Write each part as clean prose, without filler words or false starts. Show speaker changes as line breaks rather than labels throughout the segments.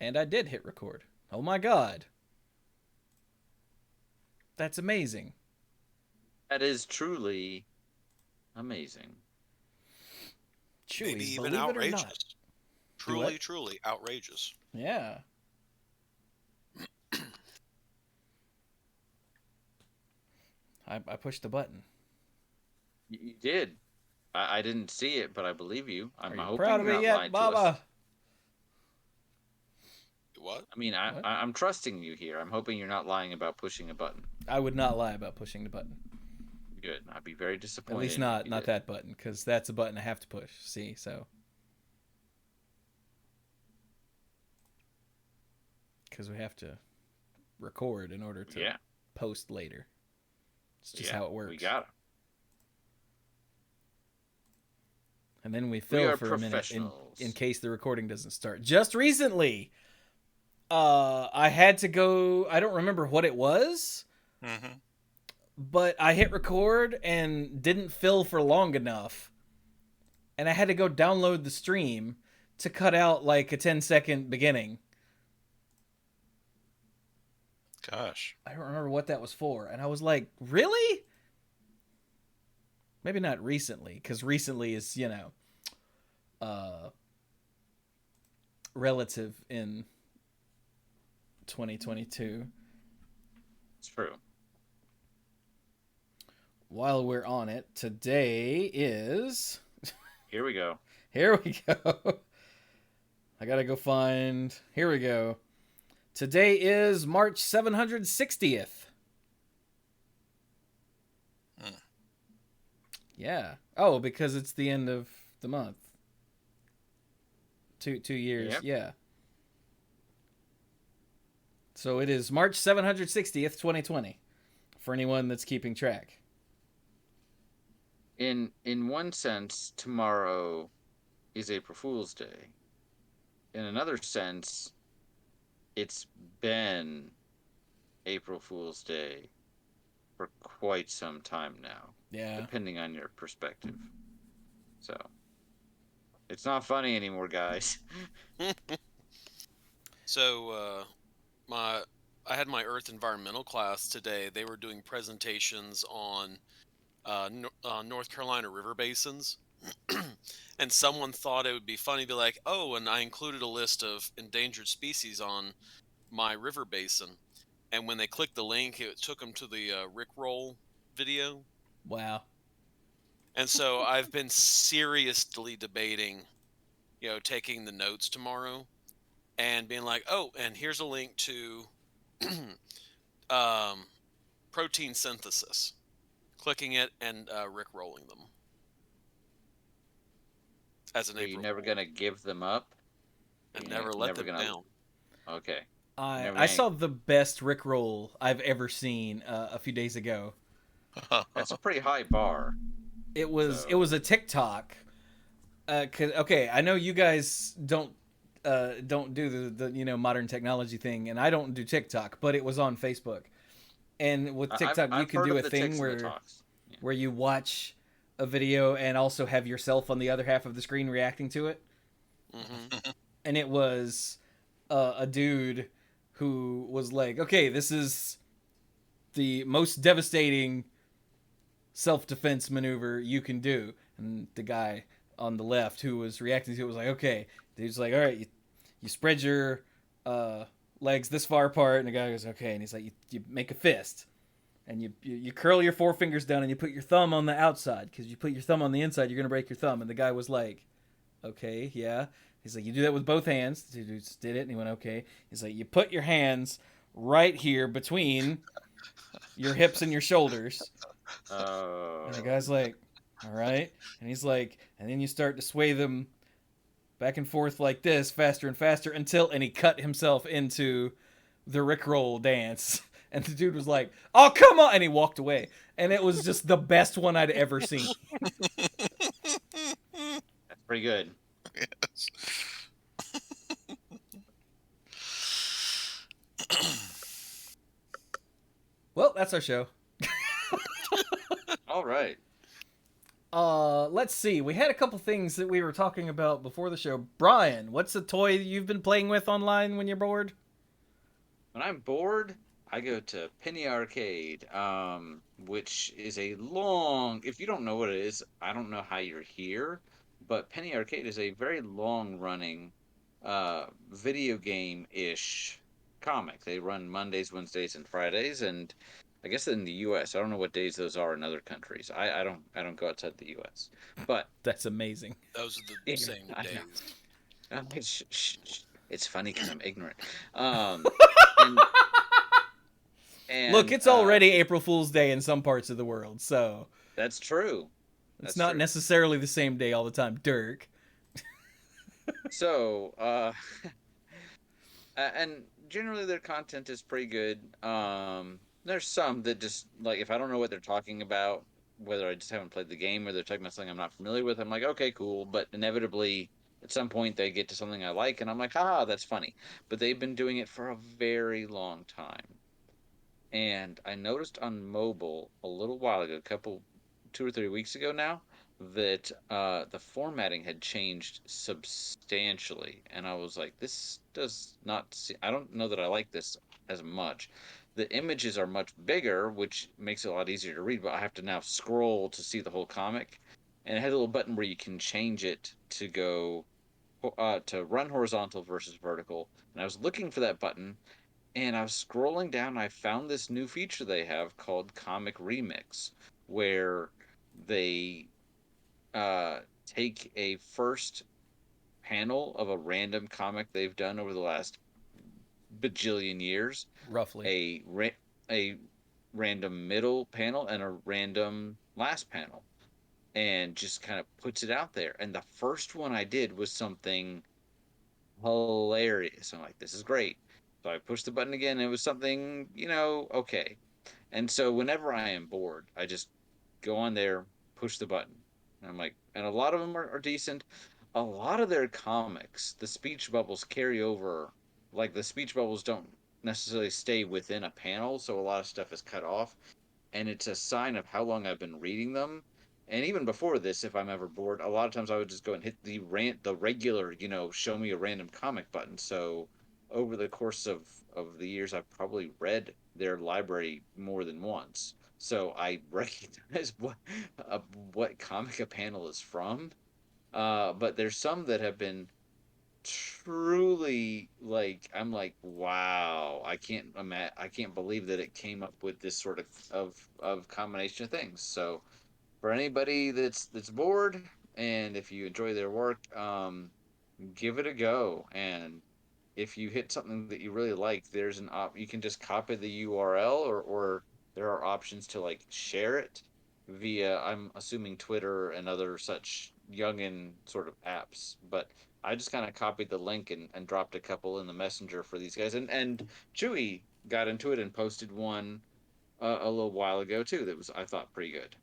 And I did hit record. Oh my god. That's amazing.
That is truly amazing.
Maybe
Chewy,
even
believe it or not.
outrageous.
Do what?
Truly, truly outrageous.
Yeah. I pushed the button.
You did. I didn't see it, but I believe you.
Are
I'm
you
hoping
proud of
you're
me
not
yet,
lying to us.
Baba?
What?
I mean,
What?
I'm trusting you here. I'm hoping you're not lying about pushing a button.
I would not lie about pushing the button.
Good. I'd be very
At
disappointed.
least
if
not
you
not
did.
that button, because that's a button I have to push. See, so because we have to record in order to
Yeah.
post later. It's just
Yeah,
how it works.
We got it.
And then we
We
fill
are
for a minute
professionals.
in case the recording doesn't start. Just recently, I had to go. I don't remember what it was,
Mm-hmm.
but I hit record and didn't fill for long enough, and I had to go download the stream to cut out like a 10-second beginning.
Gosh.
I don't remember what that was for, and I was like, really? Maybe not recently, because recently is, relative in 2022.
It's true.
While we're on it, today is...
Here we go.
Here we go. I gotta go find... Here we go. Today is March 760th.
Hmm.
Yeah. Oh, because it's the end of the month. 2 years.
Yep.
Yeah. So it is March 760th, 2020. For anyone that's keeping track.
In one sense, tomorrow is April Fool's Day. In another sense, it's been April Fool's Day for quite some time now,
Yeah.
depending on your perspective. So, it's not funny anymore, guys.
So, I had my Earth Environmental class today. They were doing presentations on North Carolina river basins. And someone thought it would be funny to be like, oh, and I included a list of endangered species on my river basin. And when they clicked the link, it took them to the Rickroll video.
Wow.
And so I've been seriously debating, taking the notes tomorrow and being like, oh, and here's a link to protein synthesis. Clicking it and Rickrolling them. As an
Are you
April
never
Fool.
gonna give them up?
And
You're
never let
never
them
gonna-
down.
Okay. Never
I
gonna-
saw the best Rickroll I've ever seen a few days ago.
That's a pretty high bar.
It was
So-
it was a TikTok. 'Cause, okay, I know you guys don't do the modern technology thing, and I don't do TikTok, but it was on Facebook. And with TikTok, you
I've
can
heard
do
of
a
the
thing
ticks and the
where
talks. Yeah.
where you watch a video and also have yourself on the other half of the screen reacting to it.
Mm-hmm.
And it was a dude who was like, okay, this is the most devastating self-defense maneuver you can do. And the guy on the left who was reacting to it was like, okay. Dude's like, all right, you spread your legs this far apart. And the guy goes, okay. And he's like, you make a fist. And you curl your forefingers down and you put your thumb on the outside. Because you put your thumb on the inside, you're going to break your thumb. And the guy was like, okay, yeah. He's like, you do that with both hands. The dude just did it, and he went, okay. He's like, you put your hands right here between your hips and your shoulders. And the guy's like, all right. And he's like, and then you start to sway them back and forth like this, faster and faster, and he cut himself into the Rickroll dance. And the dude was like, oh, come on. And he walked away. And it was just the best one I'd ever seen.
That's pretty good.
Yes.
Well, that's our show.
All right.
Let's see. We had a couple things that we were talking about before the show. Brian, what's a toy you've been playing with online when you're bored?
When I'm bored, I go to Penny Arcade, which is a long. If you don't know what it is, I don't know how you're here, but Penny Arcade is a very long-running, video game-ish comic. They run Mondays, Wednesdays, and Fridays, and I guess in the U.S. I don't know what days those are in other countries. I don't go outside the U.S. But
That's amazing.
Those are the
yeah,
same
I know.
days.
It's funny because I'm ignorant. Um, and
Look,
and
it's already April Fool's Day in some parts of the world, so
that's true.
it's
That's
not
true.
necessarily the same day all the time. Dirk.
So, and generally their content is pretty good. There's some that just like if I don't know what they're talking about, whether I just haven't played the game or they're talking about something I'm not familiar with, I'm like, okay, cool. But inevitably, at some point, they get to something I like, and I'm like, ah, that's funny. But they've been doing it for a very long time. And I noticed on mobile a little while ago, a couple, 2 or 3 weeks ago now, that the formatting had changed substantially, and I was like, "This does not see. I don't know that I like this as much." The images are much bigger, which makes it a lot easier to read, but I have to now scroll to see the whole comic, and it had a little button where you can change it to go to run horizontal versus vertical, and I was looking for that button and I was scrolling down and I found this new feature they have called Comic Remix, where they take a first panel of a random comic they've done over the last bajillion years,
Roughly.
a random middle panel and a random last panel, and just kind of puts it out there. And the first one I did was something hilarious. I'm like, this is great. So I pushed the button again, and it was something, okay. And so whenever I am bored, I just go on there, push the button. And I'm like, and a lot of them are decent. A lot of their comics, the speech bubbles carry over. Like the speech bubbles don't necessarily stay within a panel, so a lot of stuff is cut off, and it's a sign of how long I've been reading them. And even before this, if I'm ever bored, a lot of times I would just go and hit the regular, show me a random comic button. So over the course of the years, I've probably read their library more than once. So I recognize uh, what comic a panel is from. But there's some that have been truly like I'm like wow, I can't believe that it came up with this sort of combination of things. So for anybody that's bored, and if you enjoy their work, give it a go. And if you hit something that you really like, there's an op you can just copy the URL, or there are options to like share it via, I'm assuming, Twitter and other such youngin sort of apps. But I just kind of copied the link and dropped a couple in the messenger for these guys. And Chewy got into it and posted one a little while ago too that was, I thought, pretty good.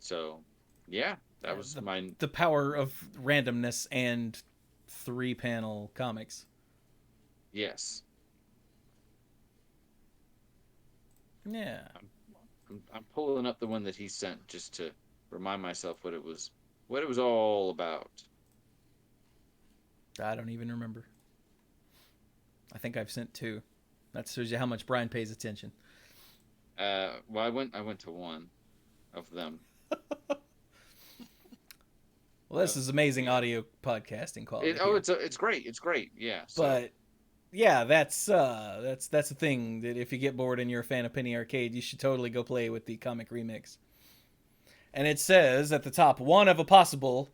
So yeah, that
Yeah,
was mine.
the power of randomness and 3-panel comics.
Yes.
Yeah.
I'm pulling up the one that he sent just to remind myself what it was all about.
I don't even remember. I think I've sent 2. That shows you how much Brian pays attention.
Well, I went to one of them.
Well, this is amazing
Yeah.
audio podcasting quality here.
It's great. It's great. Yeah. So
But yeah, that's the thing, that if you get bored and you're a fan of Penny Arcade, you should totally go play with the comic remix. And it says at the top, one of a possible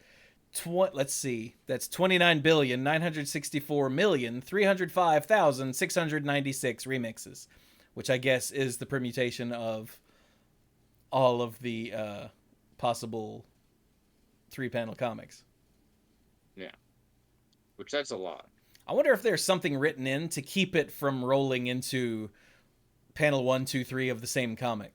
let's see, that's 29,964,305,696 remixes, which I guess is the permutation of all of the possible 3-panel comics.
yeah, which that's a lot.
I wonder if there's something written in to keep it from rolling into panel 1, 2, 3 of the same comic.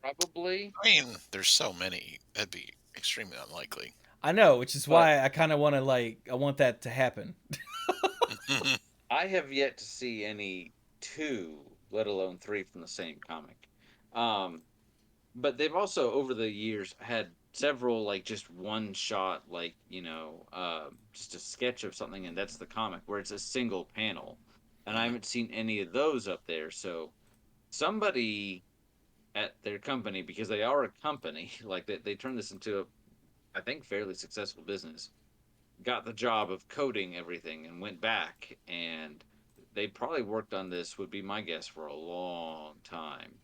Probably.
I mean, there's so many. That'd be extremely unlikely.
I know, which is why I kind of want to I want that to happen.
I have yet to see any 2, let alone 3 from the same comic. Um, but they've also over the years had several like just one shot, like just a sketch of something, and that's the comic where it's a single panel, and I
Mhm.
haven't seen any of those up there. So somebody at their company, because they are a company, like they turned this into a, I think, fairly successful business, got the job of coding everything and went back, and they probably worked on this, would be my guess, for a long time.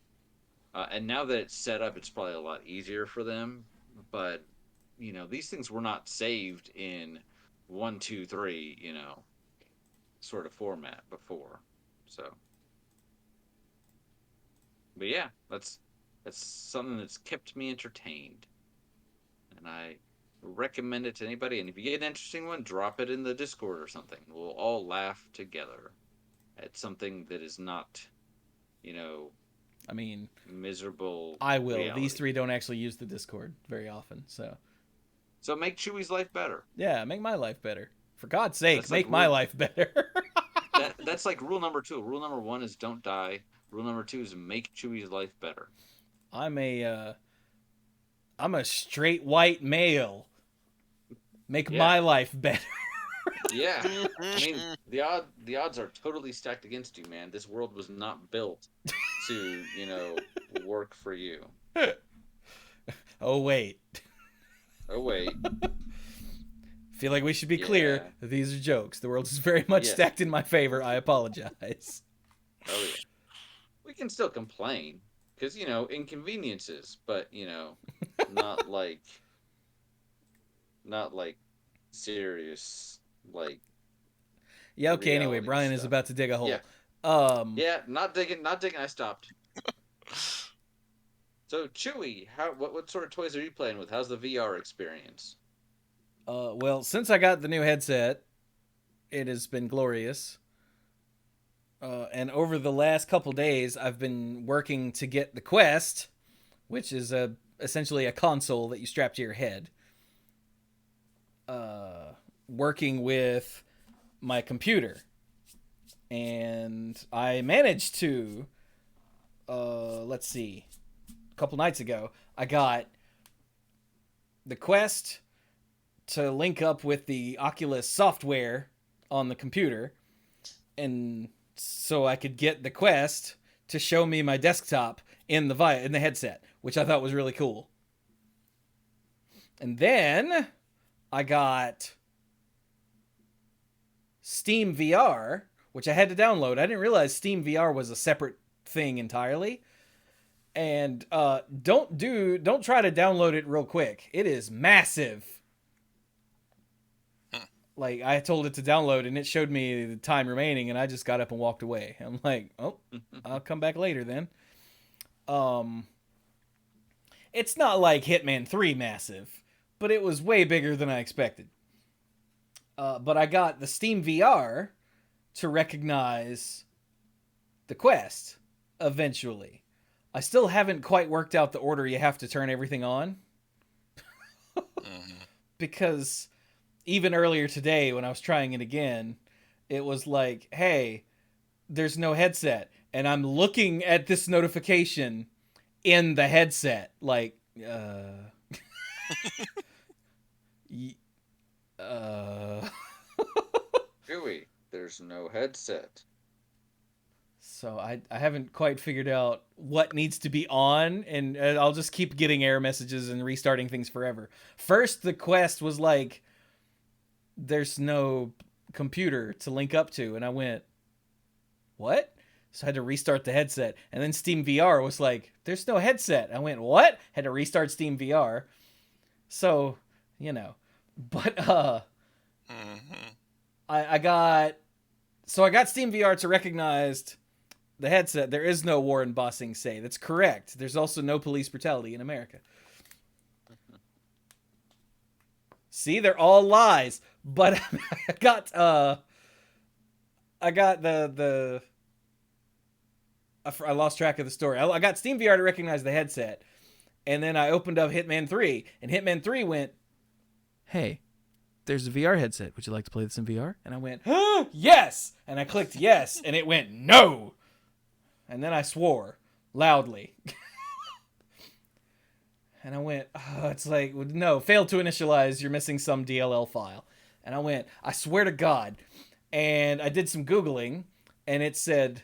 And now that it's set up, it's probably a lot easier for them. But these things were not saved in 1, 2, 3, sort of format before. So, but yeah, that's something that's kept me entertained, and I recommend it to anybody. And if you get an interesting one, drop it in the Discord or something. We'll all laugh together at something that is not, you know,
I mean,
miserable
I will.
reality.
These three don't actually use the Discord very often, so
So make Chewy's life better.
yeah, make my life better. For God's sake,
That's like
make my life better.
That's like rule number 2. Rule number 1 is don't die. Rule number 2 is make Chewy's life better.
I'm a straight white male. Make
Yeah.
my life better.
Yeah, I mean the odds are totally stacked against you, man. This world was not built to work for you.
Oh wait.
Oh wait,
Feel like we should be clear
Yeah.
that these are jokes. The world is very much
Yes.
stacked in my favor. I apologize.
oh yeah. We can still complain because inconveniences, but not like serious like
Yeah, okay, anyway,
reality
Brian is
stuff.
about to dig a hole.
Yeah. Yeah, not digging. I stopped. So Chewy, what sort of toys are you playing with? How's the VR experience?
Well, since I got the new headset, it has been glorious. And over the last couple days, I've been working to get the Quest, which is essentially a console that you strap to your head. Working with my computer. And I managed to, let's see, a couple nights ago, I got the Quest to link up with the Oculus software on the computer, and so I could get the Quest to show me my desktop in the headset, which I thought was really cool. And then I got Steam VR, which I had to download. I didn't realize Steam VR was a separate thing entirely. And don't try to download it real quick. It is massive. Like, I told it to download and it showed me the time remaining, and I just got up and walked away. I'm like, oh, I'll come back later then. It's not like Hitman 3 massive, but it was way bigger than I expected. But I got the Steam VR to recognize the Quest eventually. I still haven't quite worked out the order you have to turn everything on. Because even earlier today when I was trying it again, it was like, hey, there's no headset. And I'm looking at this notification in the headset. Like,
Chewy, there's no headset.
So I haven't quite figured out what needs to be on, and I'll just keep getting error messages and restarting things forever. First, the Quest was like, there's no computer to link up to, and I went, what? So I had to restart the headset, and then Steam VR was like, there's no headset. I went, what? Had to restart Steam VR. So, but I got Steam VR to recognize the headset. There is no war in Ba Sing Se. That's correct. There's also no police brutality in America. See, they're all lies. But I got I lost track of the story. I got Steam VR to recognize the headset, and then I opened up Hitman 3, and Hitman 3 went, hey, there's a VR headset. Would you like to play this in VR? And I went, yes! And I clicked yes, and it went, no! And then I swore loudly. And I went, oh, it's like, no, failed to initialize. You're missing some DLL file. And I went, I swear to God. And I did some Googling, and it said,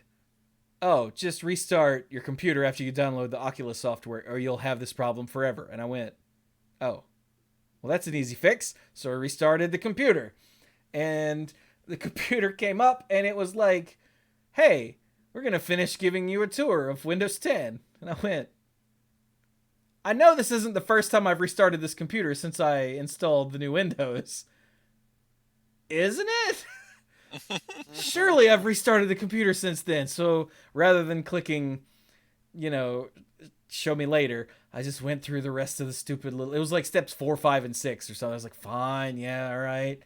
oh, just restart your computer after you download the Oculus software, or you'll have this problem forever. And I went, oh, well, that's an easy fix. So I restarted the computer. And the computer came up, and it was like, hey, we're going to finish giving you a tour of Windows 10. And I went, I know this isn't the first time I've restarted this computer since I installed the new Windows. Isn't it? Surely I've restarted the computer since then. So rather than clicking, show me later, I just went through the rest of the stupid little... It was like steps 4, 5, and 6 or something. I was like, fine, yeah, all right.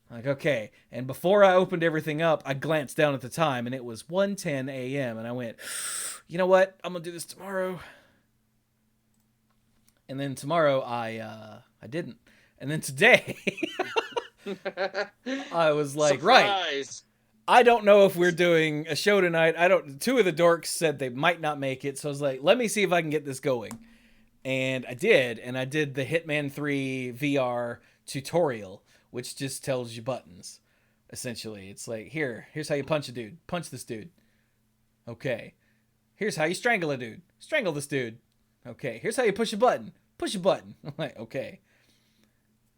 Like, okay. And before I opened everything up, I glanced down at the time, and it was 1:10 a.m. And I went, you know what? I'm going to do this tomorrow. And then tomorrow, I didn't. And then today... I was like,
Surprise!
Right. I don't know if we're doing a show tonight. Two of the dorks said they might not make it. So I was like, let me see if I can get this going. And I did. And I did the Hitman 3 VR tutorial, which just tells you buttons. Essentially, it's like, here's how you punch a dude. Punch this dude. Okay. Here's how you strangle a dude. Strangle this dude. Okay. Here's how you push a button. Push a button. I'm like, okay.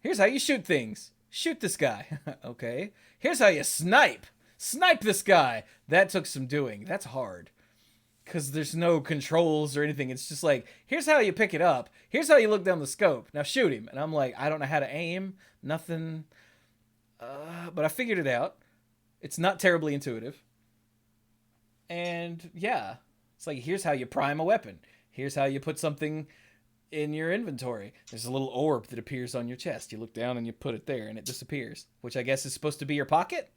Here's how you shoot things. Shoot this guy. Okay. Here's how you snipe. Snipe this guy. That took some doing. That's hard. Because there's no controls or anything. It's just like, here's how you pick it up. Here's how you look down the scope. Now shoot him. And I'm like, I don't know how to aim. Nothing. But I figured it out. It's not terribly intuitive. And yeah. It's like, here's how you prime a weapon. Here's how you put something in your inventory. There's a little orb that appears on your chest. You look down and you put it there and it disappears, which I guess is supposed to be your pocket,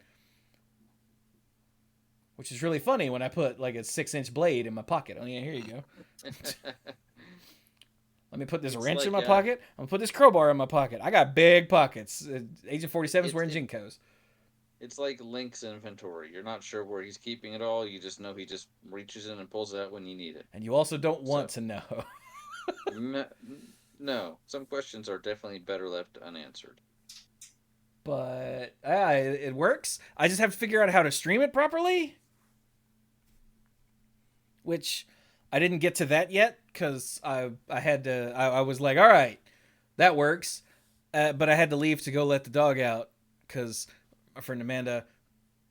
which is really funny when I put like a 6-inch blade in my pocket. Oh yeah, here you go. Let me put this wrench in my pocket. I'm gonna put this crowbar in my pocket. I got big pockets. Agent 47's wearing Jinkos.
It's like Link's inventory. You're not sure where he's keeping it all. You just know he just reaches in and pulls it out when you need it.
And you also don't want to know.
No, some questions are definitely better left unanswered.
But it works. I just have to figure out how to stream it properly, which I didn't get to that yet because I was like, all right, that works, but I had to leave to go let the dog out because my friend Amanda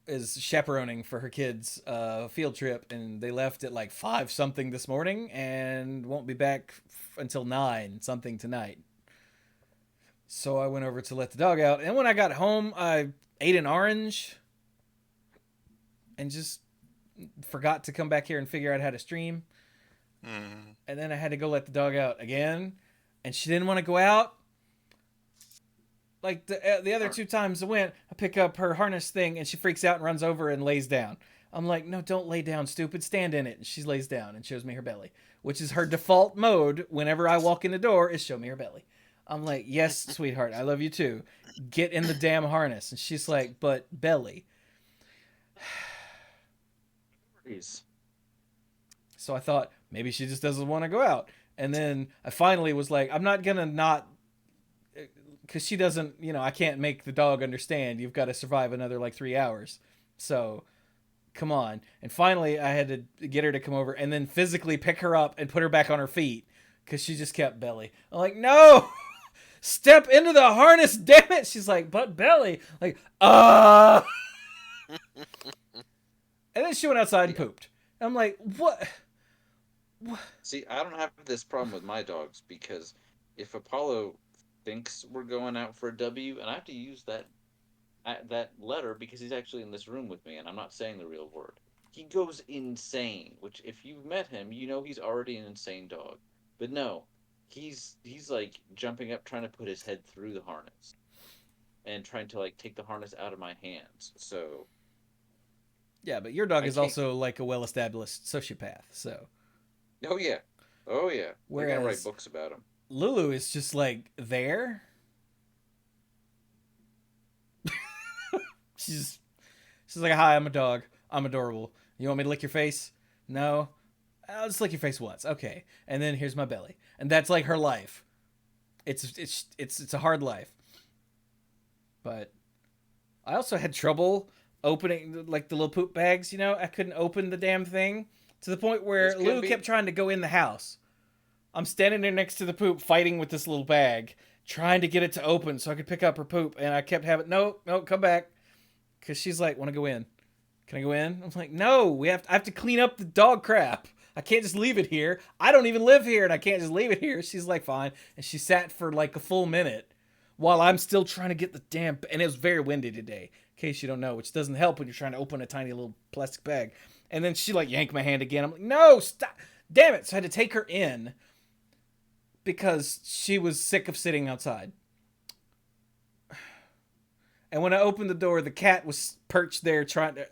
is chaperoning for her kids' field trip, and they left at like 5 something this morning and won't be back until 9 something tonight. So I went over to let the dog out, and when I got home, I ate an orange and just forgot to come back here and figure out how to stream. And then I had to go let the dog out again, and she didn't want to go out. Like the other 2 times I went, I pick up her harness thing, and she freaks out and runs over and lays down. I'm like, no, don't lay down, stupid. Stand in it. And she lays down and shows me her belly, which is her default mode whenever I walk in the door is show me her belly. I'm like, yes, sweetheart, I love you too. Get in the damn harness. And she's like, but belly. So I thought maybe she just doesn't want to go out. And then I finally was like, I'm not going to not... Because she doesn't, I can't make the dog understand. You've got to survive another like 3 hours. So, come on. And finally, I had to get her to come over and then physically pick her up and put her back on her feet because she just kept belly. I'm like, no! Step into the harness, damn it! She's like, but belly. Like, And then she went outside and pooped. I'm like, what?
See, I don't have this problem with my dogs because if Apollo thinks we're going out for a W, and I have to use that letter because he's actually in this room with me, and I'm not saying the real word. He goes insane, which if you've met him, you know he's already an insane dog. But no, he's like jumping up, trying to put his head through the harness, and trying to like take the harness out of my hands. So.
Yeah, but your dog is also like a well-established sociopath, so.
Oh yeah. Whereas, we're gonna write books about him.
Lulu is just like there. she's like, hi, I'm a dog. I'm adorable. You want me to lick your face? No. I'll just lick your face once. Okay. And then here's my belly. And that's like her life. It's a hard life. But I also had trouble opening like the little poop bags, you know? I couldn't open the damn thing to the point where Lou kept trying to go in the house. I'm standing there next to the poop fighting with this little bag, trying to get it to open so I could pick up her poop, and I kept having no, come back. Cuz she's like, "Want to go in? Can I go in?" I'm like, "No, I have to clean up the dog crap. I can't just leave it here. I don't even live here and I can't just leave it here." She's like, "Fine." And she sat for like a full minute while I'm still trying to get the damn, and it was very windy today, in case you don't know, which doesn't help when you're trying to open a tiny little plastic bag. And then she like yanked my hand again. I'm like, "No, stop. Damn it." So I had to take her in because she was sick of sitting outside. And when I opened the door, the cat was perched there trying to...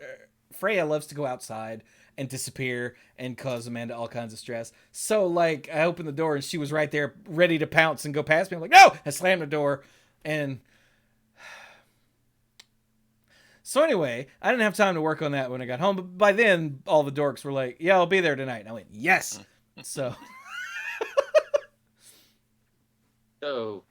Freya loves to go outside and disappear and cause Amanda all kinds of stress. So, like, I opened the door and she was right there ready to pounce and go past me. I'm like, "No!" I slammed the door. And... So anyway, I didn't have time to work on that when I got home. But by then, all the dorks were like, "Yeah, I'll be there tonight." And I went, "Yes!" So...
So,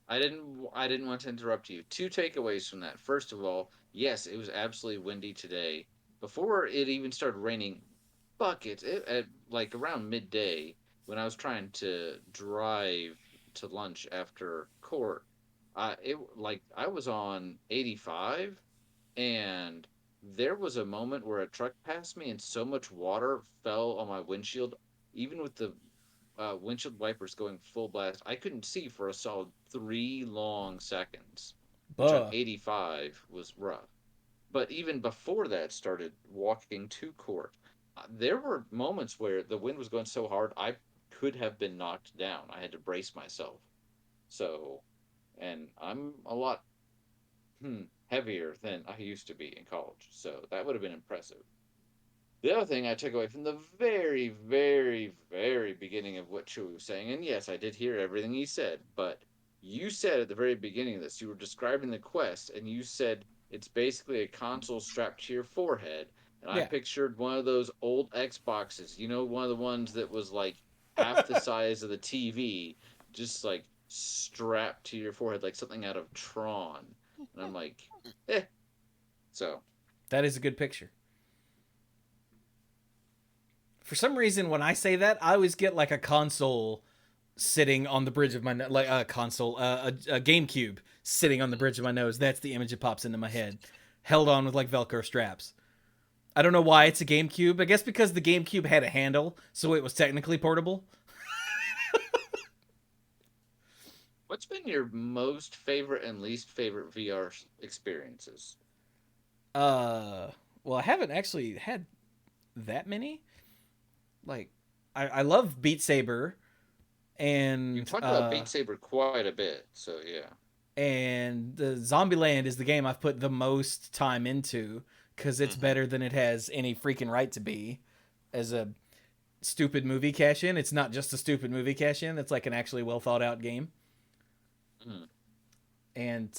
I didn't want to interrupt you. Two takeaways from that. First of all, yes, it was absolutely windy today. Before it even started raining buckets, at like around midday, when I was trying to drive to lunch after court, I was on 85, and there was a moment where a truck passed me, and so much water fell on my windshield, even with the windshield wipers going full blast. I couldn't see for a solid 3 long seconds, which on
Buh.
85 was rough. But even before that started walking to court, there were moments where the wind was going so hard I could have been knocked down. I had to brace myself. So, and I'm a lot heavier than I used to be in college. So that would have been impressive. The other thing I took away from the very, very, very beginning of what Chewie was saying, and yes, I did hear everything he said, but you said at the very beginning of this, you were describing the quest, and you said it's basically a console strapped to your forehead, and I
Yeah.
pictured one of those old Xboxes, one of the ones that was like half the size of the TV, just like strapped to your forehead like something out of Tron. And I'm like, eh. So,
That is a good picture. For some reason, when I say that, I always get like a console sitting on the bridge of my nose, like a console, a GameCube sitting on the bridge of my nose. That's the image that pops into my head, held on with like Velcro straps. I don't know why it's a GameCube. I guess because the GameCube had a handle, so it was technically portable.
what's been your most favorite and least favorite VR experiences?
Well, I haven't actually had that many. Like, I love Beat Saber, and
You've talked about Beat Saber quite a bit, so yeah.
and the Zombieland is the game I've put the most time into because it's better than it has any freaking right to be as a stupid movie cash-in. It's not just a stupid movie cash-in. It's like an actually well thought out game.
Mm.
And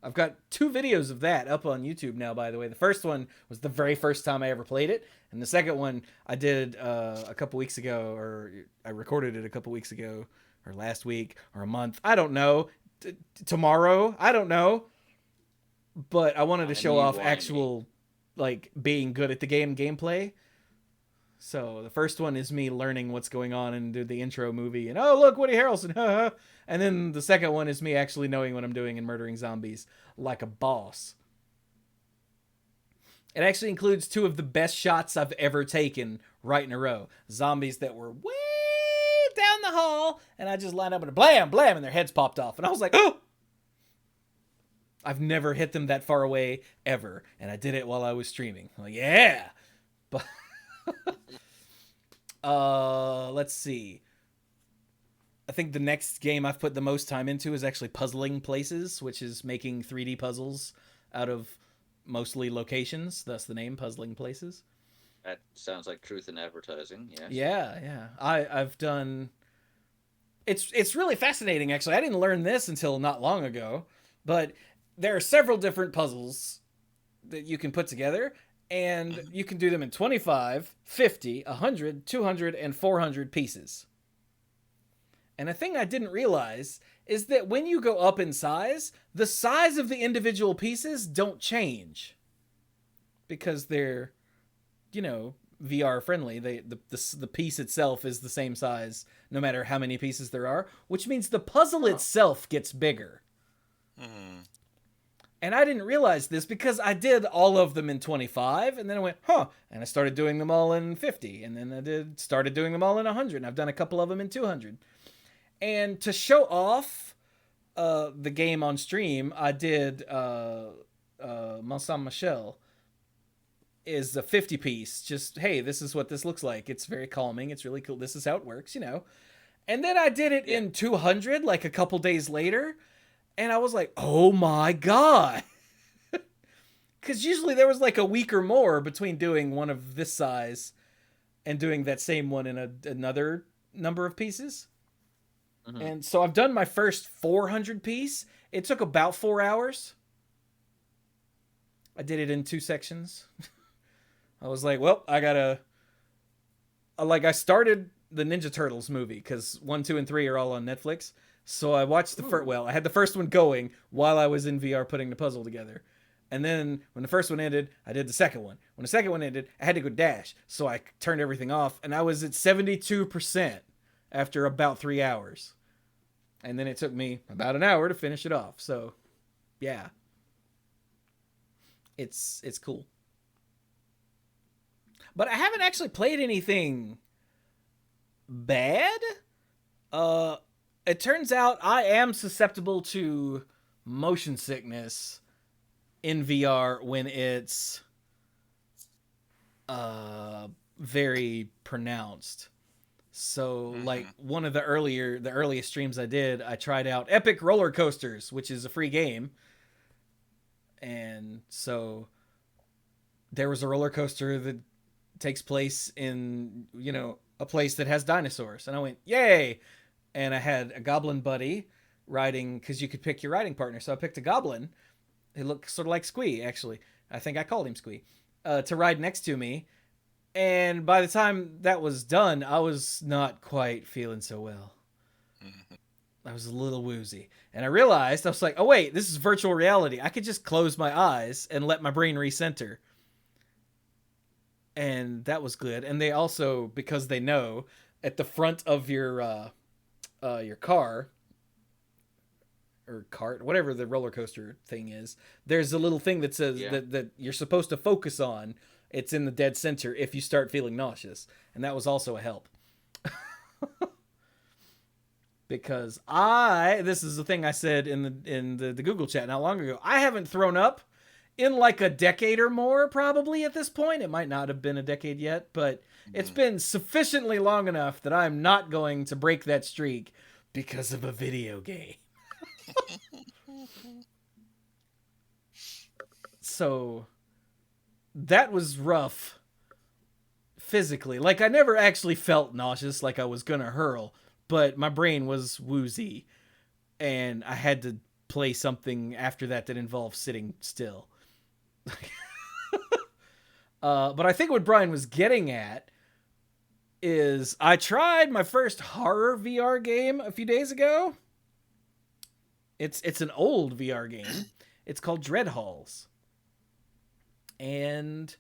I've got 2 videos of that up on YouTube now, by the way. The first one was the very first time I ever played it. And the second one I did a couple weeks ago, or I recorded it a couple weeks ago, or last week, or a month. I don't know. Tomorrow? I don't know. But I wanted to show off actual, like, being good at the gameplay. So the first one is me learning what's going on and do the intro movie. And, oh, look, Woody Harrelson. And then the second one is me actually knowing what I'm doing and murdering zombies like a boss. It actually includes 2 of the best shots I've ever taken right in a row. Zombies that were way down the hall, and I just lined up and blam, blam, and their heads popped off. And I was like, oh! I've never hit them that far away ever. And I did it while I was streaming. I'm like, yeah! But let's see. I think the next game I've put the most time into is actually Puzzling Places, which is making 3D puzzles out of mostly locations. Thus the name, Puzzling Places.
That sounds like truth in advertising, yes.
Yeah. I've done... It's really fascinating, actually. I didn't learn this until not long ago, but there are several different puzzles that you can put together, And you can do them in 25, 50, 100, 200, and 400 pieces. And a thing I didn't realize is that when you go up in size, the size of the individual pieces don't change. Because they're, VR friendly. The piece itself is the same size no matter how many pieces there are, which means the puzzle itself gets bigger. And I didn't realize this because I did all of them in 25, and then I went, and I started doing them all in 50, and then I started doing them all in 100, and I've done a couple of them in 200. And to show off the game on stream, I did Mont Saint-Michel is a 50 piece. Just, hey, this is what this looks like. It's very calming. It's really cool. This is how it works, And then I did it in 200, like a couple days later. And I was like, oh my God. Because usually there was like a week or more between doing one of this size and doing that same one in another number of pieces. Mm-hmm. And so I've done my first 400 piece. It took about 4 hours. I did it in 2 sections. I was like, well, I started the Ninja Turtles movie because 1, 2, and 3 are all on Netflix. So I watched the first. Well, I had the first one going while I was in VR putting the puzzle together, and then when the first one ended, I did the second one. When the second one ended, I had to go dash, so I turned everything off, and I was at 72% after about 3 hours, and then it took me about an hour to finish it off. So, yeah, it's cool. But I haven't actually played anything bad. It turns out I am susceptible to motion sickness in VR when it's very pronounced. So like one of the earliest streams I did, I tried out Epic Roller Coasters, which is a free game. And so there was a roller coaster that takes place in, a place that has dinosaurs. And I went, yay! And I had a goblin buddy riding, because you could pick your riding partner. So I picked a goblin. He looked sort of like Squee, actually. I think I called him Squee. To ride next to me. And by the time that was done, I was not quite feeling so well. I was a little woozy. And I realized, I was like, oh wait, this is virtual reality. I could just close my eyes and let my brain recenter. And that was good. And they also, because they know, at the front of your car or cart, whatever the roller coaster thing is, there's a little thing that says that you're supposed to focus on. It's in the dead center if you start feeling nauseous. And that was also a help. Because this is the thing I said in the Google chat not long ago. I haven't thrown up in like a decade or more, probably at this point. It might not have been a decade yet, but it's been sufficiently long enough that I'm not going to break that streak because of a video game. So that was rough physically. Like I never actually felt nauseous like I was gonna hurl, but my brain was woozy and I had to play something after that involved sitting still. But I think what Brian was getting at is I tried my first horror VR game a few days ago. It's an old VR game. It's called Dread Halls. And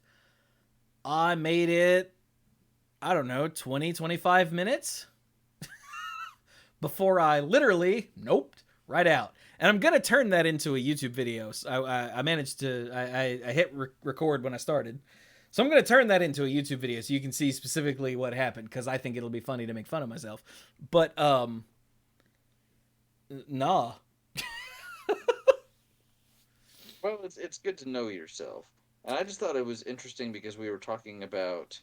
I made it, I don't know, 20, 25 minutes before I literally noped right out. And I'm going to turn that into a YouTube video. So I managed to, I hit record when I started. So I'm going to turn that into a YouTube video so you can see specifically what happened, because I think it'll be funny to make fun of myself. But, nah.
Well, it's good to know yourself. And I just thought it was interesting because we were talking about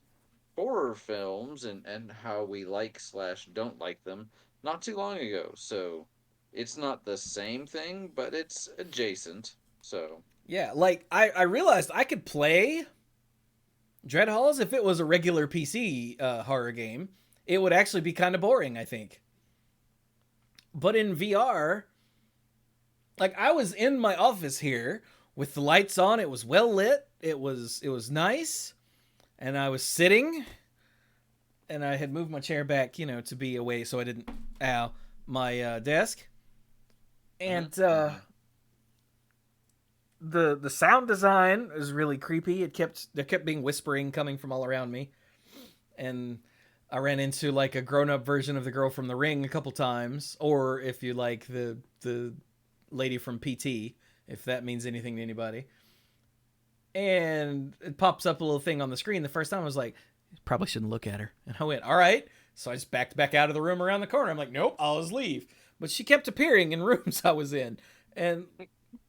horror films and how we like/don't like them not too long ago. So it's not the same thing, but it's adjacent. So
yeah, like I realized I could play Dread Halls if it was a regular PC horror game. It would actually be kind of boring, I think. But in VR, like I was in my office here with the lights on. It was well lit. It was nice. And I was sitting, and I had moved my chair back, to be away so I didn't my desk. And the sound design is really creepy. There kept being whispering coming from all around me. And I ran into like a grown-up version of the girl from The Ring a couple times, or if you like the lady from PT, if that means anything to anybody. And it pops up a little thing on the screen. The first time I was like, probably shouldn't look at her. And I went, all right. So I just backed back out of the room around the corner. I'm like, nope, I'll just leave. But she kept appearing in rooms I was in. And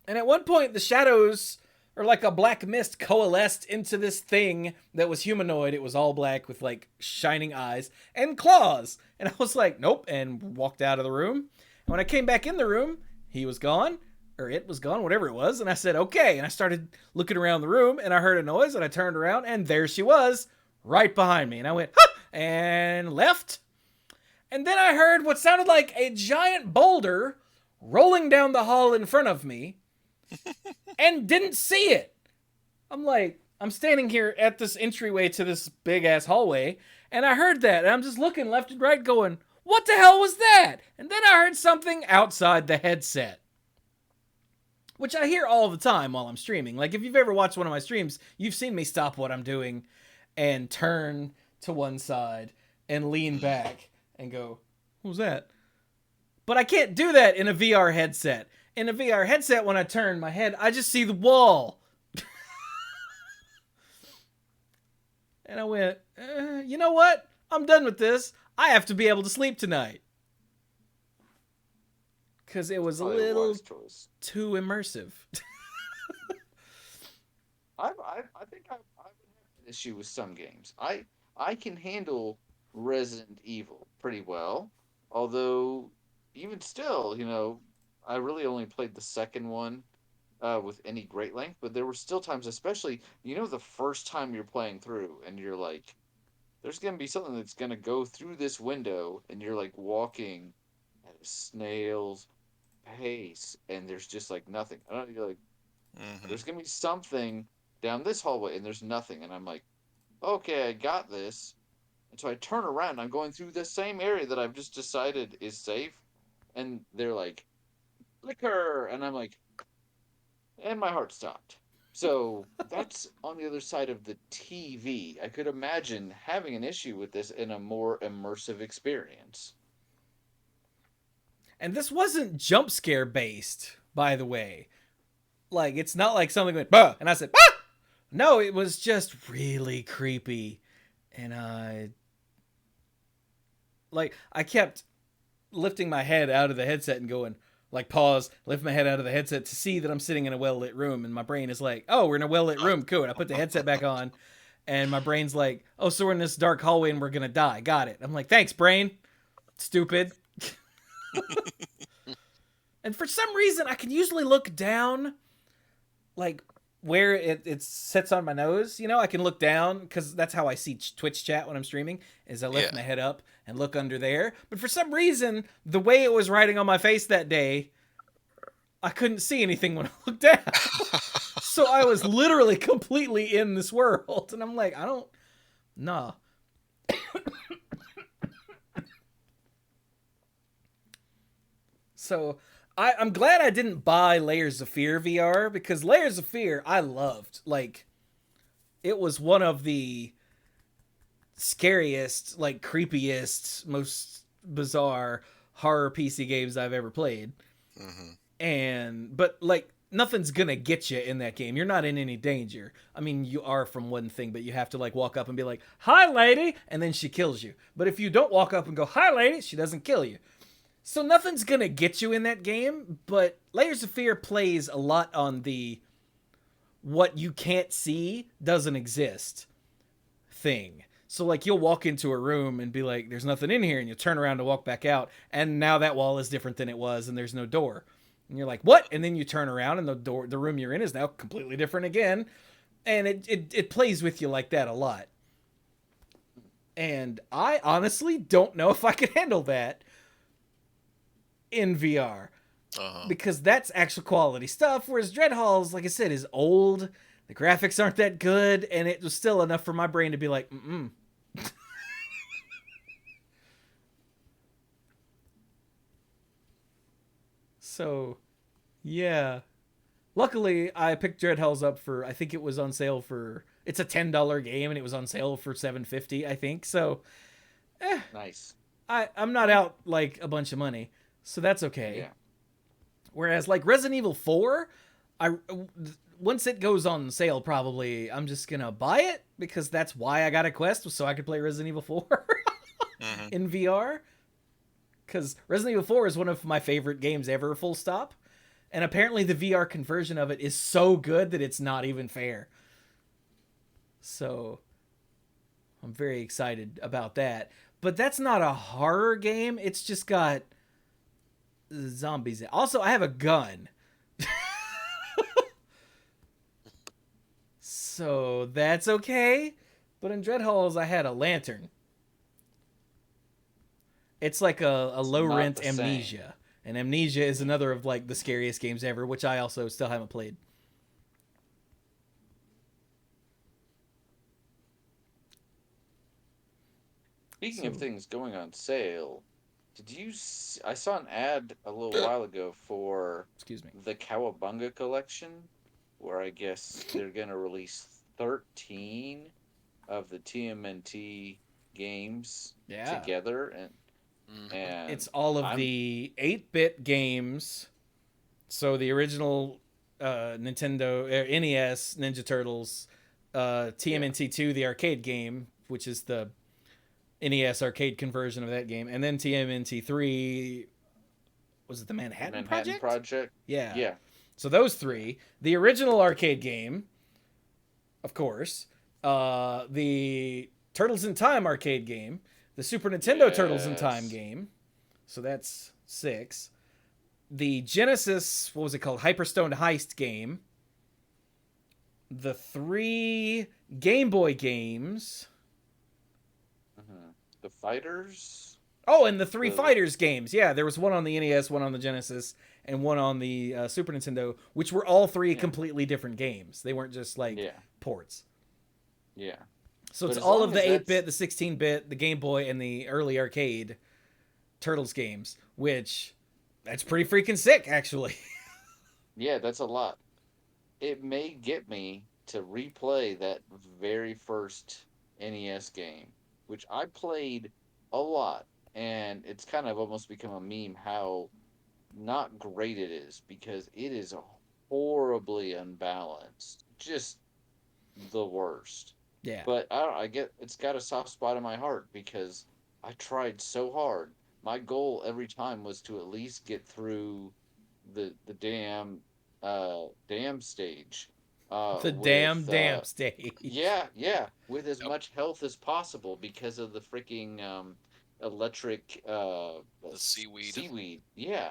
at one point, the shadows, or like a black mist, coalesced into this thing that was humanoid. It was all black with like shining eyes and claws. And I was like, nope, and walked out of the room. And when I came back in the room, he was gone. Or it was gone, whatever it was. And I said, okay. And I started looking around the room, and I heard a noise, and I turned around, and there she was, right behind me. And I went, huh, and left. And then I heard what sounded like a giant boulder rolling down the hall in front of me, and didn't see it. I'm like, I'm standing here at this entryway to this big-ass hallway, and I heard that, and I'm just looking left and right going, what the hell was that? And then I heard something outside the headset. Which I hear all the time while I'm streaming. Like, if you've ever watched one of my streams, you've seen me stop what I'm doing and turn to one side and lean back and go, what was that? But I can't do that in a VR headset. In a VR headset, when I turn my head, I just see the wall. And I went, you know what? I'm done with this. I have to be able to sleep tonight. Because it was a little too immersive.
I think I've had an issue with some games. I can handle Resident Evil pretty well, although even still, I really only played the second one with any great length, but there were still times, especially, the first time you're playing through, and you're like, there's going to be something that's going to go through this window, and you're like walking at a snail's pace, and there's just like nothing. I don't know, you're like, there's gonna be something down this hallway, and there's nothing, and I'm like, okay, I got this. And so I turn around, I'm going through the same area that I've just decided is safe, and they're like, liquor, and I'm like, and my heart stopped. So that's on the other side of the TV. I could imagine having an issue with this in a more immersive experience.
And this wasn't jump scare based, by the way. Like, it's not like something went, bah! And I said, bah! No, it was just really creepy. And I kept lifting my head out of the headset and going, like, pause, lift my head out of the headset to see that I'm sitting in a well-lit room. And my brain is like, oh, we're in a well-lit room. Cool. And I put the headset back on. And my brain's like, oh, so we're in this dark hallway and we're going to die. Got it. I'm like, thanks, brain. Stupid. And for some reason, I can usually look down, like, where it sits on my nose. I can look down, because that's how I see Twitch chat when I'm streaming, is I lift my head up and look under there. But for some reason, the way it was writing on my face that day, I couldn't see anything when I looked down. So I was literally completely in this world. And I'm like, nah. So I'm glad I didn't buy Layers of Fear VR, because Layers of Fear I loved. Like, it was one of the scariest, like, creepiest, most bizarre horror PC games I've ever played. But like, nothing's gonna get you in that game. You're not in any danger. I mean, you are from one thing, but you have to like walk up and be like, hi lady, and then she kills you. But if you don't walk up and go, hi lady, she doesn't kill you. So nothing's gonna get you in that game, but Layers of Fear plays a lot on the what you can't see doesn't exist thing. So like, you'll walk into a room and be like, there's nothing in here, and you turn around to walk back out, and now that wall is different than it was, and there's no door. And you're like, what? And then you turn around, and the room you're in is now completely different again. And it plays with you like that a lot. And I honestly don't know if I could handle that in VR. because that's actual quality stuff. Whereas Dreadhalls, like I said, is old. The graphics aren't that good, and it was still enough for my brain to be like, mm-mm. So, yeah. Luckily, I picked Dreadhalls up for, I think it was on sale for, it's a $10 game, and it was on sale for $7.50, I think. So,
Nice.
I'm not out, like, a bunch of money. So that's okay.
Yeah.
Whereas, like, Resident Evil 4, once it goes on sale, probably, I'm just gonna buy it, because that's why I got a Quest, so I could play Resident Evil 4 in VR. Because Resident Evil 4 is one of my favorite games ever, full stop. And apparently the VR conversion of it is so good that it's not even fair. So I'm very excited about that. But that's not a horror game. It's just got zombies. Also, I have a gun. So that's okay. But in Dreadhalls, I had a lantern. It's like a low-rent Amnesia. And Amnesia is another of, like, the scariest games ever, which I also still haven't played.
Speaking of things going on sale, I saw an ad a little while ago for the Cowabunga Collection, where I guess they're going to release 13 of the TMNT games together, and
it's all of the 8-bit games. So the original Nintendo NES Ninja Turtles, TMNT 2, the arcade game, which is the NES arcade conversion of that game, and then TMNT 3, was it the Manhattan Project? Yeah. So those three, the original arcade game, of course, the Turtles in Time arcade game, the Super Nintendo Turtles in Time game, so that's 6. The Genesis, what was it called? Hyperstone Heist game. The 3 Game Boy games.
The Fighters?
Oh, and the 3 Fighters games. Yeah, there was one on the NES, one on the Genesis, and one on the Super Nintendo, which were all 3 completely different games. They weren't just, like, ports.
Yeah.
So it's all of the 8-bit, the 16-bit, the Game Boy, and the early arcade Turtles games, which, that's pretty freaking sick, actually.
Yeah, that's a lot. It may get me to replay that very first NES game, which I played a lot, and it's kind of almost become a meme how not great it is, because it is horribly unbalanced. Just the worst.
Yeah.
But I get it's got a soft spot in my heart because I tried so hard. My goal every time was to at least get through the damn stage.
Damn stage.
Yeah, with as much health as possible because of the freaking electric
the seaweed.
Seaweed, yeah.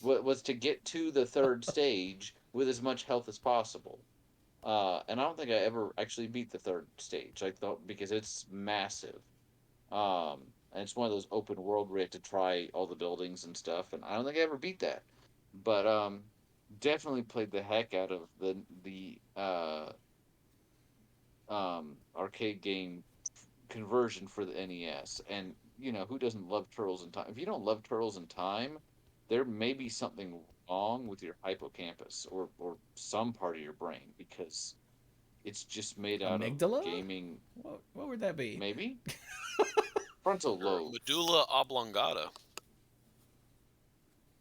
Was to get to the third stage with as much health as possible. And I don't think I ever actually beat the third stage. I thought because it's massive. And it's one of those open world where you have to try all the buildings and stuff, and I don't think I ever beat that. But definitely played the heck out of the arcade game conversion for the NES. And who doesn't love Turtles in Time? If you don't love Turtles in Time, there may be something wrong with your hippocampus or some part of your brain, because it's just made out
Amygdala?
Of gaming.
What would that be?
Maybe frontal lobe.
Medulla oblongata.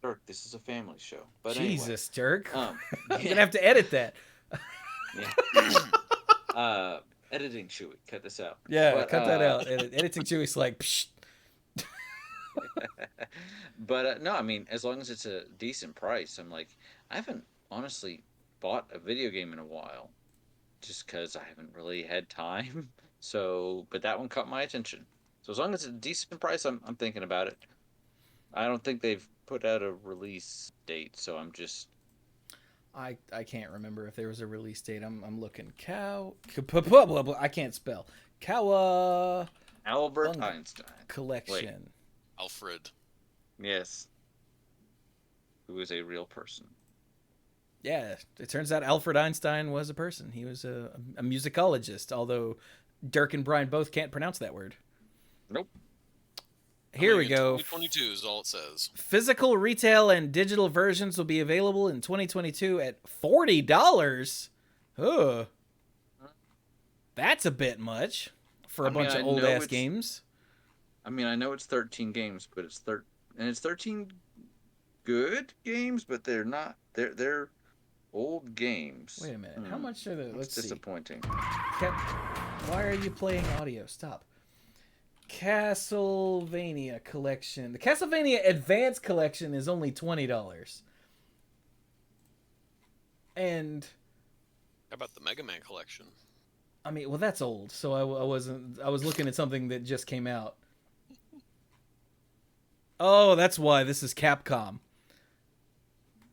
Dirk, this is a family show. But
Jesus, Dirk.
Yeah.
I'm gonna have to edit that.
Yeah. Editing Chewy, cut this out.
Yeah, but, cut that out. Editing Chewy's like, psh.
But no, I mean, as long as it's a decent price, I'm like, I haven't honestly bought a video game in a while, just because I haven't really had time. So, but that one caught my attention. So as long as it's a decent price, I'm thinking about it. I don't think they've put out a release date, so I'm just.
I can't remember if there was a release date. I'm looking. I can't spell.
Albert Einstein
Collection.
Wait.
Alfred.
Yes. who is a real person.
Yeah, it turns out Alfred Einstein was a person. He was a musicologist, although Dirk and Brian both can't pronounce that word.
Nope.
Here we
in
go.
2022 is all it says.
Physical, retail, and digital versions will be available in 2022 at $40. Ugh. That's a bit much for a bunch of old-ass games.
I mean, I know it's 13 games, but it's 13 good games, but they're not. They're old games.
Wait a minute. How much are the... Let's see.
Disappointing.
Why are you playing audio? Stop. Castlevania Collection. The Castlevania Advance Collection is only $20. And...
How about the Mega Man Collection?
I mean, well, that's old, so I was looking at something that just came out. Oh, that's why this is Capcom.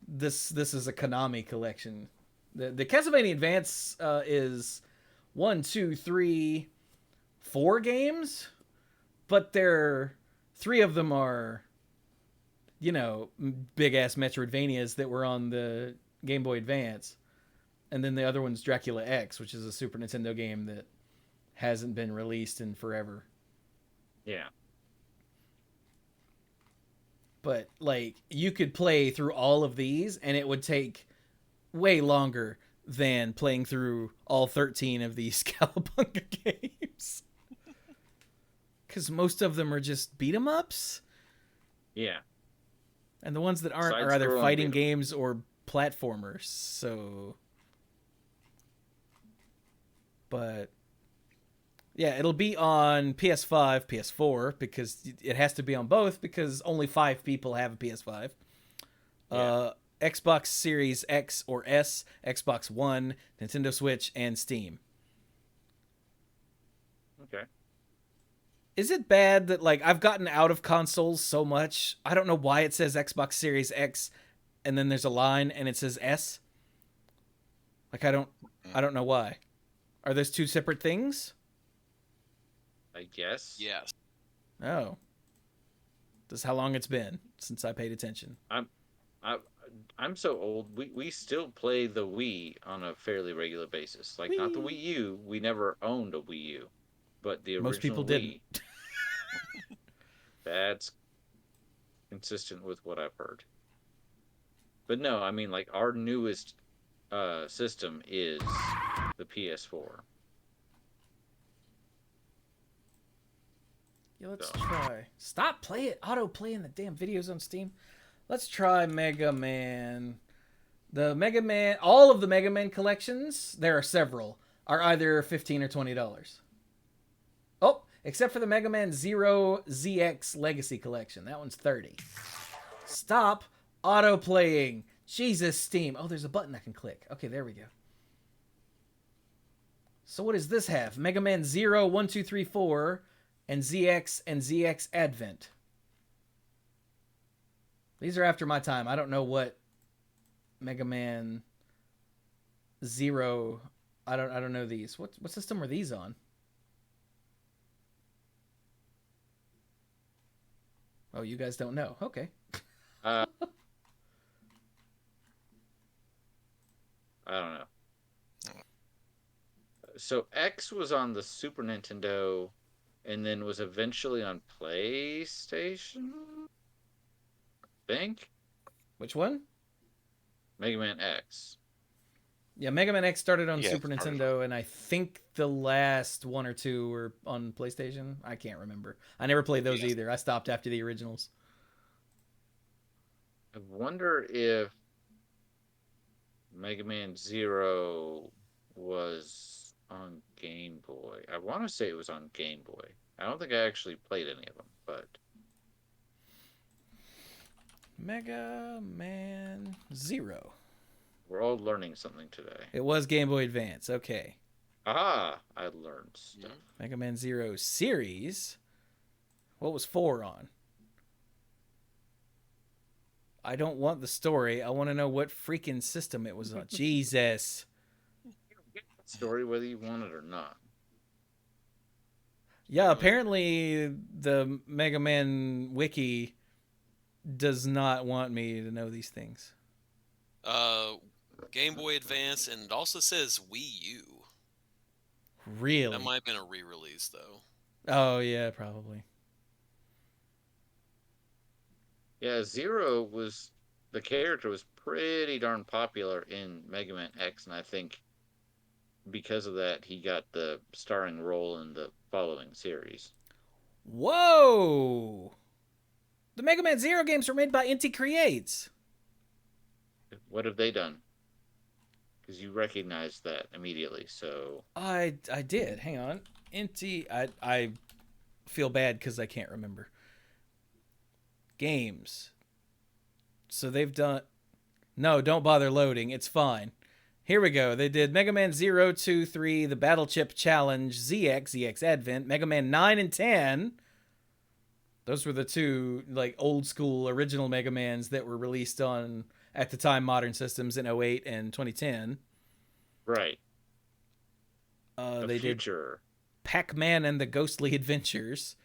This is a Konami collection. The Castlevania Advance is 1, 2, 3, 4 games, but three of them are, you know, big ass Metroidvanias that were on the Game Boy Advance, and then the other one's Dracula X, which is a Super Nintendo game that hasn't been released in forever.
Yeah.
But, like, you could play through all of these, and it would take way longer than playing through all 13 of these Cowabunga games. Because most of them are just beat-em-ups.
Yeah.
And the ones that aren't are either fighting games or platformers, so... But... yeah, it'll be on PS5, PS4, because it has to be on both, because only 5 people have a PS5. Yeah. Xbox Series X or S, Xbox One, Nintendo Switch, and Steam.
Okay.
Is it bad that, like, I've gotten out of consoles so much? I don't know why it says Xbox Series X, and then there's a line, and it says S. Like, I don't know why. Are those two separate things?
I guess.
Yes.
Oh. This is how long it's been since I paid attention.
I'm so old. We still play the Wii on a fairly regular basis. Like, not the Wii U. We never owned a Wii U, but the original
Most people
Wii.
didn't.
That's consistent with what I've heard. But no, I mean, like, our newest system is the PS4.
Yeah, let's try. Stop auto-playing the damn videos on Steam. Let's try Mega Man. All of the Mega Man collections, there are several, are either $15 or $20. Oh, except for the Mega Man Zero ZX Legacy Collection. That one's $30. Stop auto-playing. Jesus, Steam. Oh, there's a button I can click. Okay, there we go. So what does this have? Mega Man 0, 1, 2, 3, 4, and ZX Advent. These are after my time. I don't know what Mega Man 0. I don't know these. What system are these on? Oh, you guys don't know. Okay.
I don't know. So X was on the Super Nintendo and then was eventually on PlayStation, I think.
Which one?
Mega Man X.
Yeah, Mega Man X started on Super Nintendo, and I think the last one or two were on PlayStation. I can't remember. I never played those either. I stopped after the originals.
I wonder if Mega Man 0 was on Game Boy. I want to say it was on Game Boy. I don't think I actually played any of them, but...
Mega Man 0.
We're all learning something today.
It was Game Boy Advance. Okay.
Aha! I learned stuff.
Mega Man 0 series. What was 4 on? I don't want the story. I want to know what freaking system it was on. Jesus.
Story whether you want it or not.
Yeah, apparently the Mega Man wiki does not want me to know these things.
Game Boy Advance, and it also says Wii U.
Really?
That might have been a re-release, though.
Oh, yeah, probably.
Yeah, Zero was the character was pretty darn popular in Mega Man X, and I think because of that, he got the starring role in the following series.
Whoa! The Mega Man Zero games were made by Inti Creates.
What have they done? Because you recognized that immediately. So
I did. Hang on. Inti. I feel bad because I can't remember. Games. So they've done. No, don't bother loading. It's fine. Here we go. They did Mega Man 0, 2, 3, the Battle Chip Challenge, ZX Advent, Mega Man 9 and 10. Those were the two like old school original Mega Mans that were released on at the time modern systems in 08 and 2010.
right.
They
future.
did Pac-Man and the Ghostly Adventures.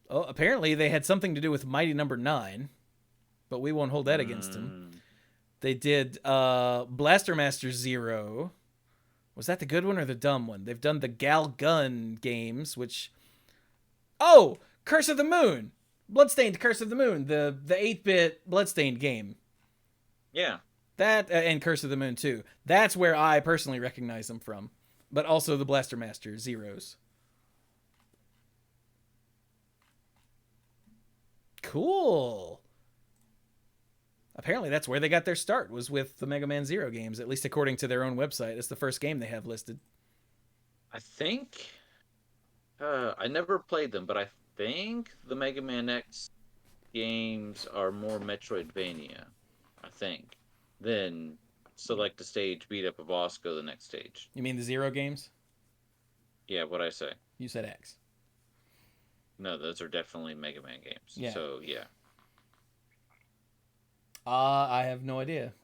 Oh, apparently they had something to do with Mighty Number 9, but we won't hold that against them. They did Blaster Master Zero. Was that the good one or the dumb one? They've done the Gal Gun games, which... Oh! Curse of the Moon! Bloodstained Curse of the Moon, the 8-bit Bloodstained game.
Yeah.
That, and Curse of the Moon, too. That's where I personally recognize them from. But also the Blaster Master Zeros. Cool. Apparently that's where they got their start, was with the Mega Man Zero games, at least according to their own website. It's the first game they have listed.
I think I never played them, but I think the Mega Man X games are more Metroidvania, I think, than select a stage, beat up a boss, go to the next stage.
You mean the Zero games?
Yeah, what'd I say?
You said X.
No, those are definitely Mega Man games.
Yeah.
So, yeah.
I have no idea.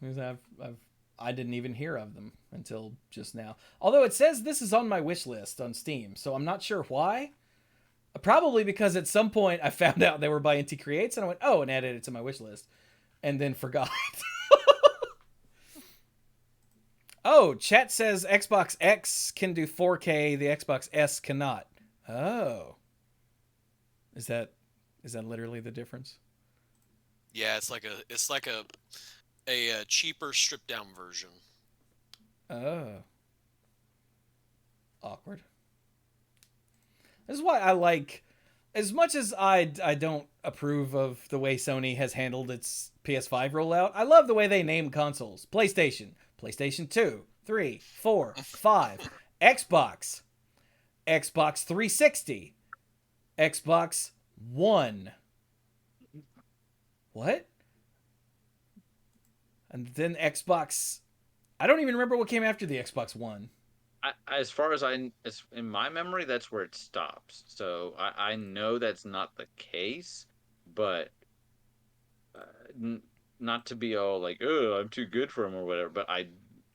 I didn't even hear of them until just now. Although it says this is on my wish list on Steam, so I'm not sure why. Probably because at some point I found out they were by Inti Creates, and I went, oh, and added it to my wish list, and then forgot. Oh, chat says Xbox X can do 4K, the Xbox S cannot. Oh. Is that literally the difference?
Yeah, it's like a cheaper stripped down version.
Oh. Awkward. This is why I like, as much as I don't approve of the way Sony has handled its PS5 rollout, I love the way they name consoles. PlayStation 2, 3, 4, 5, Xbox 360, Xbox One. What? And then Xbox... I don't even remember what came after the Xbox One.
As far as in my memory, that's where it stops. So I know that's not the case, but not to be all like, oh, I'm too good for him or whatever, but I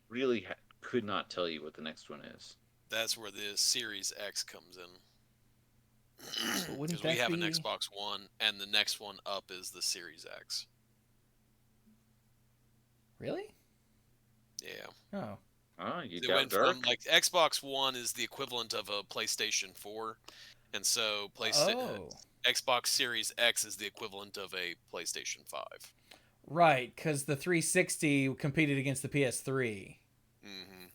really could not tell you what the next one is.
That's where the Series X comes in.
Wouldn't
Because we
that
have an
be-
Xbox One, and the next one up is the Series X.
Really?
Yeah.
Oh.
Oh, you
They
got
went
Dirk?
from, like, Xbox One is the equivalent of a PlayStation 4, and so Xbox Series X is the equivalent of a PlayStation 5.
Right, because the 360 competed against the PS3.
Mm-hmm.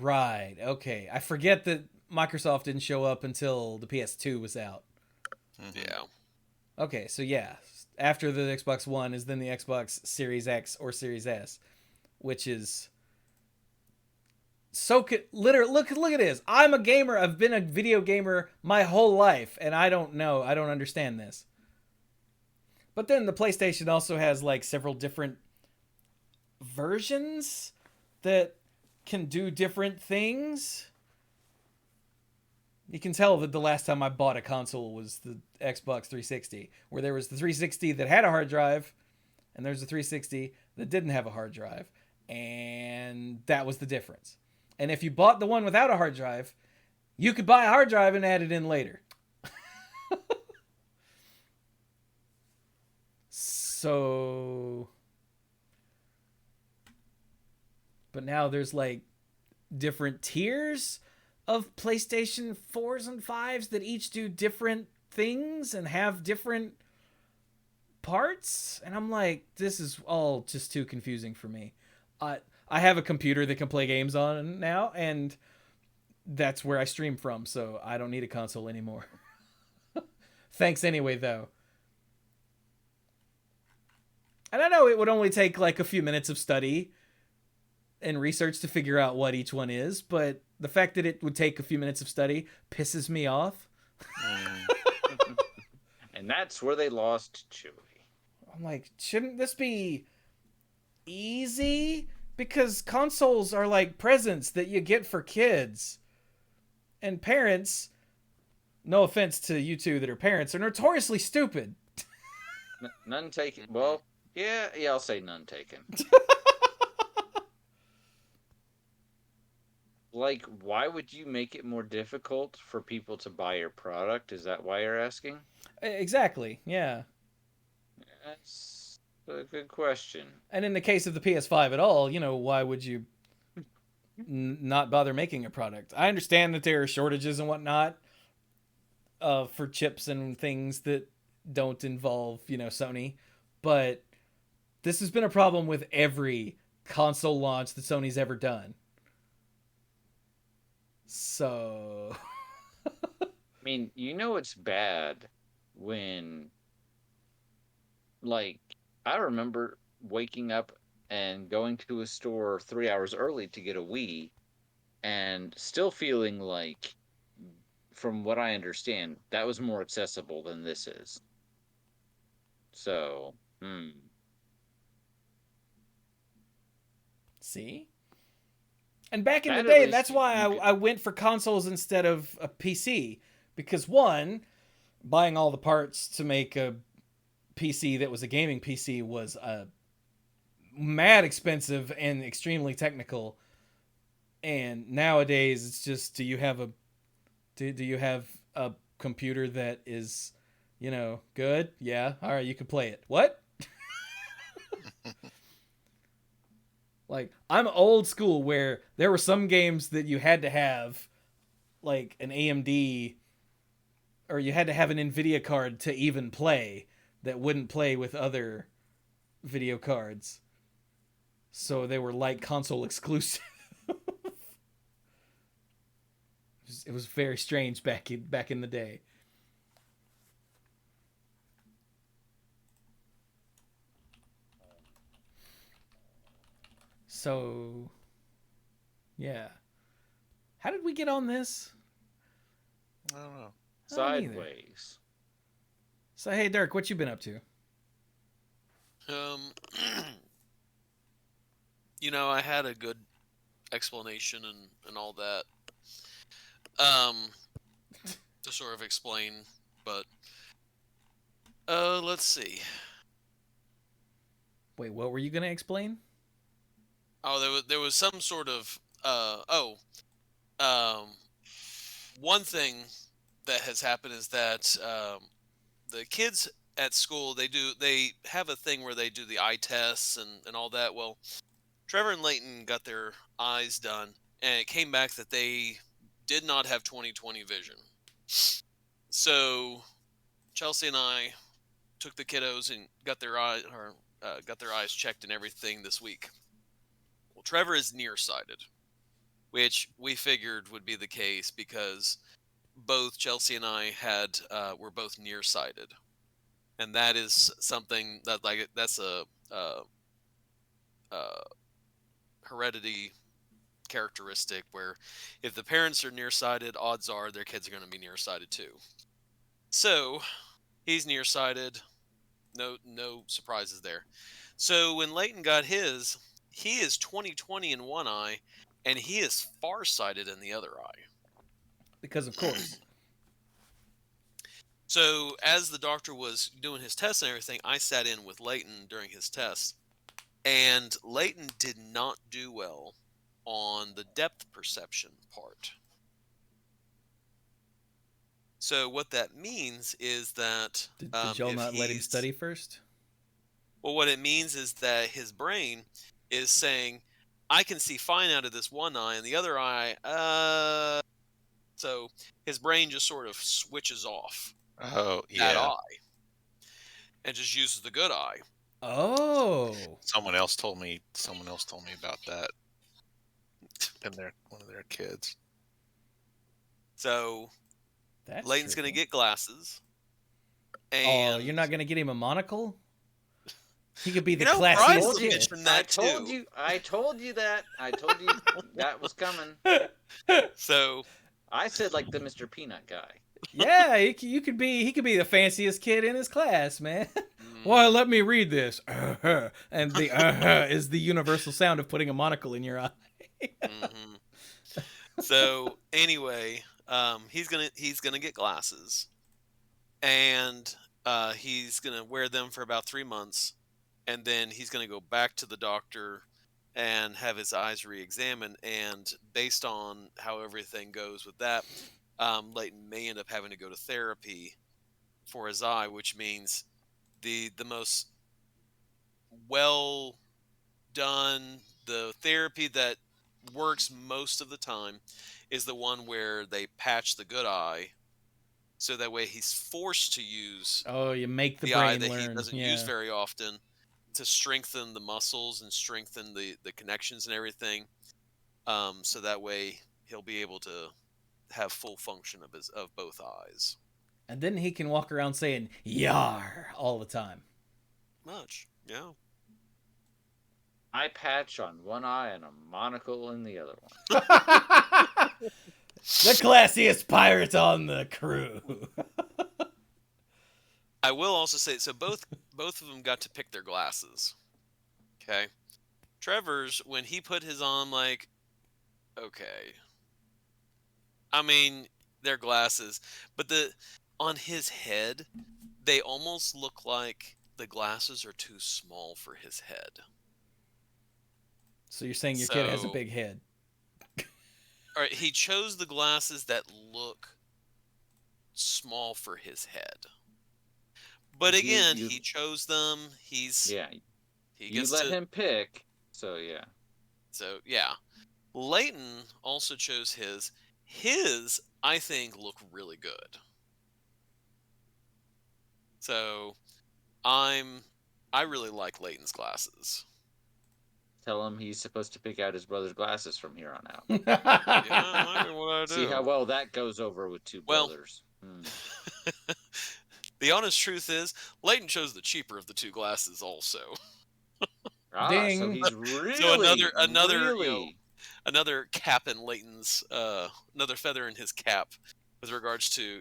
Right, okay. I forget that Microsoft didn't show up until the PS2 was out.
Mhm.
Yeah.
Okay, so yeah. After the Xbox One is then the Xbox Series X or Series S, which is... literally, look at this. I'm a gamer. I've been a video gamer my whole life, and I don't understand this. But then the PlayStation also has like several different versions that can do different things. You can tell that the last time I bought a console was the Xbox 360, where there was the 360 that had a hard drive, and there's the 360 that didn't have a hard drive, and that was the difference. And if you bought the one without a hard drive, you could buy a hard drive and add it in later. So, but now there's like different tiers of PlayStation 4s and 5s that each do different things and have different parts, and I'm like, this is all just too confusing for me. I have a computer that can play games on now, and that's where I stream from, so I don't need a console anymore. Thanks anyway, though. And I know it would only take like a few minutes of study and research to figure out what each one is, but the fact that it would take a few minutes of study pisses me off.
And that's where they lost Chewie.
I'm like, shouldn't this be easy? Because consoles are like presents that you get for kids. And parents, no offense to you two that are parents, are notoriously stupid.
None taken. Well, yeah, I'll say none taken. Like, why would you make it more difficult for people to buy your product? Is that why you're asking?
Exactly, yeah.
That's a good question.
And in the case of the PS5 at all, why would you not bother making a product? I understand that there are shortages and whatnot for chips and things that don't involve, Sony. But this has been a problem with every console launch that Sony's ever done. So...
I mean, it's bad when, like, I remember waking up and going to a store 3 hours early to get a Wii and still feeling like, from what I understand, that was more accessible than this is. So,
See? And back in
That
the
at
day,
least
that's why
you could-
I went for consoles instead of a PC. Because one, buying all the parts to make a PC that was a gaming PC was mad expensive and extremely technical. And nowadays, it's just, do you have a computer that is, good? Yeah. All right, you can play it. What? Like, I'm old school where there were some games that you had to have like an AMD or you had to have an NVIDIA card to even play that wouldn't play with other video cards. So they were like console exclusive. It was very strange back in the day. So, yeah. How did we get on this?
I don't know.
sideways.
So, hey, Dirk, what you been up to?
I had a good explanation and all that. To sort of explain, but let's see.
Wait, what were you gonna explain?
Oh, there was some sort of one thing that has happened is that the kids at school they have a thing where they do the eye tests and all that. Well, Trevor and Leighton got their eyes done, and it came back that they did not have 20/20 vision. So Chelsea and I took the kiddos and got their eyes checked and everything this week. Well, Trevor is nearsighted, which we figured would be the case because both Chelsea and I were both nearsighted, and that is something that's a heredity characteristic where if the parents are nearsighted, odds are their kids are going to be nearsighted too. So he's nearsighted. No surprises there. So when Leighton got his, he is 20/20 in one eye, and he is farsighted in the other eye.
Because of course.
So as the doctor was doing his tests and everything, I sat in with Leighton during his tests, and Leighton did not do well on the depth perception part. So what that means is that
Did y'all not let him study first?
Well, what it means is that his brain is saying, I can see fine out of this one eye, and the other eye, so his brain just sort of switches off
Oh,
that
yeah.
eye and just uses the good eye.
Oh,
Someone else told me about that. And one of their kids.
So
that's
Layton's going to
tricky.
get glasses.
Oh,
And
you're not gonna get him a monocle? He could be the
Brian's
classiest
gonna
kid.
mention that too.
I told you that. I told you that was coming.
So
I said like the Mr. Peanut guy.
Yeah, he could be the fanciest kid in his class, man. Well, let me read this. And the is the universal sound of putting a monocle in your eye.
mhm. So anyway, he's gonna get glasses, and he's gonna wear them for about 3 months, and then he's gonna go back to the doctor and have his eyes re-examined. And based on how everything goes with that, Leighton may end up having to go to therapy for his eye, which means the most well done, the therapy that works most of the time is the one where they patch the good eye, so that way he's forced to use
Oh, you make the
the eye
brain
that he
learn.
doesn't use
Yeah.
very often to strengthen the muscles and strengthen the connections and everything, so that way he'll be able to have full function of both eyes.
And then he can walk around saying "yar" all the time.
Much, yeah.
Eye patch on one eye and a monocle in the other one.
The classiest pirate on the crew.
I will also say, so both of them got to pick their glasses. Okay, Trevor's, when he put his on, like, okay, I mean, they're glasses, but on his head, they almost look like the glasses are too small for his head.
So you're saying your kid has a
So,
big head?
all right, he chose the glasses that look small for his head. But again, he chose them. He
You
gets
let
to
him pick. So yeah.
So yeah, Leighton also chose his. His, I think, look really good. So I really like Leighton's glasses.
Tell him he's supposed to pick out his brother's glasses from here on out.
Yeah, might be what I do.
See how well that goes over with two brothers.
The honest truth is, Leighton chose the cheaper of the two glasses also.
Ding.
So he's really
So another
really
another cap in Leighton's another feather in his cap with regards to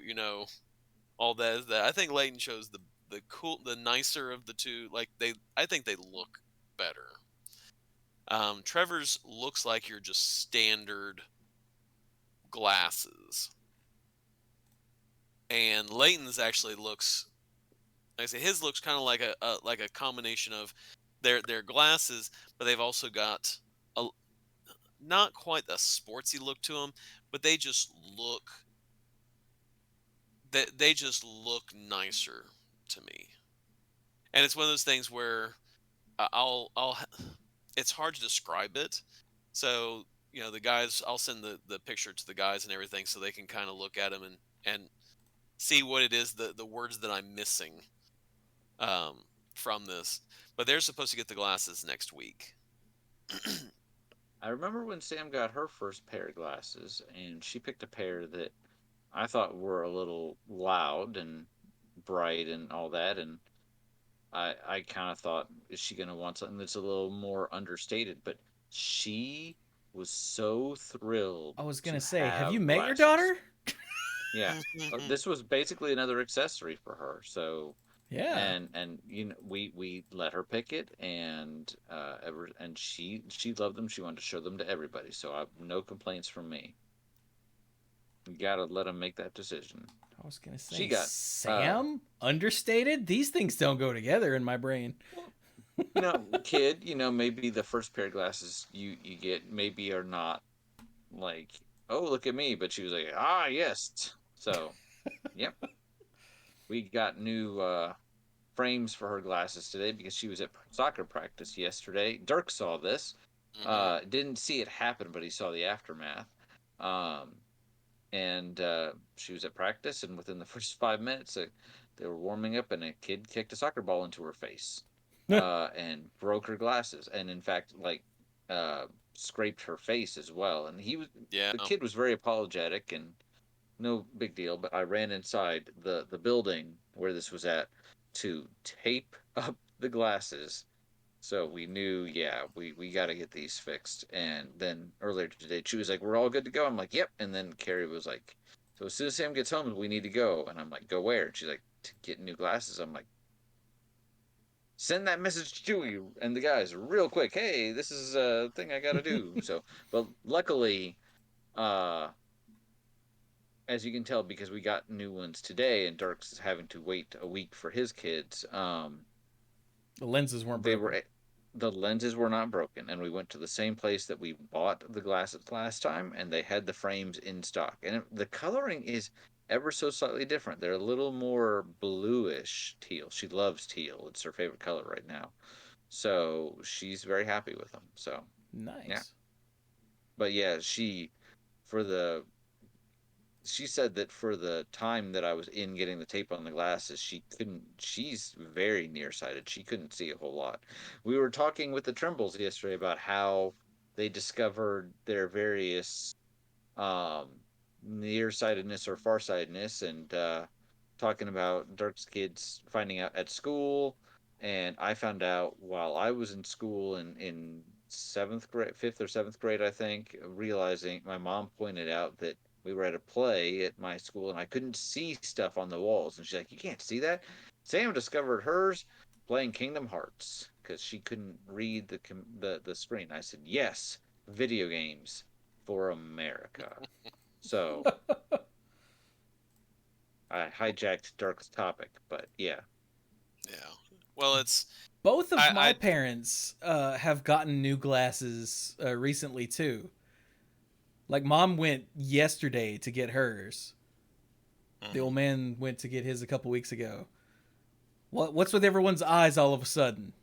all that. I think Leighton chose the nicer of the two. Like I think they look better. Trevor's looks like your just standard glasses, and Leighton's actually looks, like I say, his looks kind of like a combination of their glasses, but they've also got a not quite a sportsy look to them, but they just look nicer to me. And it's one of those things where I'll it's hard to describe it. So, the guys, I'll send the picture to the guys and everything so they can kind of look at them and see what it is, the words that I'm missing from this. But they're supposed to get the glasses next week.
I remember when Sam got her first pair of glasses, and she picked a pair that I thought were a little loud and bright and all that, and I kind of thought, is she going to want something that's a little more understated? But she was so thrilled.
I was gonna say, have
have
you met your
glasses.
daughter?
Yeah, this was basically another accessory for her. So
Yeah.
and we let her pick it, and she loved them. She wanted to show them to everybody. So no complaints from me. You gotta let them make that decision.
I was gonna say,
She got
Sam understated. These things don't go together in my brain.
Kid, maybe the first pair of glasses you get maybe are not like, oh, look at me, but she was like, yes. So, yep. We got new frames for her glasses today because she was at soccer practice yesterday. Dirk saw this.
Mm-hmm.
Didn't see it happen, but he saw the aftermath. Um, and she was at practice, and within the first 5 minutes, they were warming up, and a kid kicked a soccer ball into her face, and broke her glasses, and in fact, like, uh, scraped her face as well. And
Yeah.
the kid was very apologetic and no big deal. But I ran inside the building where this was at to tape up the glasses, so we knew, yeah, we got to get these fixed. And then earlier today, she was like, "We're all good to go." I'm like, "Yep." And then Carrie was like, "So as soon as Sam gets home, we need to go." And I'm like, "Go where?" And she's like, "To get new glasses." I'm like, "Send that message to you and the guys real quick. Hey, this is a thing I got to do." So, but luckily, uh, as you can tell, because we got new ones today, and Dirk's having to wait a week for his kids.
The lenses weren't
They
broken.
were the lenses were not broken, and we went to the same place that we bought the glasses last time, and they had the frames in stock. And the coloring is ever so slightly different. They're a little more bluish teal. She loves teal. It's her favorite color right now. So she's very happy with them. So yeah.
Nice.
But yeah, for the she said that for the time that I was in getting the tape on the glasses, she's very nearsighted. She couldn't see a whole lot. We were talking with the Trimbles yesterday about how they discovered their various um, nearsightedness or farsightedness, and talking about Dirk's kids finding out at school, and I found out while I was in school in seventh grade, fifth or seventh grade, I think, realizing my mom pointed out that we were at a play at my school and I couldn't see stuff on the walls, and she's like, "You can't see that." Sam discovered hers playing Kingdom Hearts because she couldn't read the screen. I said, "Yes, video games for America." So I hijacked Dark's topic, but yeah.
Yeah. Well, it's
Both of my
I
parents have gotten new glasses recently too. Like mom went yesterday to get hers. The
Mhm.
old man went to get his a couple weeks ago. What's with everyone's eyes all of a sudden?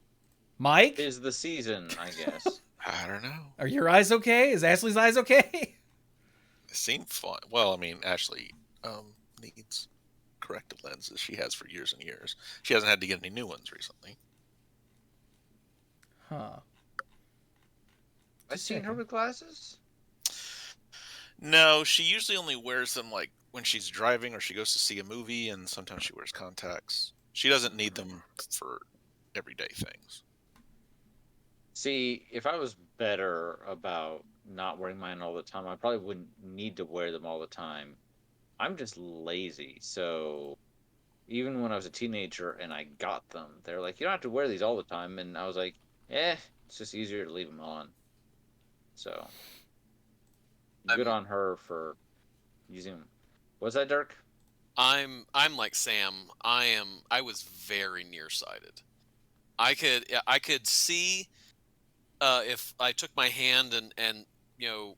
Mike,
Is the season, I guess.
I don't know.
are your eyes okay? Is Ashley's eyes okay?
It seemed fun. Well, I mean, Ashley needs corrective lenses. She has for years and years. She hasn't had to get any new ones recently.
Huh.
I've
Just
seen her
checking.
with glasses.
No, she usually only wears them like when she's driving or she goes to see a movie, and sometimes she wears contacts. She doesn't need them for everyday things.
See, if I was better about not wearing mine all the time, I probably wouldn't need to wear them all the time. I'm just lazy. So even when I was a teenager and I got them, they're like, "You don't have to wear these all the time." And I was like, it's just easier to leave them on. So good
I'm
on her for using them. Was that Dirk?
I'm like Sam. I was very nearsighted. I could see if I took my hand and you know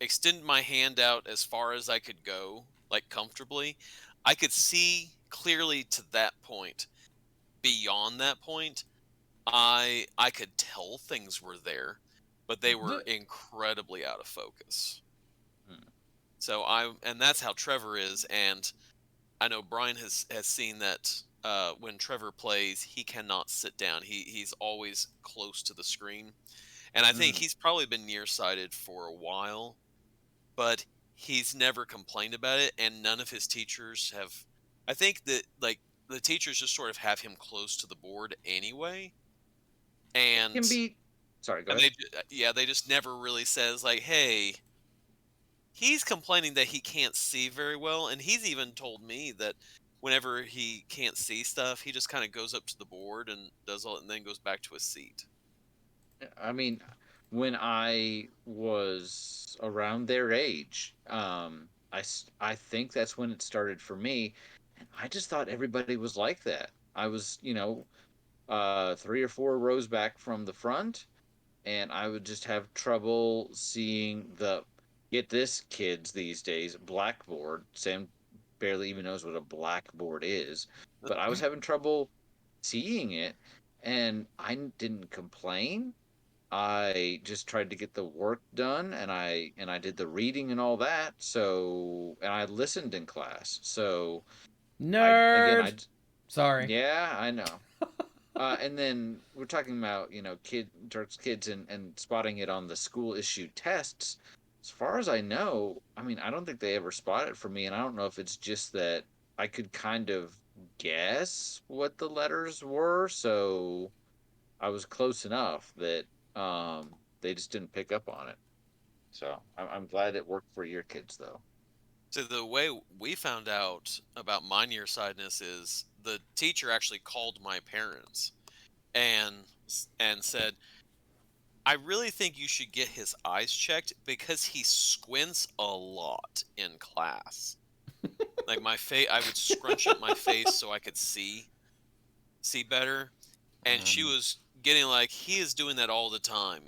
extended my hand out as far as I could go, like comfortably, I could see clearly to that point. Beyond that point, I could tell things were there, but they were incredibly out of focus.
Hmm.
So and that's how Trevor is, and I know Brian has seen that when Trevor plays, he cannot sit down. He's always close to the screen, and I think
Hmm.
he's probably been nearsighted for a while, but he's never complained about it, and none of his teachers have. I think that like the teachers just sort of have him close to the board anyway,
It
and
can be. Sorry, go
and
ahead.
yeah, they just never really says like, hey, he's complaining that he can't see very well, and he's even told me that whenever he can't see stuff, he just kind of goes up to the board and does all, and then goes back to his seat.
I mean, when I was around their age, I think that's when it started for me, and I just thought everybody was like that. I was, 3 or 4 rows back from the front, and I would just have trouble seeing get this kids these days blackboard. Sam barely even knows what a blackboard is, but I was having trouble seeing it, and I didn't complain. I just tried to get the work done, and I did the reading and all that. So, and I listened in class. So,
Nerd. Sorry.
yeah, I know. And then we're talking about, Dirk's kids and spotting it on the school issued tests. As far as I know, I mean, I don't think they ever spot it for me, and I don't know if it's just that I could kind of guess what the letters were, so I was close enough that they just didn't pick up on it. So I'm glad it worked for your kids, though.
So the way we found out about my nearsightedness is the teacher actually called my parents and said, "I really think you should get his eyes checked because he squints a lot in class." Like my face, I would scrunch up my face so I could see better, and she was getting like, "He is doing that all the time.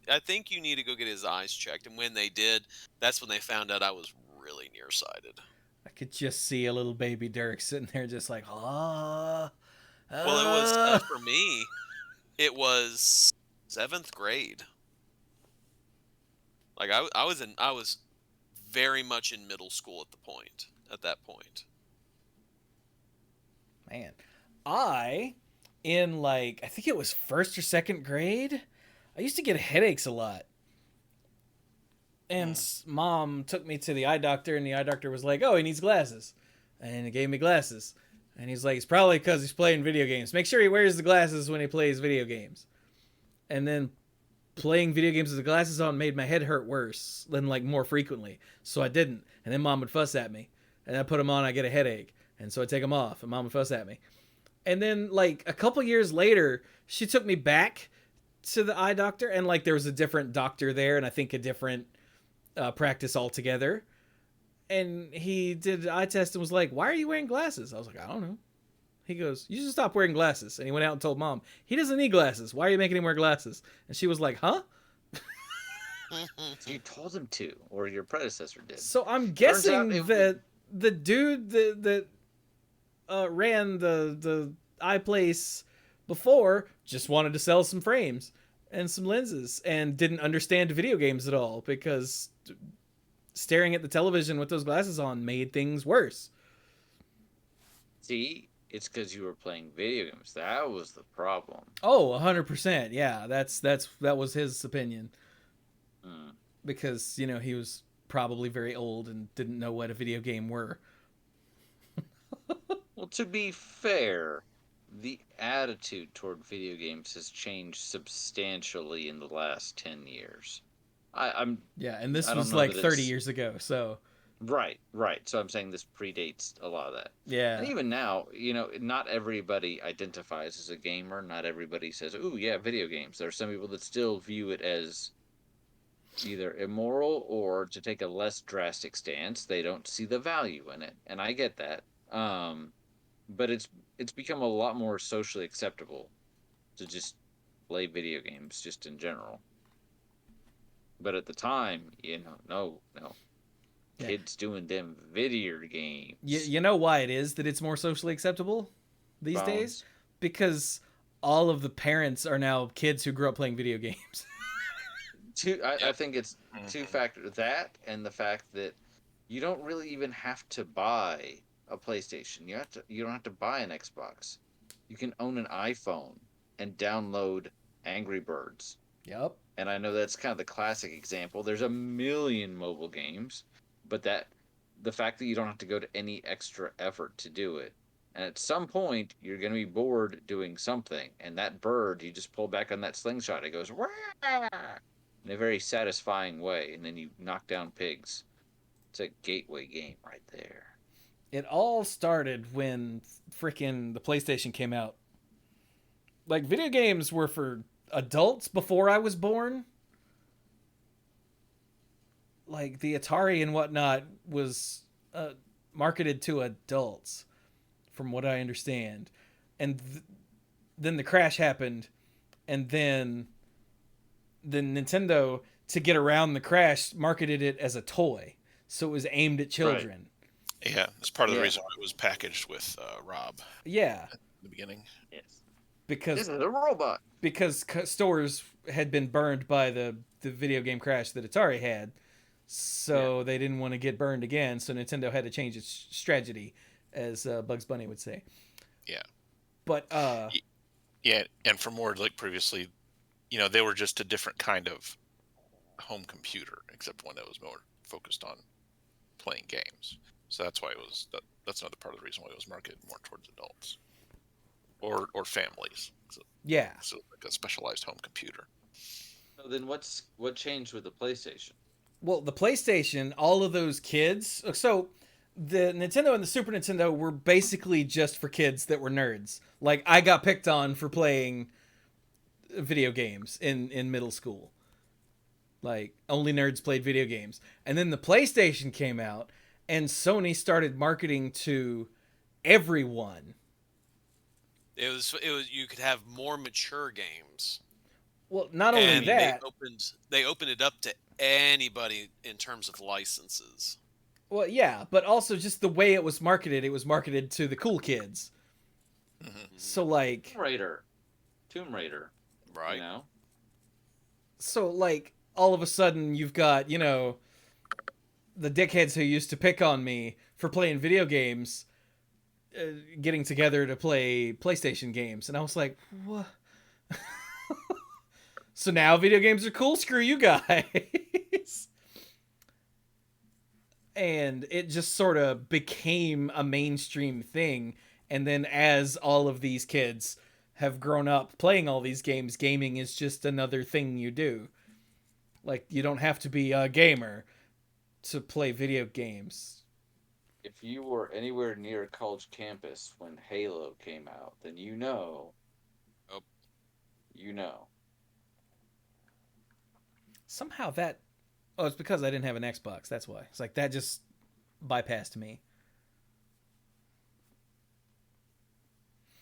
I think you need to go get his eyes checked." And when they did, that's when they found out I was really nearsighted.
I could just see a little baby Dirk sitting there just like,
Well, it was for me, it was 7th grade. Like I was very much in middle school at that point.
Man, in like, I think it was 1st or 2nd grade, I used to get headaches a lot. And Mom took me to the eye doctor, and the eye doctor was like, "Oh, he needs glasses." And he gave me glasses. And he's like, "It's probably because he's playing video games. Make sure he wears the glasses when he plays video games." And then playing video games with the glasses on made my head hurt worse than like more frequently. So I didn't. And then Mom would fuss at me. And I put them on, I get a headache. And so I take them off, and Mom would fuss at me. And then like a couple years later, she took me back to the eye doctor, and like there was a different doctor there, and I think a different practice altogether. And he did an eye test and was like, "Why are you wearing glasses?" I was like, "I don't know." He goes, "You should stop wearing glasses." And he went out and told Mom, "He doesn't need glasses. Why are you making him wear glasses?" And she was like, "Huh?"
You told him to, or your predecessor did.
So I'm guessing that the dude that ran the eye place before just wanted to sell some frames and some lenses and didn't understand video games at all, because staring at the television with those glasses on made things worse.
See, it's because you were playing video games. That was the problem.
Oh, 100%. Yeah, that was his opinion. Because, he was probably very old and didn't know what a video game were.
Well, to be fair, the attitude toward video games has changed substantially in the last 10 years.
Yeah, and this was like 30 years ago, so...
Right. So I'm saying this predates a lot of that.
Yeah.
And even now, not everybody identifies as a gamer. Not everybody says, "Ooh, yeah, video games." There are some people that still view it as either immoral, or, to take a less drastic stance, they don't see the value in it. And I get that. But it's become a lot more socially acceptable to just play video games just in general. But at the time, no. Yeah. Kids doing them video games.
You know why it is that it's more socially acceptable these days? Because all of the parents are now kids who grew up playing video games.
I think it's two factors. That, and the fact that you don't really even have to buy a PlayStation. You don't have to buy an Xbox. You can own an iPhone and download Angry Birds.
Yep.
And I know that's kind of the classic example. There's a million mobile games, but the fact that you don't have to go to any extra effort to do it. And at some point, you're going to be bored doing something. And that bird, you just pull back on that slingshot. It goes, "Wah!" in a very satisfying way. And then you knock down pigs. It's a gateway game right there.
It all started when freaking the PlayStation came out. Like, video games were for adults before I was born. Like, the Atari and whatnot was marketed to adults, from what I understand. And then the crash happened, and then Nintendo, to get around the crash, marketed it as a toy. So it was aimed at children.
Right. Yeah, that's part of the reason why it was packaged with Rob.
Yeah.
the beginning.
Yes.
because
This is a robot.
stores had been burned by the video game crash that Atari had, so they didn't want to get burned again. So Nintendo had to change its strategy, as Bugs Bunny would say.
Yeah.
But
Yeah, and for more like previously, they were just a different kind of home computer, except one that was more focused on playing games. So that's why that's another part of the reason why it was marketed more towards adults or families. So like a specialized home computer.
So then what changed with the PlayStation?
well, the PlayStation, all of those kids. So the Nintendo and the Super Nintendo were basically just for kids that were nerds. Like I got picked on for playing video games in middle school. Like only nerds played video games. And then the PlayStation came out and Sony started marketing to everyone.
It was you could have more mature games.
Well, not only
And
that,
they opened it up to anybody in terms of licenses.
well, yeah, but also just the way it was marketed to the cool kids.
Mm-hmm.
So like
Tomb Raider,
right?
So like all of a sudden you've got, the dickheads who used to pick on me for playing video games getting together to play PlayStation games, and I was like, what? So now video games are cool? Screw you guys. And it just sort of became a mainstream thing. And then as all of these kids have grown up playing all these games, gaming is just another thing you do. Like, you don't have to be a gamer to play video games.
If you were anywhere near a college campus when Halo came out, then you know.
Oh.
You know.
Somehow that... Oh, it's because I didn't have an Xbox. That's why. It's like, that just bypassed me.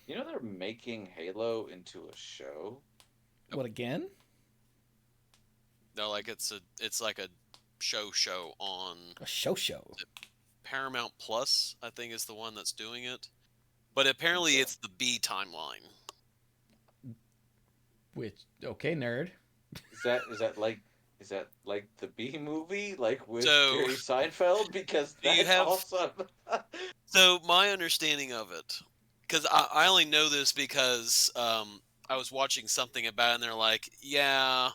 You know they're making Halo into a show?
What, again?
No, like it's like a show on
A show.
Paramount Plus, I think is the one that's doing it. But apparently it's the B timeline.
Which, okay, nerd.
Is that like the B movie, like with
So,
Jerry Seinfeld? Because that's awesome.
So my understanding of it, because I only know this because I was watching something about it and they're like, yeah,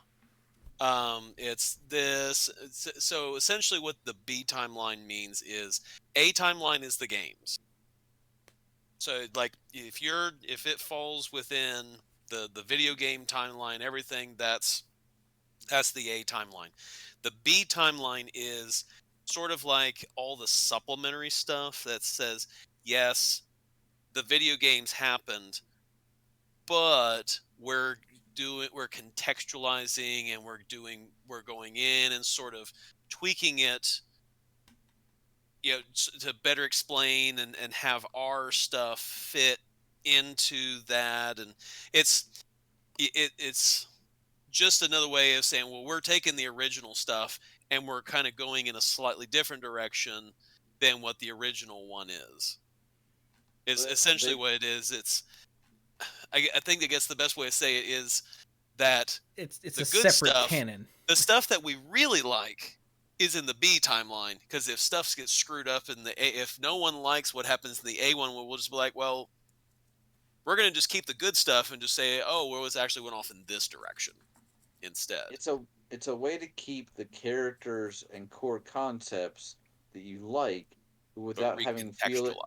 it's this. So essentially what the B timeline means is A timeline is the games. So like if it falls within the video game timeline, everything that's the A timeline. The B timeline is sort of like all the supplementary stuff that says, yes, the video games happened, but we're contextualizing and we're going in and sort of tweaking it, to better explain and have our stuff fit into that. And it's just another way of saying, well, we're taking the original stuff and we're kind of going in a slightly different direction than what the original one is. Is essentially what it is. It's, I think, I guess the best way to say it is that
It's
the
a
good
separate
stuff,
canon.
the stuff that we really like is in the B timeline, because if stuff gets screwed up in the A, if no one likes what happens in the A one, we'll just be like, well, we're going to just keep the good stuff and just say, oh, well, it actually went off in this direction instead.
It's a way to keep the characters and core concepts that you like without having feel it.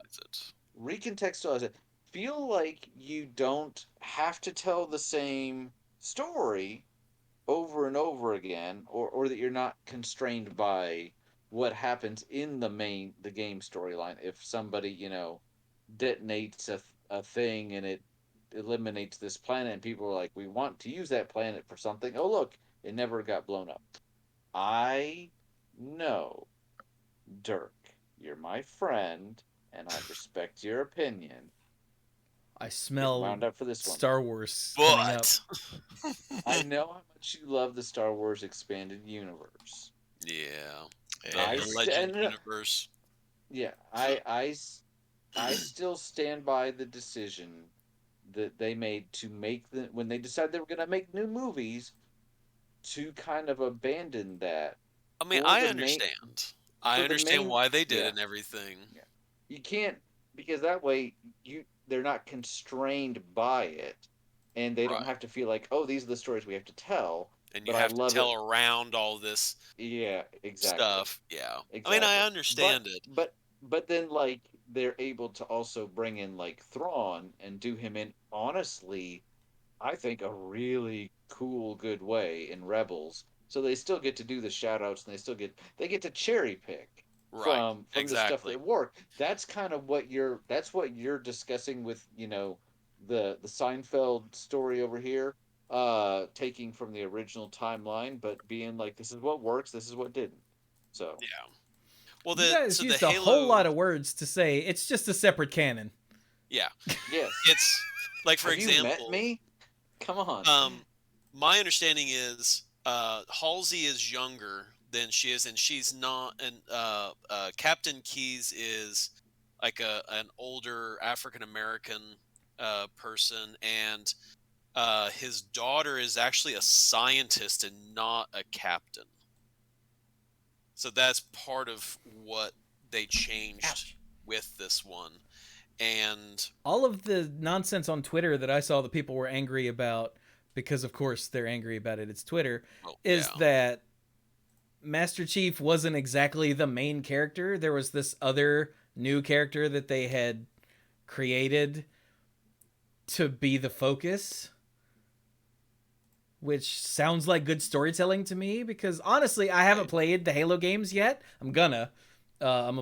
Recontextualize it. Feel like you don't have to tell the same story over and over again, or that you're not constrained by what happens in the game storyline. If somebody detonates a thing and it eliminates this planet, and people are like, we want to use that planet for something. Oh look, it never got blown up. I know, Dirk, you're my friend, and I respect your opinion.
I smell
wound up for this one.
Star Wars coming up.
I know how much you love the Star Wars expanded universe.
Yeah.
The
Legend universe.
Yeah, I still stand by the decision that they made to make when they decided they were going to make new movies, to kind of abandon that
I mean,
for
I
the main
understand. I
for the
understand
main
why they did
yeah
it and everything.
yeah you can't, because that way they're not constrained by it, and they don't
Right.
have to feel like, oh, these are the stories we have to tell.
And you
But I
have to
love
tell
it.
around all this
Yeah, exactly.
stuff. Yeah. I mean, I
Exactly. But
understand it.
but but then, like, they're able to also bring in like Thrawn and do him in, honestly, I think, a really cool, good way in Rebels. So they still get to do the shout outs, and they get to cherry pick
Right.
from the stuff
Exactly.
that work. That's kind of that's what you're discussing with, the Seinfeld story over here, taking from the original timeline, but being like, this is what works, this is what didn't. So
Yeah. Well,
You guys
so the
used a whole lot
Halo,
of words to say it's just a separate canon.
yeah.
yes.
It's like, for
Have you met
example,
me? Come on.
my understanding is Halsey is younger than she is, and she's not. And Captain Keyes is like an older African American person, and his daughter is actually a scientist and not a captain. So that's part of what they changed
Ouch.
with this one. And
All of the nonsense on Twitter that I saw that people were angry about, because of course they're angry about it, it's Twitter,
well,
is
yeah,
that Master Chief wasn't exactly the main character. There was this other new character that they had created to be the focus, which sounds like good storytelling to me, because honestly, I haven't played the Halo games yet. I'm gonna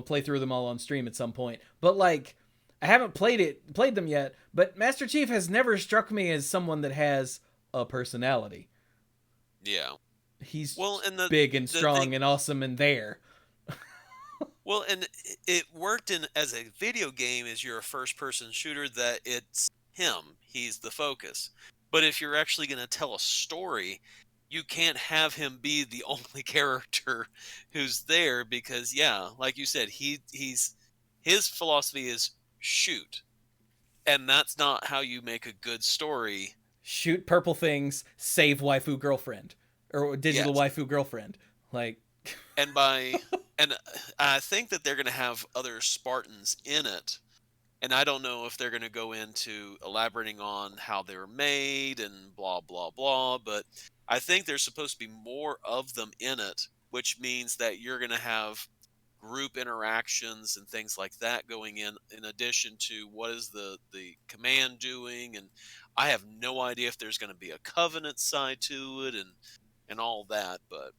play through them all on stream at some point. But like, I haven't played them yet, but Master Chief has never struck me as someone that has a personality.
yeah.
He's
Well, and
big and
the
strong
thing,
and awesome and there.
well, and it worked in as a video game as you're a first person shooter that it's him, he's the focus. But if you're actually going to tell a story, you can't have him be the only character who's there because, yeah, like you said, he's his philosophy is shoot, and that's not how you make a good story.
Shoot purple things, save waifu girlfriend or digital
Yes,
waifu girlfriend. Like,
and by and I think that they're going to have other Spartans in it, and I don't know if they're going to go into elaborating on how they were made and blah blah blah, but I think there's supposed to be more of them in it, which means that you're going to have group interactions and things like that going in addition to what is the command doing. And I have no idea if there's going to be a covenant side to it and all that, but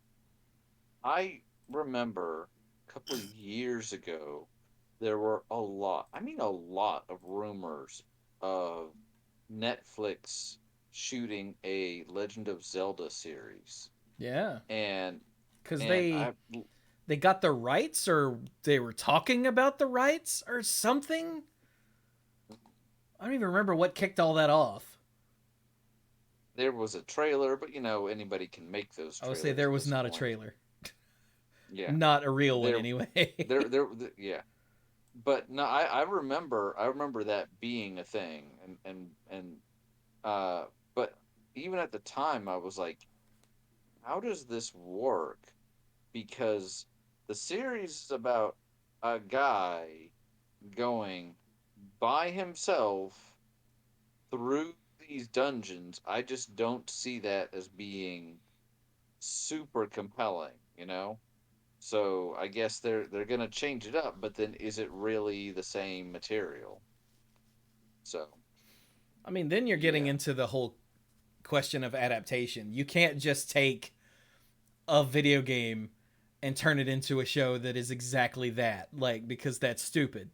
I remember a couple of years ago, there were a lot of rumors of Netflix shooting a Legend of Zelda series.
yeah,
And
because
and I
they got the rights, or they were talking about the rights or something. I don't even remember what kicked all that off.
there was a trailer, but anybody can make those
I would say
trailers
there
at
was
this
not a
point.
trailer.
Yeah.
Not a real one
There
anyway.
yeah. But no, I remember that being a thing, and uh but even at the time I was like, how does this work? Because the series is about a guy going by himself through these dungeons. I just don't see that as being super compelling. So I guess they're gonna change it up, but then is it really the same material? So
I mean, then you're getting
yeah.
into the whole question of adaptation. You can't just take a video game and turn it into a show that is exactly that, like, because that's stupid.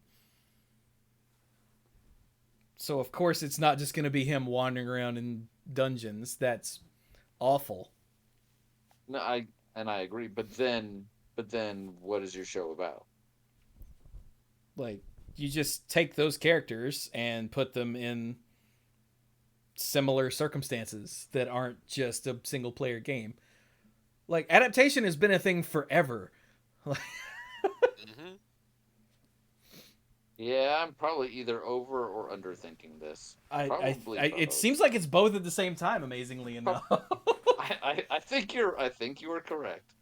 So of course it's not just going to be him wandering around in dungeons. That's awful.
No, I agree, but then what is your show about?
Like, you just take those characters and put them in similar circumstances that aren't just a single player game. Like, adaptation has been a thing forever.
hmm
Yeah, I'm probably either over or underthinking this. Probably
It
both.
seems like it's both at the same time, amazingly enough.
I think you are correct.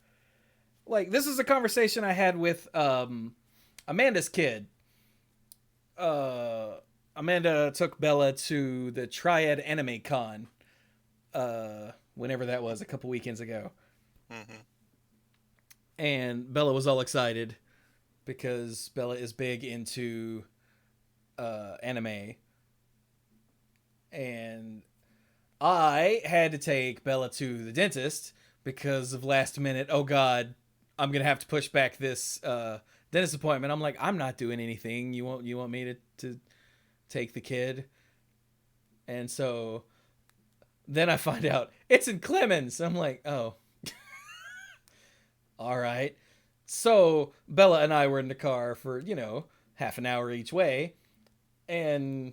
Like, this is a conversation I had with Amanda's kid. Amanda took Bella to the Triad Anime Con, whenever that was, a couple weekends ago.
Mm-hmm.
And Bella was all excited because Bella is big into anime. And I had to take Bella to the dentist because of last minute, oh God, I'm going to have to push back this dentist appointment. I'm like, I'm not doing anything. You want me to take the kid? And so then I find out it's in Clemens. I'm like, oh. All right. So Bella and I were in the car for, half an hour each way. And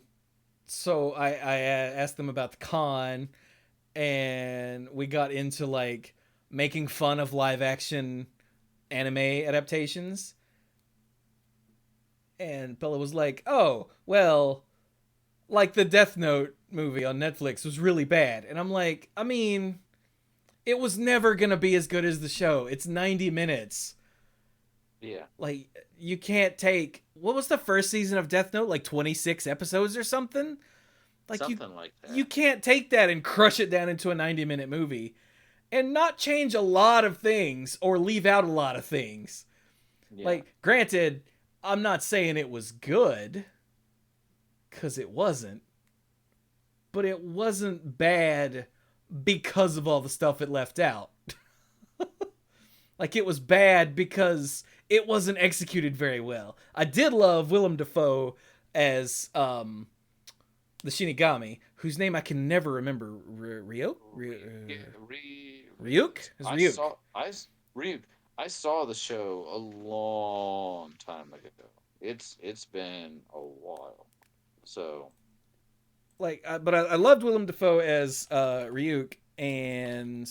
so I asked them about the con, and we got into like making fun of live action anime adaptations. And Bella was like, oh, well, like the Death Note movie on Netflix was really bad. And I'm like, I mean, it was never going to be as good as the show. It's 90 minutes.
Yeah.
Like, you can't take... What was the first season of Death Note? Like 26 episodes or something? Like
Something like that.
You can't take that and crush it down into a 90-minute movie and not change a lot of things or leave out a lot of things.
Yeah.
Like, granted, I'm not saying it was good, because it wasn't. But it wasn't bad because of all the stuff it left out. Like, it was bad because it wasn't executed very well. I did love Willem Dafoe as the Shinigami, whose name I can never remember. Ryuk? Ryuk? It's Ryuk.
Ryuk. I saw the show a long time ago. It's been a while. So,
like, but I loved Willem Dafoe as Ryuk, and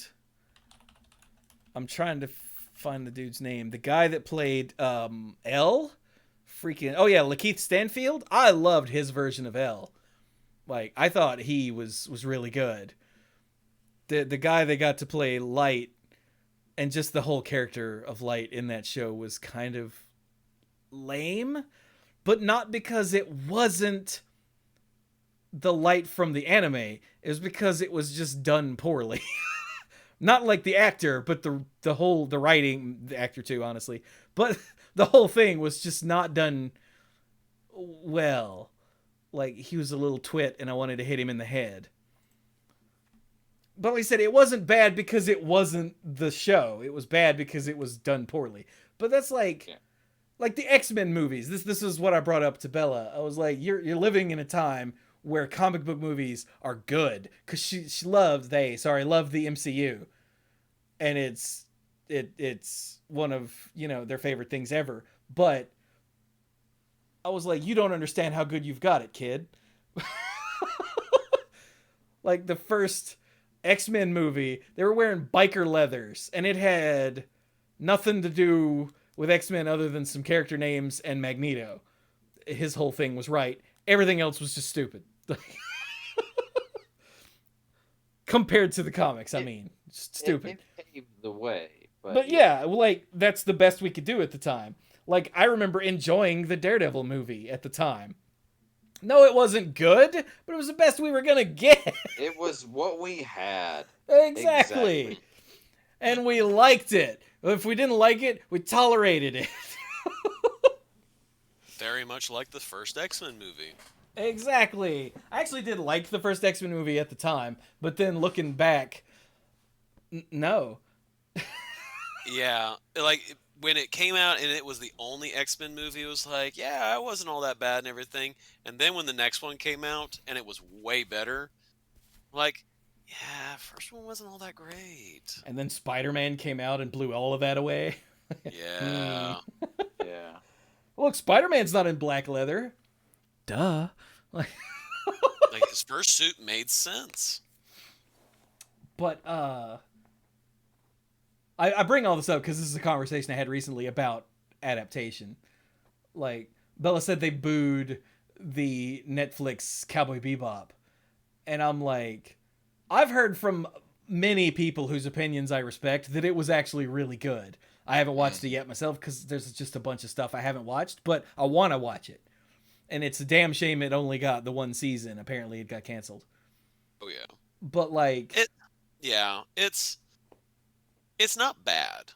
I'm trying to find the dude's name. The guy that played L, Lakeith Stanfield. I loved his version of L. Like, I thought he was really good. The guy they got to play Light, and just the whole character of Light in that show was kind of lame, but not because it wasn't the Light from the anime. It was because it was just done poorly. Not like the actor, but the writing, the actor too, honestly. But the whole thing was just not done well. Like, he was a little twit and I wanted to hit him in the head. But like I said, it wasn't bad because it wasn't the show. It was bad because it was done poorly. But that's like the X-Men movies. This is what I brought up to Bella. I was like, you're living in a time where comic book movies are good, because she loved the MCU, and it's one of their favorite things ever. But I was like, you don't understand how good you've got it, kid. Like, the first X-Men movie, they were wearing biker leathers, and it had nothing to do with X-Men other than some character names and Magneto. His whole thing was right. Everything else was just stupid. Compared to the comics, I mean, just stupid.
It paved the way.
But yeah, like, that's the best we could do at the time. Like, I remember enjoying the Daredevil movie at the time. No, it wasn't good, but it was the best we were gonna get.
It was what we had.
Exactly. And we liked it. If we didn't like it, we tolerated it.
Very much like the first X-Men movie.
Exactly. I actually did like the first X-Men movie at the time, but then looking back, no.
Yeah, like, when it came out and it was the only X-Men movie, it was like, yeah, it wasn't all that bad and everything. And then when the next one came out and it was way better, like, yeah, first one wasn't all that great.
And then Spider-Man came out and blew all of that away.
Yeah.
Yeah.
Look, Spider-Man's not in black leather. Duh.
Like, his first suit made sense.
But I bring all this up because this is a conversation I had recently about adaptation. Like, Bella said they booed the Netflix Cowboy Bebop. And I'm like, I've heard from many people whose opinions I respect that it was actually really good. I haven't watched it yet myself because there's just a bunch of stuff I haven't watched, but I want to watch it. And it's a damn shame it only got the one season. Apparently it got canceled.
Oh yeah.
But like,
It's not bad.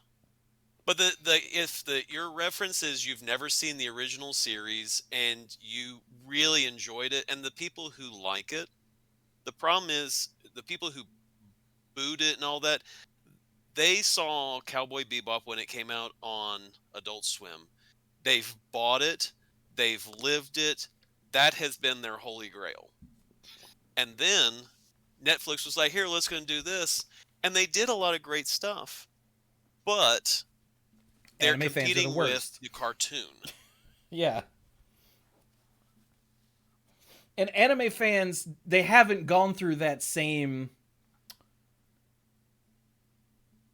But if your reference is you've never seen the original series and you really enjoyed it, and the people who like it, the problem is the people who booed it and all that, they saw Cowboy Bebop when it came out on Adult Swim. They've bought it, they've lived it. That has been their holy grail. And then Netflix was like, "Here, let's go and do this," and they did a lot of great stuff, but they're
anime fans are the
competing
worst.
with the cartoon.
Yeah. And anime fans, they haven't gone through that same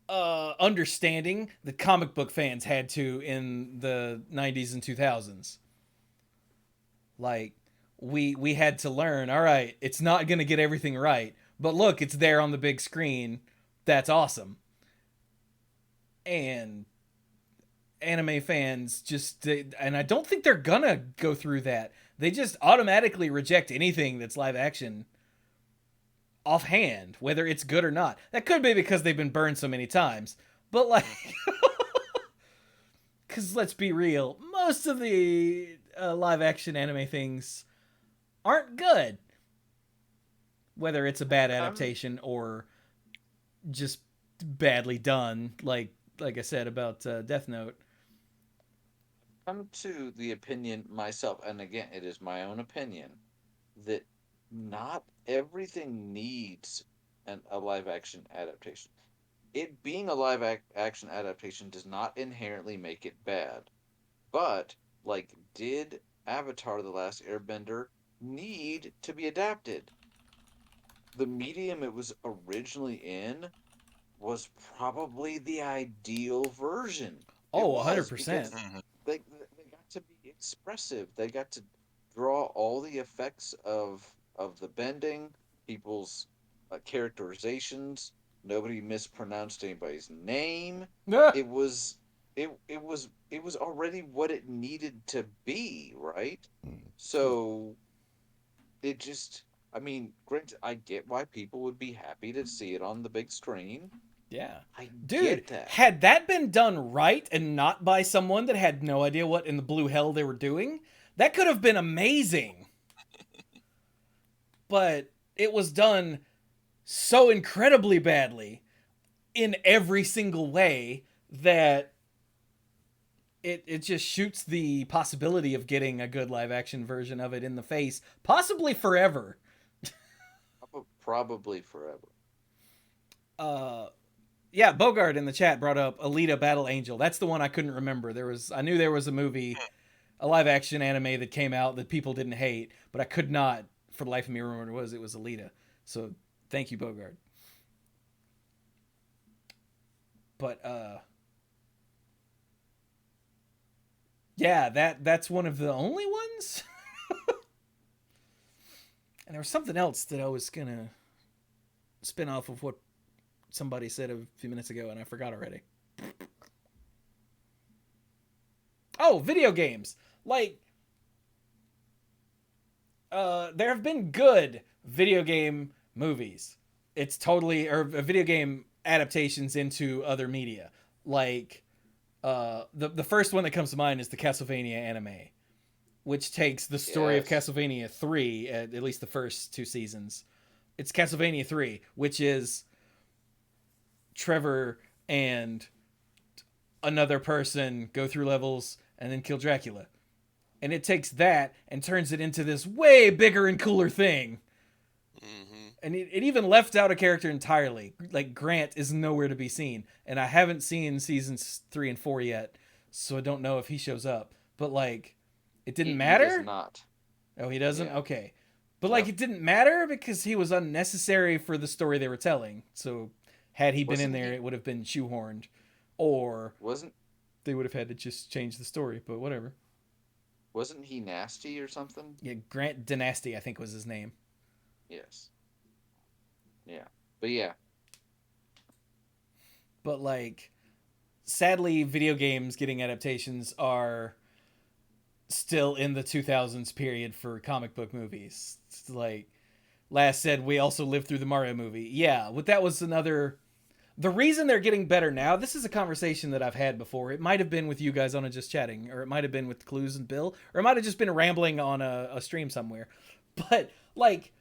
understanding that comic book fans had to in the 90s and 2000s. Like, we had to learn, all right, it's not going to get everything right, but look, it's there on the big screen. That's awesome. And anime fans just, and I don't think they're gonna go through that. They just automatically reject anything that's live action offhand, whether it's good or not. That could be because they've been burned so many times, but like, because let's be real, most of the live action anime things aren't good, whether it's a bad adaptation or just badly done, like I said about Death Note.
Come to the opinion myself, and again, it is my own opinion, that not everything needs a live action adaptation. It being a live action adaptation does not inherently make it bad. But, like, did Avatar: The Last Airbender need to be adapted? The medium it was originally in was probably the ideal version.
Oh,
It was,
100%.
because they got to be expressive. They got to draw all the effects of the bending, people's characterizations. Nobody mispronounced anybody's name.
Ah!
It was it was already what it needed to be, right? So it just, I mean, granted, I get why people would be happy to see it on the big screen.
Yeah.
I
Dude,
get that.
had that been done right and not by someone that had no idea what in the blue hell they were doing, that could have been amazing. But it was done so incredibly badly in every single way that it just shoots the possibility of getting a good live action version of it in the face, possibly forever.
Probably forever.
Yeah, Bogart in the chat brought up Alita Battle Angel. That's the one I couldn't remember. I knew there was a movie, a live action anime that came out that people didn't hate, but I could not for the life of me remember what it was. It was Alita. So thank you, Bogart. But yeah, that's one of the only ones. And there was something else that I was gonna spin off of what somebody said a few minutes ago, and I forgot already. Oh, video games. Like, there have been good video game movies. It's totally, or video game adaptations into other media. Like, the first one that comes to mind is the Castlevania anime, which takes the story of Castlevania 3, at least the first 2 seasons. It's Castlevania 3, which is Trevor and another person go through levels and then kill Dracula. And it takes that and turns it into this way bigger and cooler thing.
Mm-hmm.
And it even left out a character entirely. Like, Grant is nowhere to be seen. And I haven't seen seasons 3 and 4 yet, so I don't know if he shows up. But, like, it didn't matter?
He does not.
Oh, he doesn't?
Yeah.
Okay. But, like, it didn't matter because he was unnecessary for the story they were telling. So, had he been in there, it would have been shoehorned. Or
Wasn't
they would have had to just change the story, but whatever.
Wasn't he nasty or something?
Yeah, Grant Dynasty, I think was his name.
Yes. Yeah. But yeah.
But like, sadly, video games getting adaptations are still in the 2000s period for comic book movies. It's like last said, we also lived through the Mario movie. Yeah, but that was another. The reason they're getting better now, this is a conversation that I've had before. It might have been with you guys on a Just Chatting, or it might have been with Clues and Bill, or it might have just been rambling on a stream somewhere. But, like,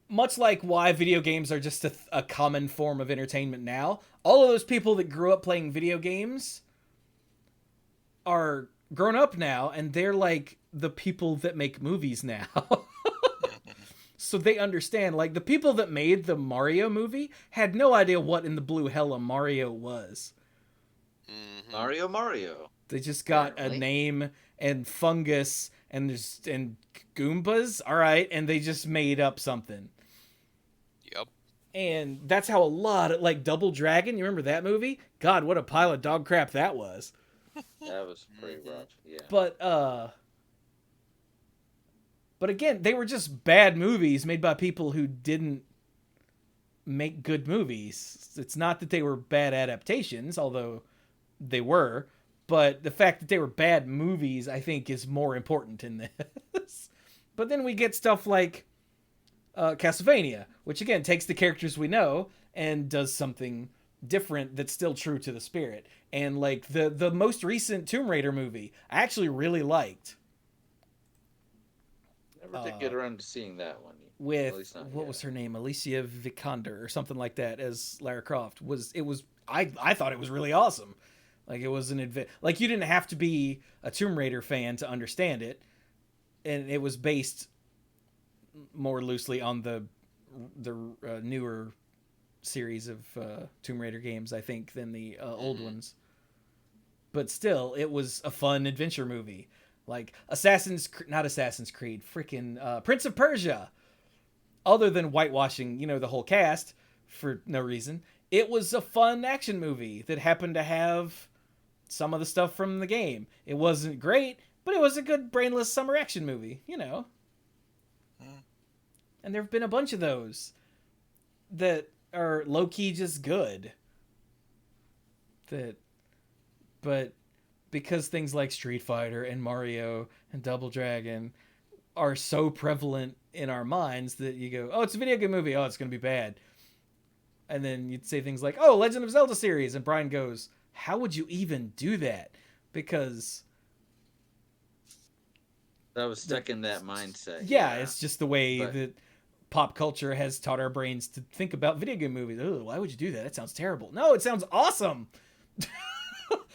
much like why video games are just a common form of entertainment now, all of those people that grew up playing video games are grown up now, and they're like the people that make movies now. So they understand, like, the people that made the Mario movie had no idea what in the blue hell a Mario was.
Mario.
They just got
Apparently.
a name and fungus and Goombas, all right, and they just made up something.
Yep.
And that's how a lot of, like, Double Dragon, you remember that movie? God, what a pile of dog crap that was.
That was pretty rough. Yeah.
But again, they were just bad movies made by people who didn't make good movies. It's not that they were bad adaptations, although they were, but the fact that they were bad movies, I think, is more important in this. But then we get stuff like Castlevania, which again takes the characters we know and does something different that's still true to the spirit. And like the most recent Tomb Raider movie, I actually really liked.
Never did get around to seeing that one.
With what was her name, Alicia Vikander or something like that as Lara Croft. I thought it was really awesome. Like it was like you didn't have to be a Tomb Raider fan to understand it, and it was based more loosely on the newer series of Tomb Raider games, I think, than the old ones. But still, it was a fun adventure movie. Like not Assassin's Creed, freaking Prince of Persia. Other than whitewashing, the whole cast for no reason, it was a fun action movie that happened to have some of the stuff from the game. It wasn't great, but it was a good brainless summer action movie, And there have been a bunch of those that are low-key just good. But because things like Street Fighter and Mario and Double Dragon are so prevalent in our minds that you go, oh, it's a video game movie. Oh, it's going to be bad. And then you'd say things like, oh, Legend of Zelda series. And Brian goes, how would you even do that? Because
that was stuck in that mindset.
Yeah, it's just the way that pop culture has taught our brains to think about video game movies. Oh, why would you do that? That sounds terrible. No, it sounds awesome.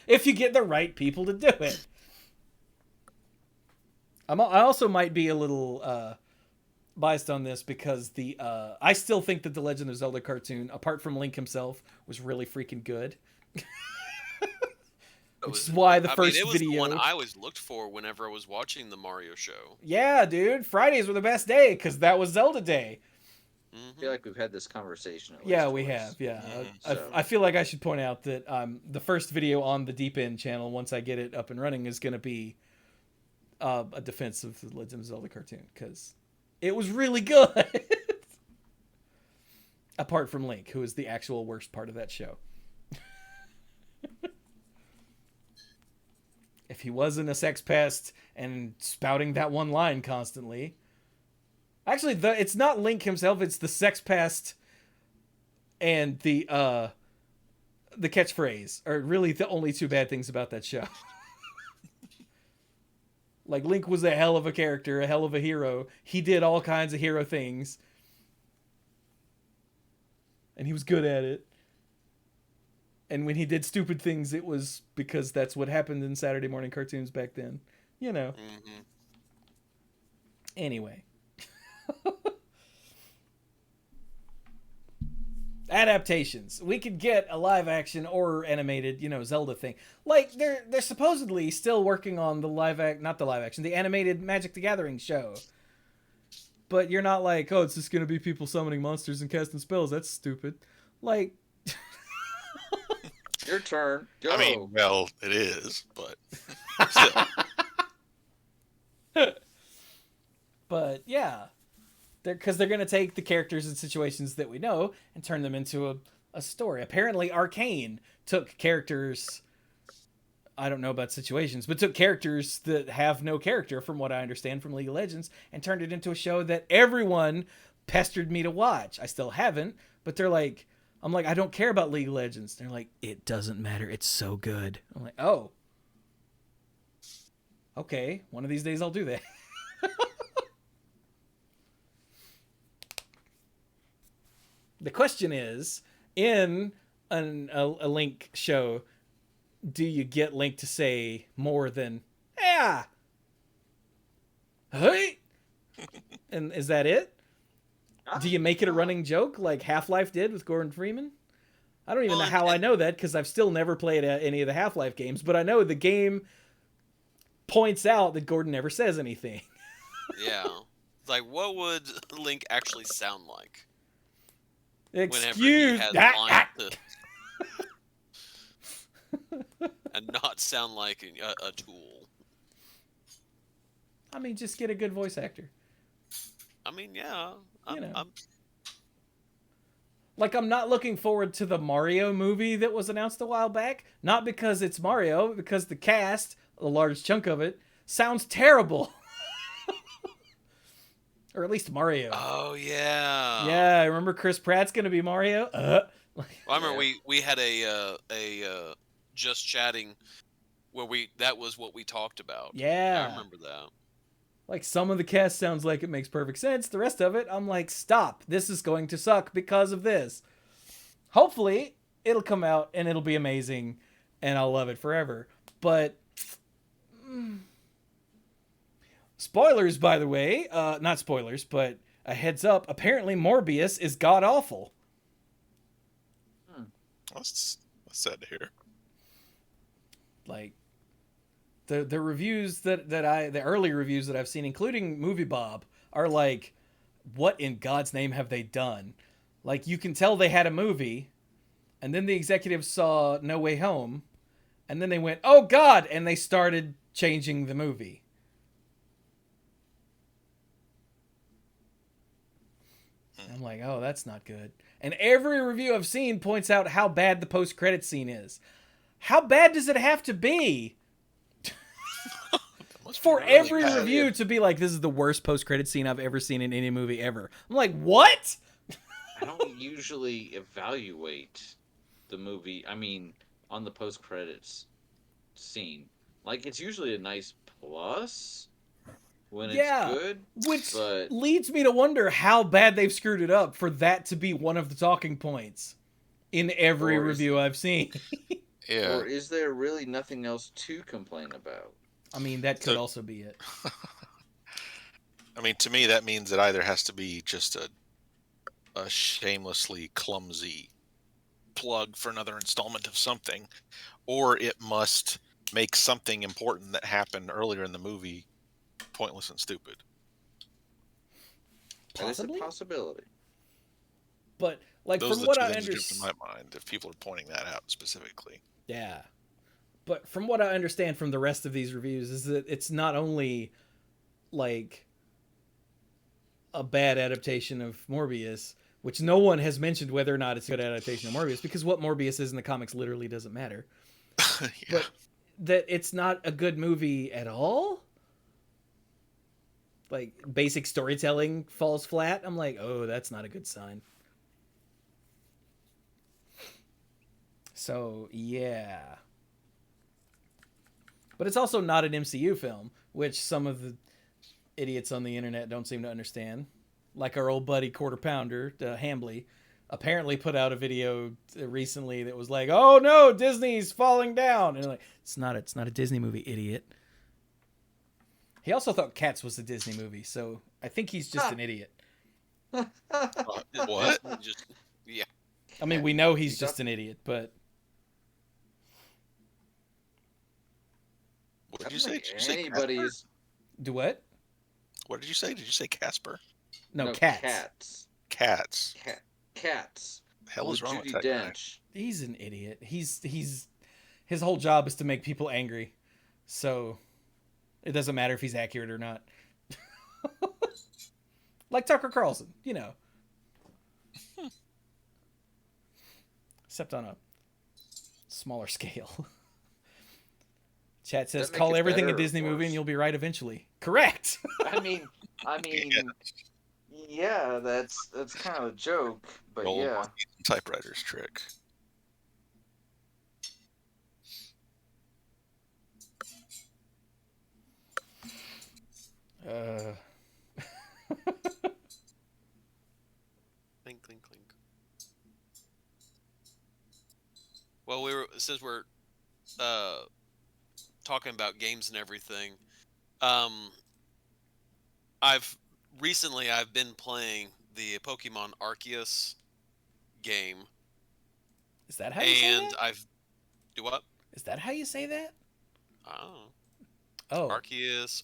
If you get the right people to do it. I also might be a little biased on this because I still think that the Legend of Zelda cartoon, apart from Link himself, was really freaking good. Which is why the first
it was
video.
The one I always looked for whenever I was watching the Mario show.
Yeah, dude. Fridays were the best day because that was Zelda Day.
I feel like we've had this conversation.
Yeah, we have. Yeah. I feel like I should point out that the first video on the Deep End channel, once I get it up and running, is going to be a defense of the Legend of Zelda cartoon because it was really good. Apart from Link, who is the actual worst part of that show. If he wasn't a sex pest and spouting that one line constantly. Actually, it's not Link himself, it's the sex pest and the catchphrase are really the only two bad things about that show. Like, Link was a hell of a character, a hell of a hero. He did all kinds of hero things. And he was good at it. And when he did stupid things, it was because that's what happened in Saturday morning cartoons back then. Anyway. Adaptations. We could get a live action or animated, Zelda thing. Like they're supposedly still working on the animated Magic the Gathering show. But you're not like, oh, it's just gonna be people summoning monsters and casting spells. That's stupid. Like,
your turn. Go.
I mean, well, it is, but still.
But yeah, because they're going to take the characters and situations that we know and turn them into a story. Apparently, Arcane took characters. I don't know about situations, but took characters that have no character, from what I understand from League of Legends, and turned it into a show that everyone pestered me to watch. I still haven't, but they're like, I'm like, I don't care about League of Legends. They're like, it doesn't matter. It's so good. I'm like, oh, okay. One of these days I'll do that. The question is, in a Link show, do you get Link to say more than, yeah, hey? And is that it? Do you make it a running joke like Half-Life did with Gordon Freeman? I don't even know how I know that, because I've still never played any of the Half-Life games, but I know the game points out that Gordon never says anything.
Yeah. It's like, what would Link actually sound like?
Excuse
that. And not sound like a tool.
I mean, just get a good voice actor.
I mean, yeah. I'm
not looking forward to the Mario movie that was announced a while back. Not because it's Mario, because the cast, a large chunk of it, sounds terrible. Or at least Mario.
Oh, yeah.
Yeah, I remember Chris Pratt's going to be Mario.
Well, I remember we had a just chatting where that was what we talked about.
Yeah.
I remember that.
Like, some of the cast sounds like it makes perfect sense. The rest of it, I'm like, stop. This is going to suck because of this. Hopefully, it'll come out and it'll be amazing and I'll love it forever. But spoilers, by the way. Not spoilers, but a heads up. Apparently, Morbius is god-awful.
That's sad to hear.
Like, the reviews the early reviews that I've seen, including Movie Bob, are like, what in God's name have they done? Like, you can tell they had a movie, and then the executives saw No Way Home, and then they went, oh God, and they started changing the movie. I'm like, oh, that's not good. And every review I've seen points out how bad the post-credit scene is. How bad does it have to be for
really
every
bad.
review to be like, this is the worst post-credit scene I've ever seen in any movie ever? I'm like, what?
I don't usually evaluate the movie, I mean, on the post-credits scene. Like, it's usually a nice plus when it's good.
Which
but
leads me to wonder how bad they've screwed it up for that to be one of the talking points in every review I've seen.
Yeah.
Or is there really nothing else to complain about?
I mean, that could also be it.
I mean, to me, that means it either has to be just a shamelessly clumsy plug for another installment of something, or it must make something important that happened earlier in the movie pointless and stupid.
Possibly?
It's a possibility.
But, like,
Those
from
are the
what
two
I
things that jump in
understand...
my mind if people are pointing that out specifically.
Yeah. But from what I understand from the rest of these reviews is that it's not only, like, a bad adaptation of Morbius, which no one has mentioned whether or not it's a good adaptation of Morbius, because what Morbius is in the comics literally doesn't matter.
Yeah.
But that it's not a good movie at all? Like, basic storytelling falls flat? I'm like, oh, that's not a good sign. So, yeah. But it's also not an MCU film, which some of the idiots on the internet don't seem to understand. Like our old buddy Quarter Pounder, Hambley, apparently put out a video recently that was like, "Oh no, Disney's falling down," and like, it's not a Disney movie, idiot. He also thought Cats was a Disney movie, so I think he's just an idiot.
What?
Yeah.
I mean, we know he's just an idiot, but
What did you say? Did you say
Anybody
Casper?
is
do what?
What did you say? Did you say Casper?
No, Cats.
Cats.
Cats.
Cats.
The hell is wrong
Judi
with that guy?
Dench.
He's an idiot. He's his whole job is to make people angry. So It doesn't matter if he's accurate or not. Like Tucker Carlson, you know. Except on a smaller scale. Chat says,
Does that make
call
it
everything a
better or
Disney movie and
worse?
you'll be right eventually. Correct.
I mean, yeah, that's kind of a joke, but
Old
yeah.
typewriters trick.
Clink, clink, clink. Well, since we're talking about games and everything, I've been playing the Pokemon Arceus game,
Is that how you say
and
that?
I've do what?
Is that how you say that?
I don't know.
Oh,
Arceus.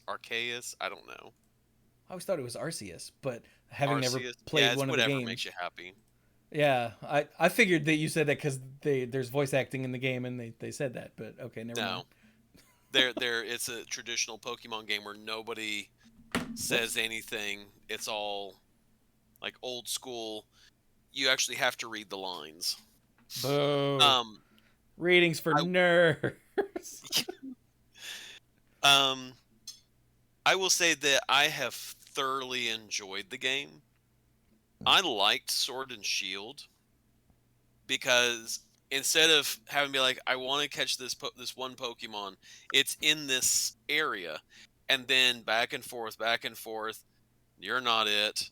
I don't know.
I always thought it was Arceus, but having never
Arceus.
played
Yeah, it's
one of the
whatever
games.
makes you happy.
Yeah, I figured that you said that because there's voice acting in the game and they said that, but okay, never mind.
It's a traditional Pokemon game where nobody says anything. It's all like old school. You actually have to read the lines.
Boo.
Um,
Readings for nerds.
I will say that I have thoroughly enjoyed the game. I liked Sword and Shield because instead of having to be like, I want to catch this one Pokemon, it's in this area, and then back and forth, you're not it,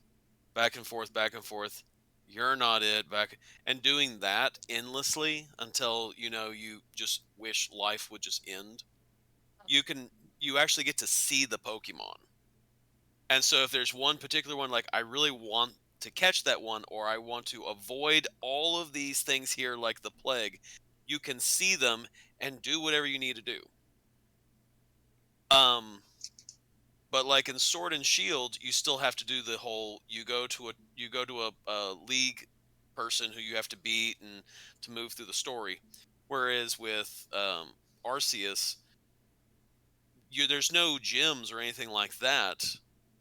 back and forth, you're not it, back, and doing that endlessly until you just wish life would just end. You actually get to see the Pokemon. And so if there's one particular one, like I really want to catch that one, or I want to avoid all of these things here like the plague, you can see them and do whatever you need to do. But like in Sword and Shield, you still have to do the whole you go to a league person who you have to beat and to move through the story. Whereas with Arceus, there's no gyms or anything like that.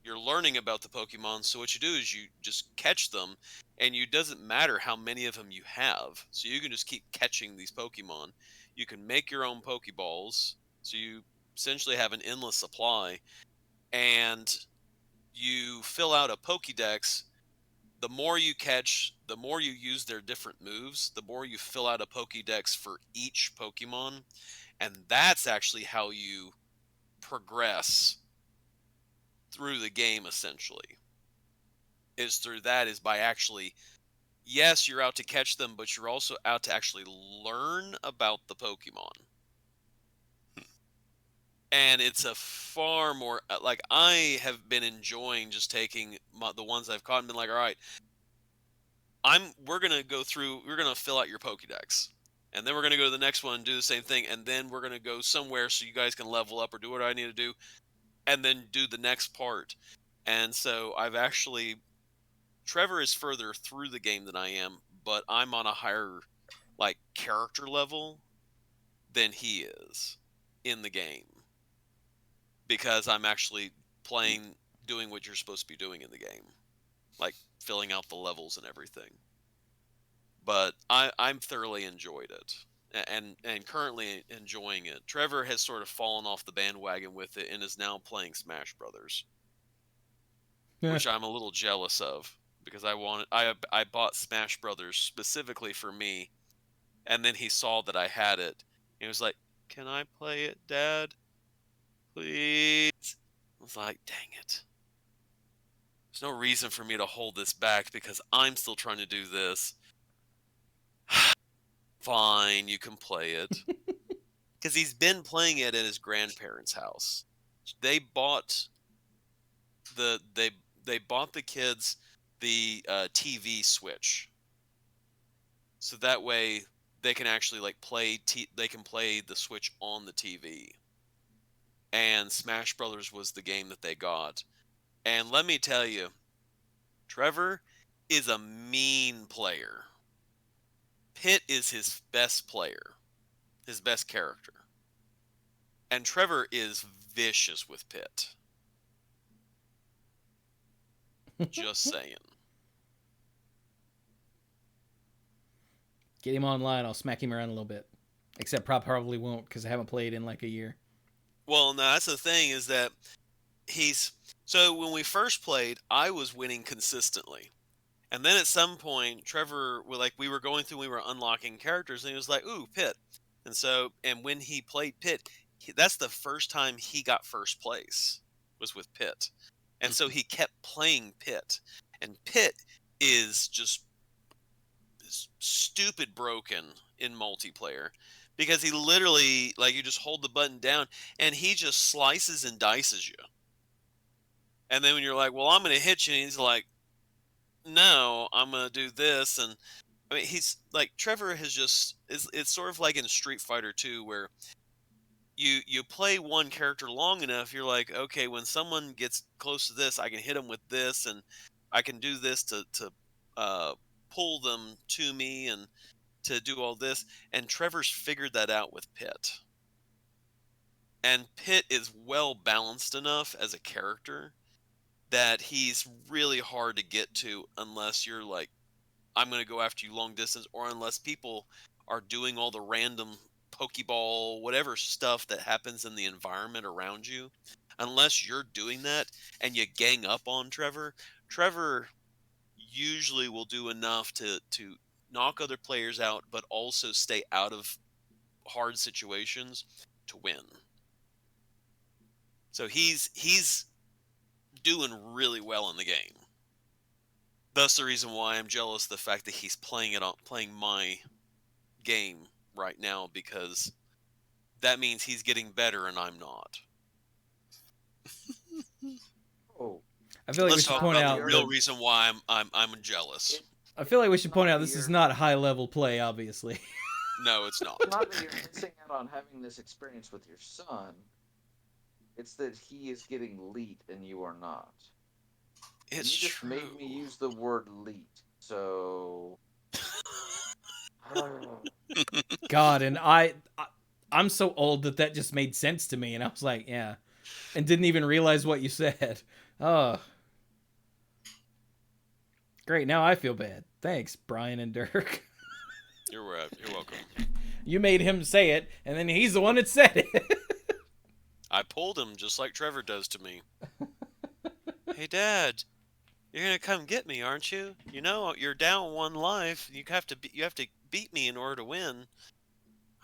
You're learning about the Pokemon, so what you do is you just catch them, and it doesn't matter how many of them you have. So you can just keep catching these Pokemon. You can make your own Pokeballs, so you essentially have an endless supply, and you fill out a Pokédex. The more you catch, the more you use their different moves, the more you fill out a Pokédex for each Pokemon, and that's actually how you progress through the game. Essentially is by actually, yes, you're out to catch them, but you're also out to actually learn about the Pokemon. And it's a far more like, I have been enjoying just taking the ones I've caught and been like, all right, we're gonna fill out your Pokédex, and then we're gonna go to the next one and do the same thing, and then we're gonna go somewhere so you guys can level up or do what I need to do, and then do the next part. And so Trevor is further through the game than I am, but I'm on a higher like character level than he is in the game, because I'm actually doing what you're supposed to be doing in the game, like filling out the levels and everything. But I'm thoroughly enjoyed it, and currently enjoying it. Trevor has sort of fallen off the bandwagon with it and is now playing Smash Brothers, which I'm a little jealous of, because I bought Smash Brothers specifically for me, and then he saw that I had it, and he was like, "Can I play it, Dad? Please?" I was like, "Dang it. There's no reason for me to hold this back because I'm still trying to do this." Fine, you can play it. Because he's been playing it at his grandparents' house. They bought they bought the kids the TV Switch, so that way they can actually like they can play the Switch on the TV. And Smash Brothers was the game that they got. And let me tell you, Trevor is a mean player. Pit is his best player, his best character. And Trevor is vicious with Pitt. Just saying.
Get him online. I'll smack him around a little bit. Except probably won't because I haven't played in like a year.
Well, no, that's the thing is that so when we first played, I was winning consistently. And then at some point, Trevor, we were going through, we were unlocking characters, and he was like, "Ooh, Pitt." And when he played Pitt, that's the first time he got first place was with Pitt. And so he kept playing Pitt. And Pitt is just stupid broken in multiplayer because he literally, you just hold the button down and he just slices and dices you. And then when you're like, "Well, I'm going to hit you," and he's like, "No, I'm going to do this." And I mean, he's like, Trevor has just, it's sort of like in Street Fighter 2 where you play one character long enough, you're like, okay, when someone gets close to this, I can hit them with this, and I can do this to pull them to me and to do all this. And Trevor's figured that out with Pitt. And Pitt is well balanced enough as a character that he's really hard to get to unless you're like, "I'm going to go after you long distance," or unless people are doing all the random Pokeball, whatever stuff that happens in the environment around you. Unless you're doing that and you gang up on Trevor, Trevor usually will do enough to knock other players out, but also stay out of hard situations to win. So he's doing really well in the game. Thus the reason why I'm jealous of the fact that he's playing my game right now, because that means he's getting better and I'm not.
Oh,
I feel like we
Let's
should
talk
point
about
out
the real reason why I'm jealous.
I feel like we should point out this is not high level play, obviously.
No, it's not.
not that you're missing out on having this experience with your son. It's that he is getting leet and you are not.
It's
you just
true.
made me use the word leet, so.
God, and I'm so old that just made sense to me, and I was like, yeah, and didn't even realize what you said. Oh, great. Now I feel bad. Thanks, Brian and Dirk.
You're welcome.
You made him say it, and then he's the one that said it.
I pulled him just like Trevor does to me. "Hey, Dad, you're gonna come get me, aren't you? You know you're down one life. You have to beat me in order to win.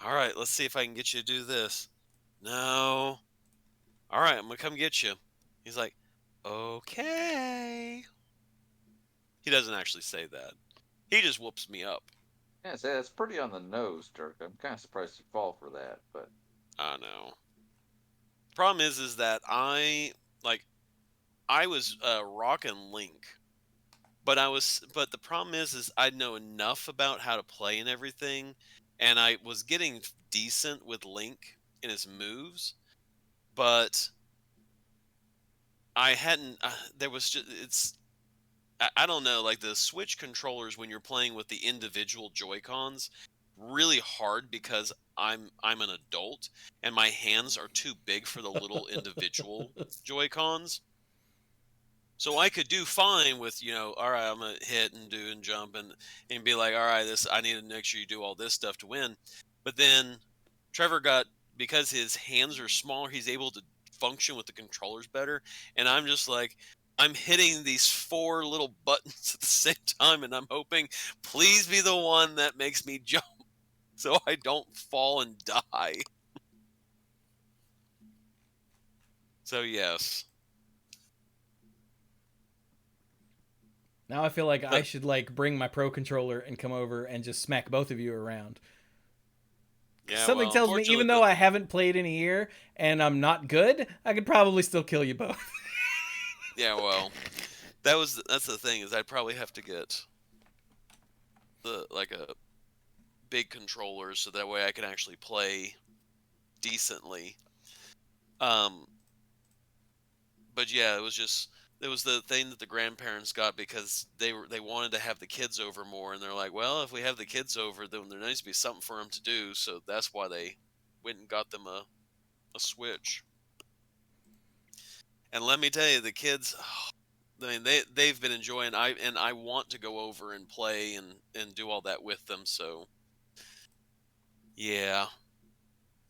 All right, let's see if I can get you to do this." "No." "All right, I'm gonna come get you." He's like, "Okay." He doesn't actually say that. He just whoops me up.
Yeah, that's pretty on the nose, Dirk. I'm kind of surprised you fall for that, but.
I know. Problem is that I was rocking Link, but the problem is I know enough about how to play and everything, and I was getting decent with Link in his moves, but I hadn't. There was just I don't know, like the Switch controllers when you're playing with the individual Joy-Cons, really hard because I'm an adult and my hands are too big for the little individual Joy-Cons. So I could do fine with, all right, I'm gonna hit and do and jump and be like, all right, I need to make sure you do all this stuff to win. But then Trevor because his hands are smaller, he's able to function with the controllers better. And I'm just like, I'm hitting these 4 little buttons at the same time, and I'm hoping, please be the one that makes me jump so I don't fall and die. So yes.
Now I feel like I should bring my Pro controller and come over and just smack both of you around.
Yeah,
Something tells me, even though I haven't played in a year and I'm not good, I could probably still kill you both.
Yeah, well, that's the thing, is I'd probably have to get a big controller so that way I can actually play decently. But yeah, it was the thing that the grandparents got because they wanted to have the kids over more, and they're like, well, if we have the kids over, then there needs to be something for them to do. So that's why they went and got them a a Switch. And let me tell you, the kids, I mean, they've been enjoying. I want to go over and play and do all that with them. So yeah,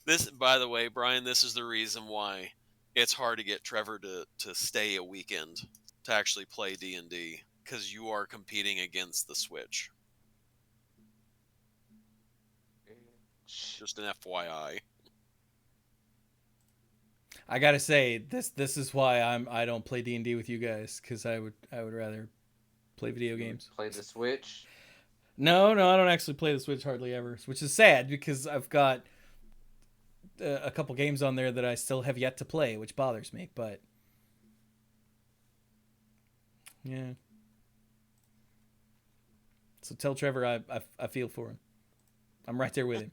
this, by the way, Brian, this is the reason why it's hard to get Trevor to stay a weekend to actually play D&D, because you are competing against the Switch. Just an FYI.
I gotta say, this is why I don't play D&D with you guys, because I would rather play video games.
Play the Switch.
No, I don't actually play the Switch hardly ever, which is sad because I've got a couple games on there that I still have yet to play, which bothers me. But yeah, so tell Trevor I feel for him. I'm right there with him.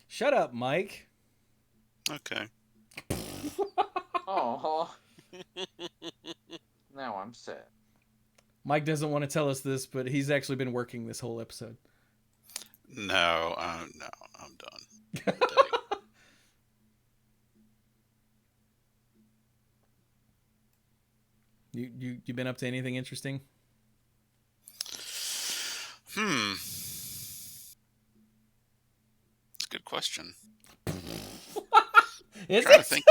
Shut up, Mike.
Okay.
Oh. Now I'm sad.
Mike doesn't want to tell us this, but he's actually been working this whole episode.
No, I'm done.
You been up to anything interesting?
It's a good question.
Is
I'm
it?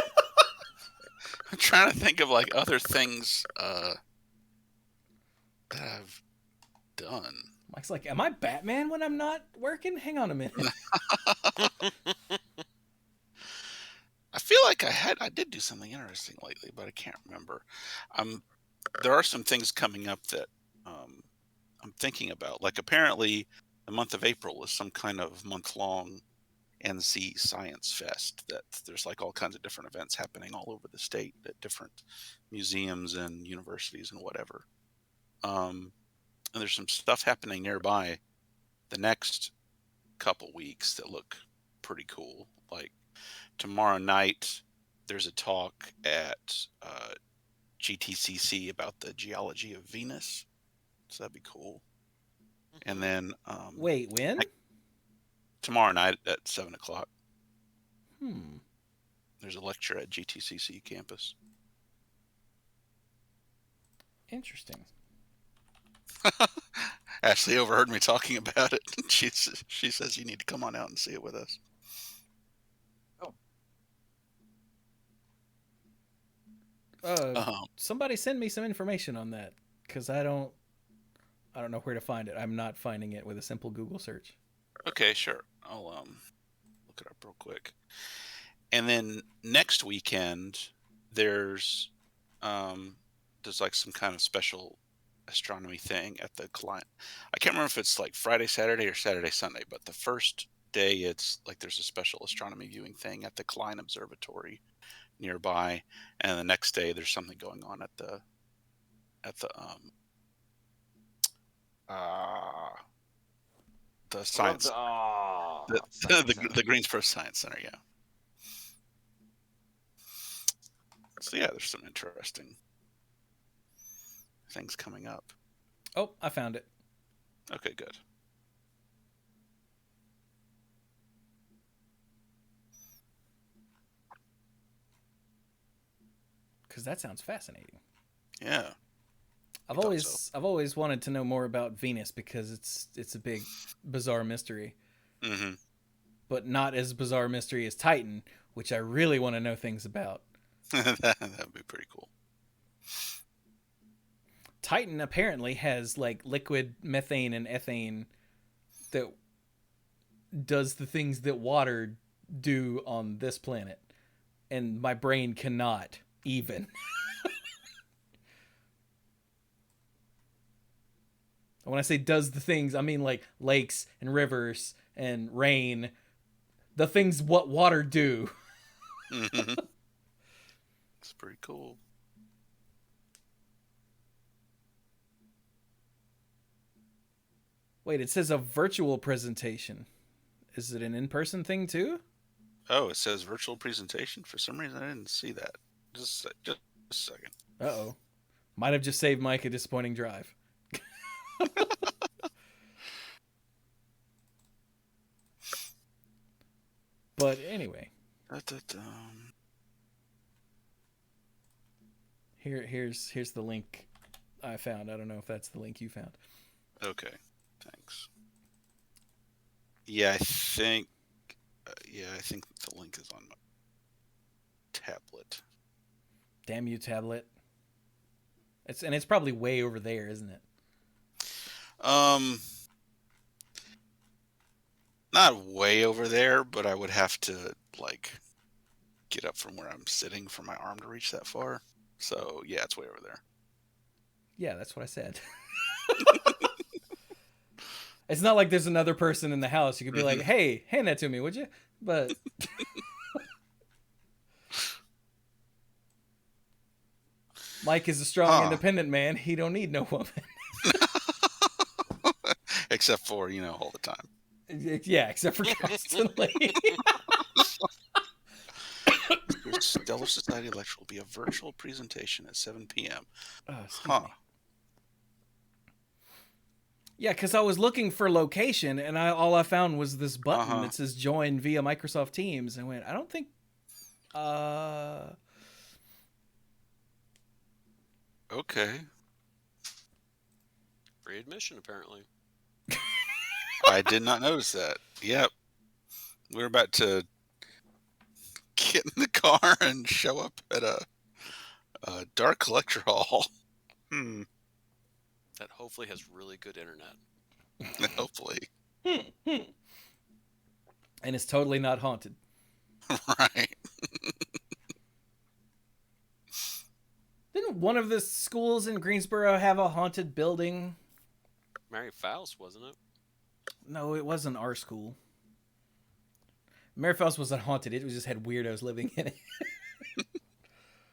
trying to think of like other things that I've done.
Mike's like, am I Batman when I'm not working? Hang on a minute.
I feel like I did do something interesting lately, but I can't remember. There are some things coming up that I'm thinking about. Like apparently, the month of April is some kind of month-long NC Science Fest. That there's like all kinds of different events happening all over the state at different museums and universities and whatever. And there's some stuff happening nearby the next couple weeks that look pretty cool. Like tomorrow night, there's a talk at GTCC about the geology of Venus, so that'd be cool. And then
Wait, when?
tomorrow night at 7:00,
Hmm.
there's a lecture at GTCC campus.
Interesting.
Ashley overheard me talking about it. She says you need to come on out and see it with us.
Somebody send me some information on that, because I don't know where to find it. I'm not finding it with a simple Google search.
Okay, sure. I'll look it up real quick. And then next weekend there's like some kind of special astronomy thing at the Klein. I can't remember if it's like Friday, Saturday, or Saturday, Sunday, but the first day it's like there's a special astronomy viewing thing at the Klein Observatory nearby, and the next day there's something going on at the science the Greensboro Science Center. Yeah. So yeah, there's some interesting things coming up.
Oh, I found it.
Okay, good.
Because that sounds fascinating.
Yeah.
I've always wanted to know more about Venus, because it's a big bizarre mystery.
Mm-hmm.
But not as bizarre mystery as Titan, which I really want to know things about.
That would be pretty cool.
Titan apparently has like liquid methane and ethane that does the things that water do on this planet, and my brain cannot even. When I say does the things, I mean like lakes and rivers and rain, the things what water do.
Mm-hmm. It's pretty cool.
Wait, it says a virtual presentation. Is it an in-person thing too?
Oh, it says virtual presentation. For some reason, I didn't see that. Just a second.
Uh-oh. Might have just saved Mike a disappointing drive. But anyway, here's the link I found. I don't know if that's the link you found.
Okay, thanks. Yeah, I think the link is on my tablet.
Damn you, tablet. It's probably way over there, isn't it?
Not way over there, but I would have to like get up from where I'm sitting for my arm to reach that far. So yeah, it's way over there.
Yeah, that's what I said. It's not like there's another person in the house. You could be like, hey, hand that to me, would you? But Mike is a strong, independent man. He don't need no woman.
Except for, all the time.
Yeah, except for constantly.
Stellar Society lecture will be a virtual presentation at 7 p.m.
Me. Yeah, because I was looking for location, and all I found was this button that says join via Microsoft Teams. And I went, I don't think...
Okay.
Free admission, apparently.
I did not notice that. Yep. We're about to get in the car and show up at a dark lecture hall.
That hopefully has really good internet.
Hopefully.
And it's totally not haunted.
Right.
Didn't one of the schools in Greensboro have a haunted building?
Mary Faust, wasn't it?
No, it wasn't our school. Mary Faust wasn't haunted. It just had weirdos living in it.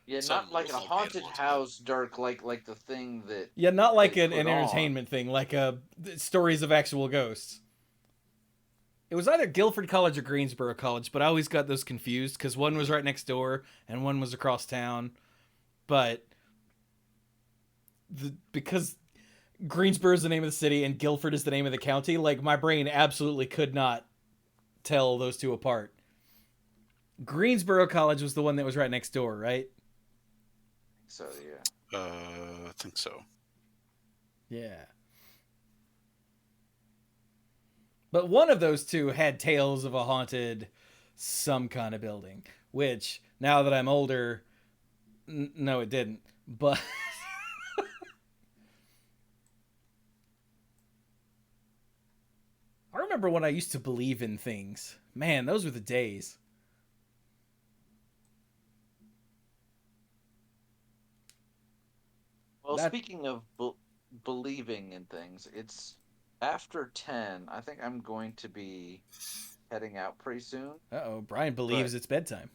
Yeah, not like a haunted house, Dirk, like the thing that...
Yeah, not like an entertainment thing, like stories of actual ghosts. It was either Guilford College or Greensboro College, but I always got those confused because one was right next door and one was across town. But because Greensboro is the name of the city and Guilford is the name of the county, like my brain absolutely could not tell those two apart. Greensboro College was the one that was right next door, right?
So, yeah.
I think so.
Yeah. But one of those two had tales of a haunted some kind of building, which, now that I'm older, no, it didn't. But I remember when I used to believe in things. Man, those were the days.
Well, speaking of believing in things, it's after 10. I think I'm going to be heading out pretty soon.
Uh-oh, Brian believes it's bedtime.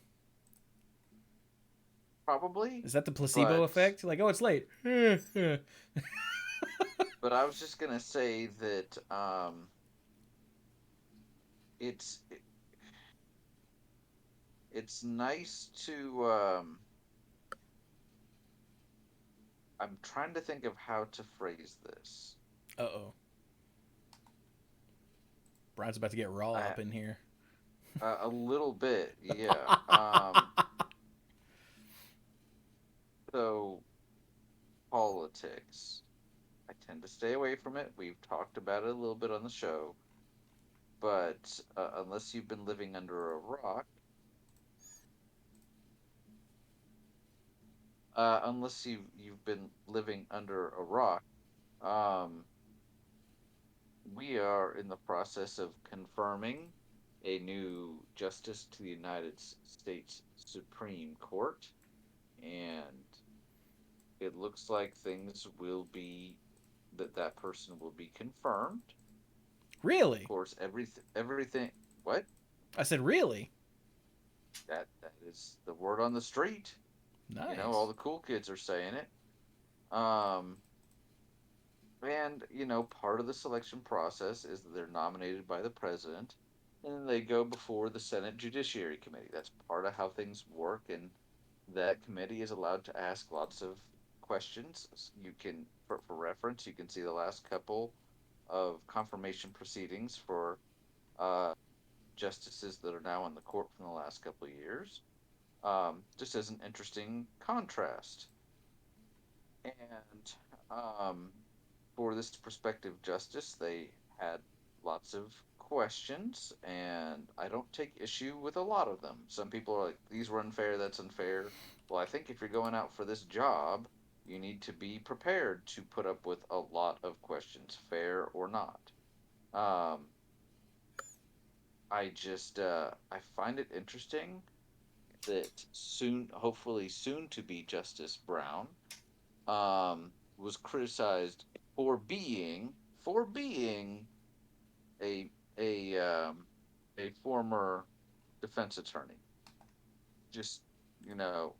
Probably.
Is that the placebo effect? Like, oh, it's late.
But I was just going to say that it's nice to... I'm trying to think of how to phrase this.
Uh-oh. Brian's about to get raw up in here.
A little bit, yeah. So, politics. I tend to stay away from it. We've talked about it a little bit on the show. But unless you've been living under a rock, we are in the process of confirming a new justice to the United States Supreme Court, and it looks like things will be that person will be confirmed.
Really?
Of course, everything. What?
I said, really?
That is the word on the street.
Nice.
All the cool kids are saying it. And, part of the selection process is that they're nominated by the president, and then they go before the Senate Judiciary Committee. That's part of how things work, and that committee is allowed to ask lots of questions. You can, for reference, you can see the last couple of confirmation proceedings for justices that are now on the court from the last couple of years, just as an interesting contrast. And for this prospective justice, they had lots of questions, and I don't take issue with a lot of them. Some people are like, these were unfair, that's unfair. Well, I think if you're going out for this job, you need to be prepared to put up with a lot of questions, fair or not. Um, I find it interesting that hopefully soon to be Justice Brown, was criticized for being a a a former defense attorney. Just,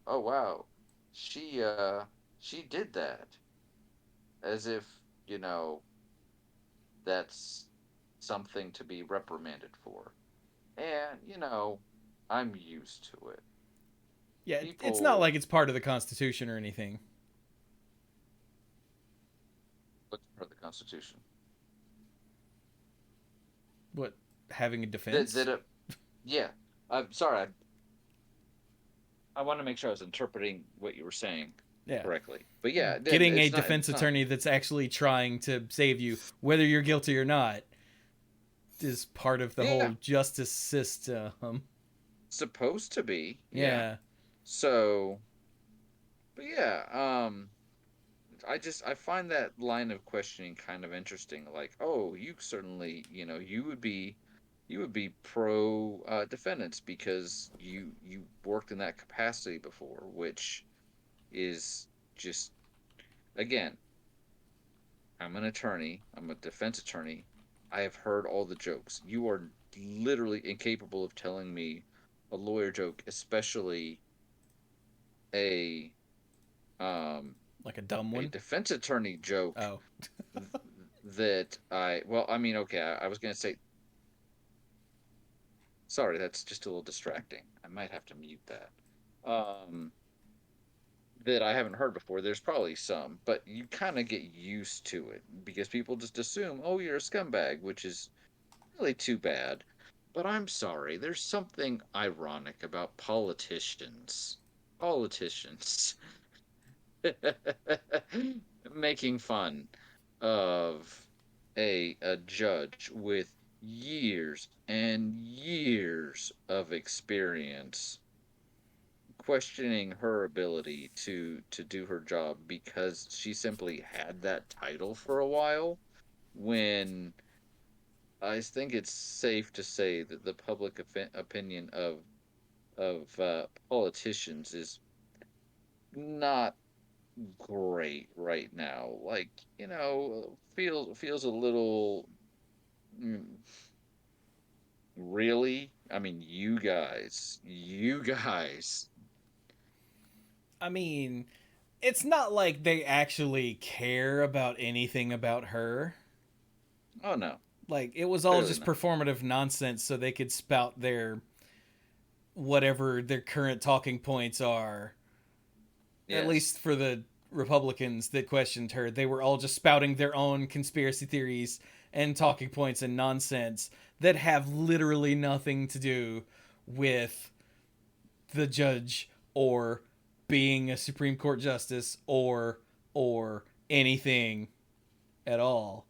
oh wow, she uh she did that, as if, you know that's something to be reprimanded for. And, I'm used to it.
Yeah, it's not
People,
like it's part of the Constitution or anything.
what's part of the Constitution?
What, having a
That
defense?
that Yeah. I'm sorry. I want to make sure I was interpreting what you were saying
Yeah.
correctly. But yeah,
Getting a
it's not.
defense
It's not
attorney that's actually trying to save you, whether you're guilty or not, is part of the
Yeah,
whole justice system.
supposed to be. Yeah.
Yeah.
So, but yeah, I find that line of questioning kind of interesting. Like, oh, you certainly, you would be pro defendants because you worked in that capacity before, which is just, again, I'm an attorney. I'm a defense attorney. I have heard all the jokes. You are literally incapable of telling me a lawyer joke, especially a um
Like a dumb
a
one.
defense attorney joke
Oh.
th- that I mean, okay, I was going to say, sorry, that's just a little distracting. I might have to mute that. Um that I haven't heard before. There's probably some, but you kind of get used to it because people just assume, "Oh, you're a scumbag," which is really too bad. But I'm sorry, there's something ironic about politicians. Politicians making fun of a judge with years and years of experience, questioning her ability to do her job because she simply had that title for a while, when I think it's safe to say that the public opinion of politicians is not great right now. Like, feels a little, mm, really. I mean, you guys.
I mean, it's not like they actually care about anything about her.
Oh no,
Like, it was all
clearly
just
not.
performative nonsense so they could spout their whatever their current talking points are. At
Yes,
least for the Republicans that questioned her, they were all just spouting their own conspiracy theories and talking points and nonsense that have literally nothing to do with the judge or being a Supreme Court justice or anything at all.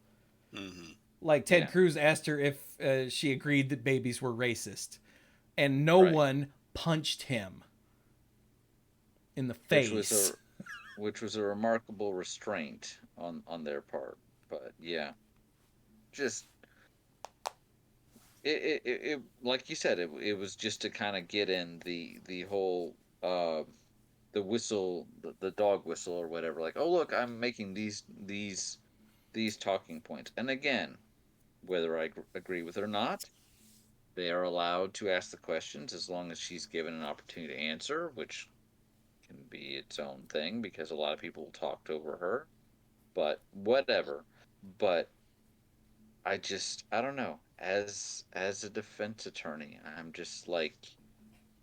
Hmm.
Like Ted
yeah,
Cruz asked her if she agreed that babies were racist, and no
right.
one punched him in the
Which was a
face.
which was a remarkable restraint on their part. But yeah, just like you said, it was just to kind of get in the whole the whistle, the dog whistle or whatever. Like, oh look, I'm making these talking points. And again, whether I agree with it or not, they are allowed to ask the questions as long as she's given an opportunity to answer, which can be its own thing because a lot of people talked over her. But whatever. But I don't know. As a defense attorney, I'm just like,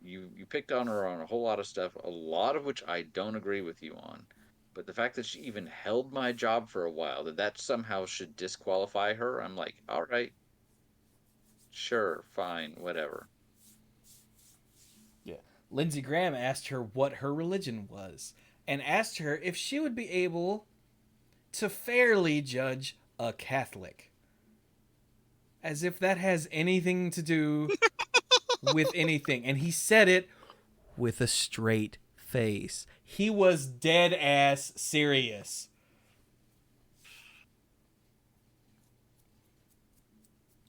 you picked on her on a whole lot of stuff, a lot of which I don't agree with you on. But the fact that she even held my job for a while, that somehow should disqualify her, I'm like, all right, Sure, fine, whatever.
Yeah. Lindsey Graham asked her what her religion was and asked her if she would be able to fairly judge a Catholic. As if that has anything to do with anything. And he said it with a straight face. He was dead ass serious.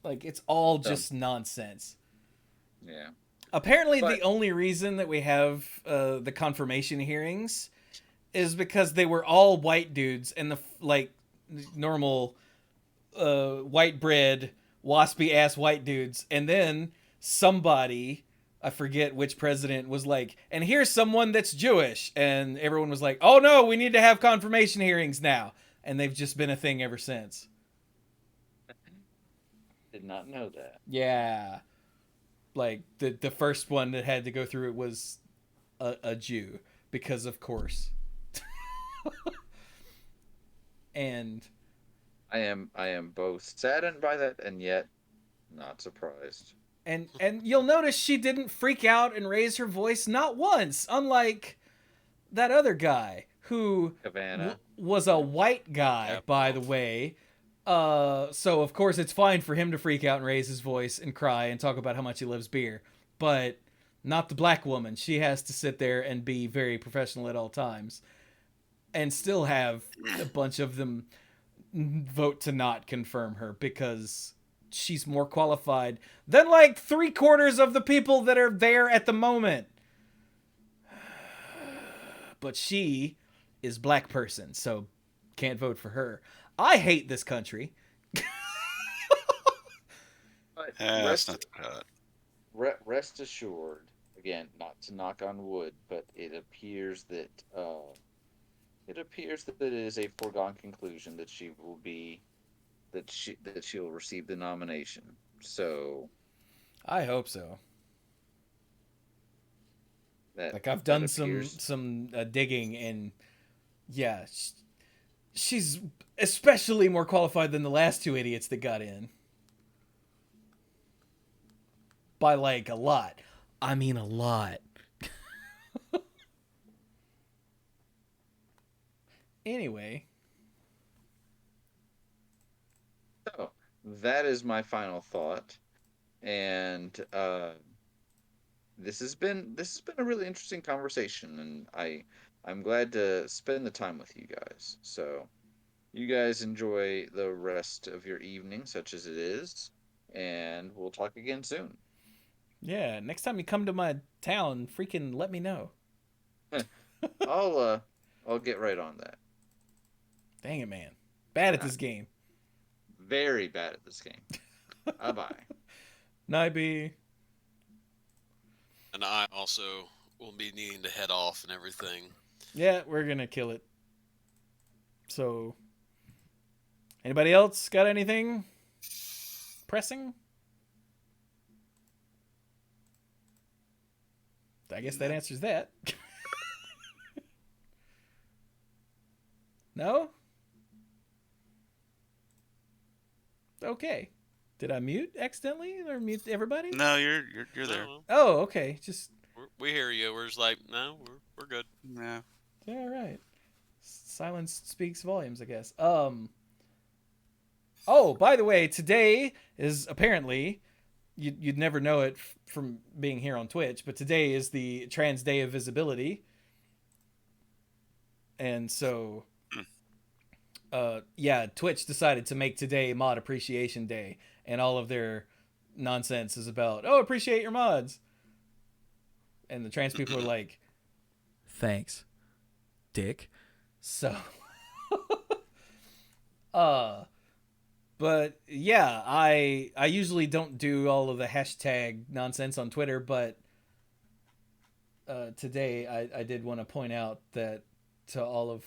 Like, it's all just nonsense.
Yeah.
Apparently,
But-
the only reason that we have the confirmation hearings is because they were all white dudes and normal white bread waspy ass white dudes, and then somebody, I forget which president, was like, and here's someone that's Jewish, and everyone was like, oh no, we need to have confirmation hearings now, and they've just been a thing ever since.
Did not know that.
Yeah. Like, the first one that had to go through it was a Jew, because of course. And
I am both saddened by that and yet not surprised.
and you'll notice she didn't freak out and raise her voice not once, unlike that other guy who
Havana.
was a white guy,
Yep.
by the way. So of course it's fine for him to freak out and raise his voice and cry and talk about how much he loves beer, but not the black woman. She has to sit there and be very professional at all times, and still have a bunch of them vote to not confirm her because she's more qualified than like 3/4 of the people that are there at the moment. But she is black person, so can't vote for her. I hate this country.
But
That's not that bad.
rest assured, again, not to knock on wood, but it appears that it is a foregone conclusion that she will be that she'll receive the nomination. So
I hope so.
that
Like, I've
that
done
appears-
some digging, and yeah, she's especially more qualified than the last two idiots that got in. By like a lot. I mean a lot. Anyway,
So that is my final thought, and this has been a really interesting conversation, and I'm glad to spend the time with you guys. So you guys enjoy the rest of your evening, such as it is, and we'll talk again soon.
yeah, next time you come to my town, freaking let me know.
I'll get right on that.
Dang it, man. Bad at this game.
Very bad at this game. Bye bye.
Night B.
And I also will be needing to head off and everything.
Yeah, we're gonna kill it. So, anybody else got anything pressing? I guess that answers that. No? Okay. Did I mute accidentally or mute everybody?
No, you're there.
No,
Oh, okay. Just
we hear you. We're just like, no, we're good.
Yeah.
all right. Silence speaks volumes, I guess. Oh, by the way, today is apparently you'd never know it from being here on Twitch, but today is the Trans Day of Visibility, and so, yeah, Twitch decided to make today Mod Appreciation Day, and all of their nonsense is about, oh, appreciate your mods, and the trans people are like, thanks, dick. So, but yeah, I usually don't do all of the hashtag nonsense on Twitter, but today I did want to point out that to all of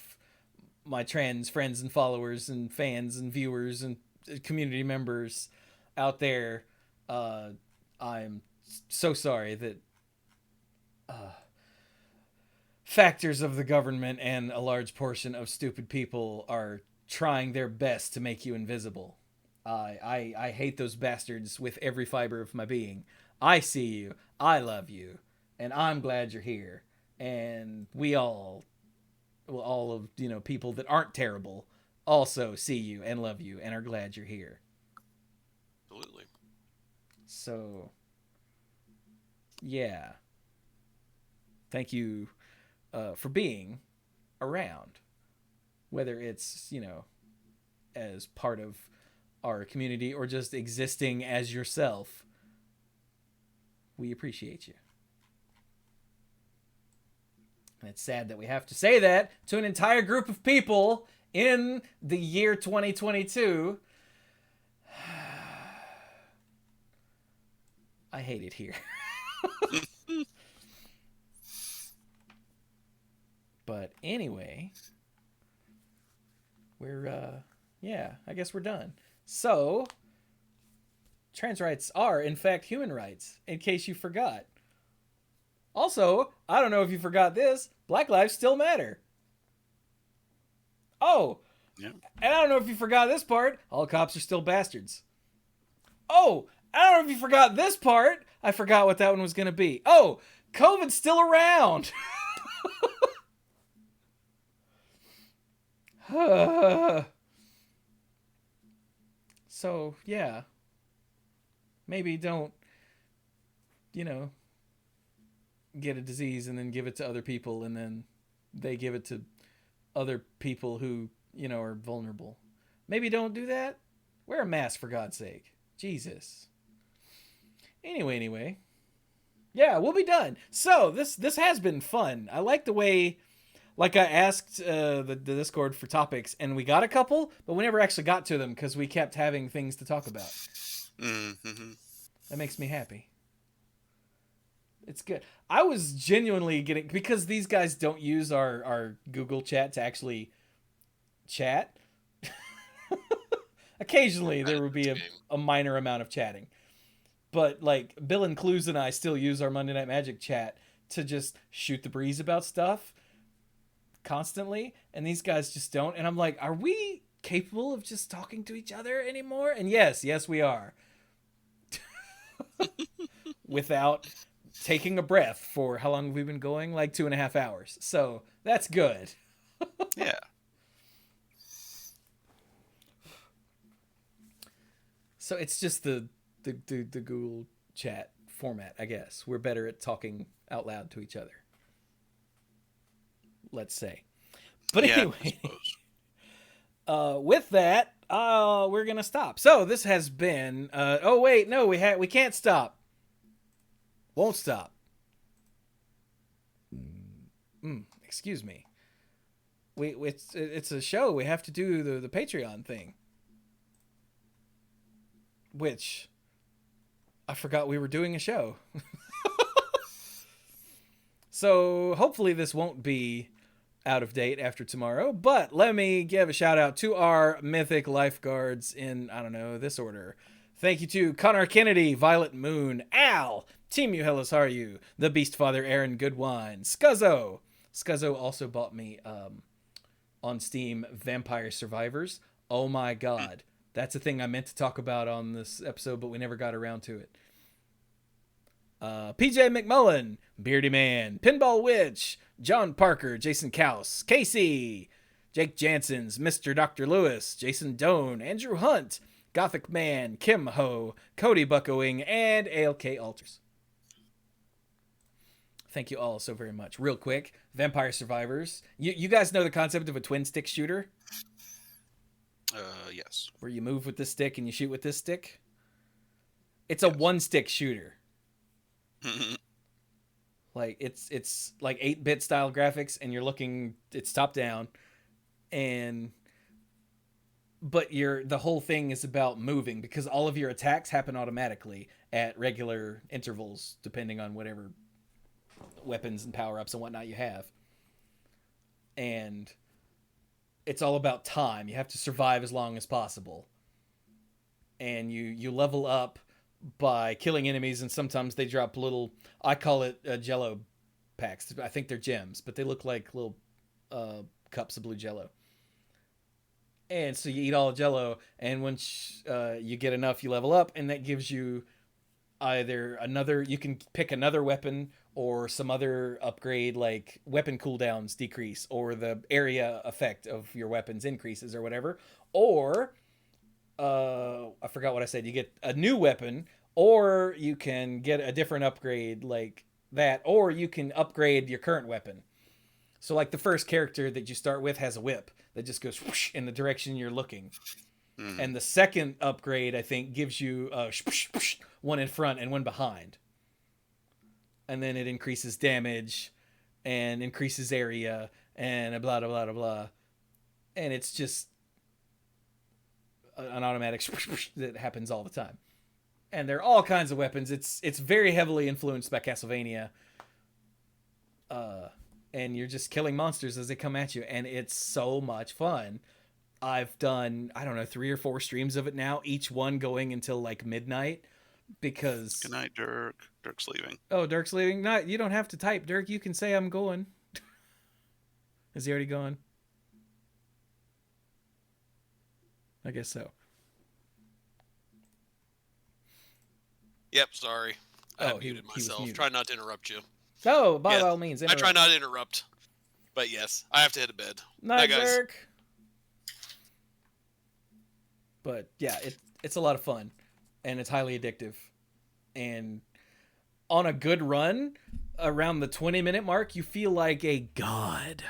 my trans friends and followers and fans and viewers and community members out there, I'm so sorry that factors of the government and a large portion of stupid people are trying their best to make you invisible. I hate those bastards with every fiber of my being. I see you. I love you. And I'm glad you're here. And we all, well, all of, people that aren't terrible also see you and love you and are glad you're here.
Absolutely.
So, yeah. Thank you for being around. Whether it's, as part of our community or just existing as yourself, we appreciate you. And it's sad that we have to say that to an entire group of people in the year 2022. I hate it here. But anyway, I guess we're done. So, trans rights are, in fact, human rights, in case you forgot. Also, I don't know if you forgot this, Black lives still matter. Oh,
Yeah.
and I don't know if you forgot this part, all cops are still bastards. Oh, I don't know if you forgot this part, I forgot what that one was going to be. Oh, COVID's still around. So, yeah. Maybe don't, get a disease and then give it to other people and then they give it to other people who, are vulnerable. Maybe don't do that. Wear a mask for God's sake. Jesus. Anyway. Yeah, we'll be done. So, this has been fun. I like the way, like, I asked the Discord for topics, and we got a couple, but we never actually got to them because we kept having things to talk about.
Mm-hmm.
That makes me happy. It's good. I was genuinely getting, because these guys don't use our Google chat to actually chat. Occasionally, there would be a minor amount of chatting. But, like, Bill and Clues and I still use our Monday Night Magic chat to just shoot the breeze about stuff constantly. And these guys just don't. And I'm like, are we capable of just talking to each other anymore? And yes, we are. Without taking a breath for how long have we been going? Like 2.5 hours. So that's good.
Yeah.
So it's just the Google chat format, I guess. We're better at talking out loud to each other. Let's say. But
Yeah,
anyway, with that, we're gonna stop. So this has been. Oh wait, no, we can't stop. Won't stop. Excuse me. It's a show. We have to do the Patreon thing. Which I forgot we were doing a show. So hopefully this won't be out of date after tomorrow, but let me give a shout out to our mythic lifeguards in, I don't know, this order. Thank you to Connor Kennedy, Violet Moon, Al, Team You Hellas Are You, The Beast Father Aaron Goodwine, Scuzzo. Scuzzo also bought me on Steam Vampire Survivors. Oh my god. That's a thing I meant to talk about on this episode, but we never got around to it. PJ McMullen, Beardy Man, Pinball Witch, John Parker, Jason Kaus, Casey, Jake Janssens, Mr. Dr. Lewis, Jason Doan, Andrew Hunt, Gothic Man, Kim Ho, Cody Buckowing, and ALK Alters. Thank you all so very much. Real quick, Vampire Survivors. You guys know the concept of a twin stick shooter?
Yes.
Where you move with this stick and you shoot with this stick? It's a one stick shooter. Like it's like 8-bit style graphics and it's top down but the whole thing is about moving because all of your attacks happen automatically at regular intervals depending on whatever weapons and power-ups and whatnot you have. And it's all about time. You have to survive as long as possible. And you level up by killing enemies, and sometimes they drop little, I call it jello packs. I think they're gems, but they look like little cups of blue jello. And so you eat all Jello, and once you get enough, you level up, and that gives you either you can pick another weapon or some other upgrade, like weapon cooldowns decrease, or the area effect of your weapons increases, or whatever. Or, I forgot what I said. You get a new weapon, or you can get a different upgrade like that, or you can upgrade your current weapon. So, like, the first character that you start with has a whip that just goes whoosh in the direction you're looking. And the second upgrade, I think, gives you one in front and one behind. And then it increases damage and increases area and blah, blah, blah, blah, blah. And it's just an automatic that happens all the time. And there are all kinds of weapons. It's very heavily influenced by Castlevania. And you're just killing monsters as they come at you. And it's so much fun. I've done, I don't know, 3 or 4 streams of it now, each one going until like midnight, because...
Good night, Dirk. Dirk's leaving.
Oh, Dirk's leaving? No, you don't have to type, Dirk. You can say I'm going. Is he already gone? I guess so.
Yep, sorry. I
Oh, he
muted
was
myself.
muted.
Try not to interrupt you.
So, by
Yeah,
all means,
I try not to interrupt. But yes, I have to head to bed.
Night,
Bye, guys.
Dirk. But yeah, it's a lot of fun, and it's highly addictive. And on a good run, around the 20-minute mark, you feel like a god.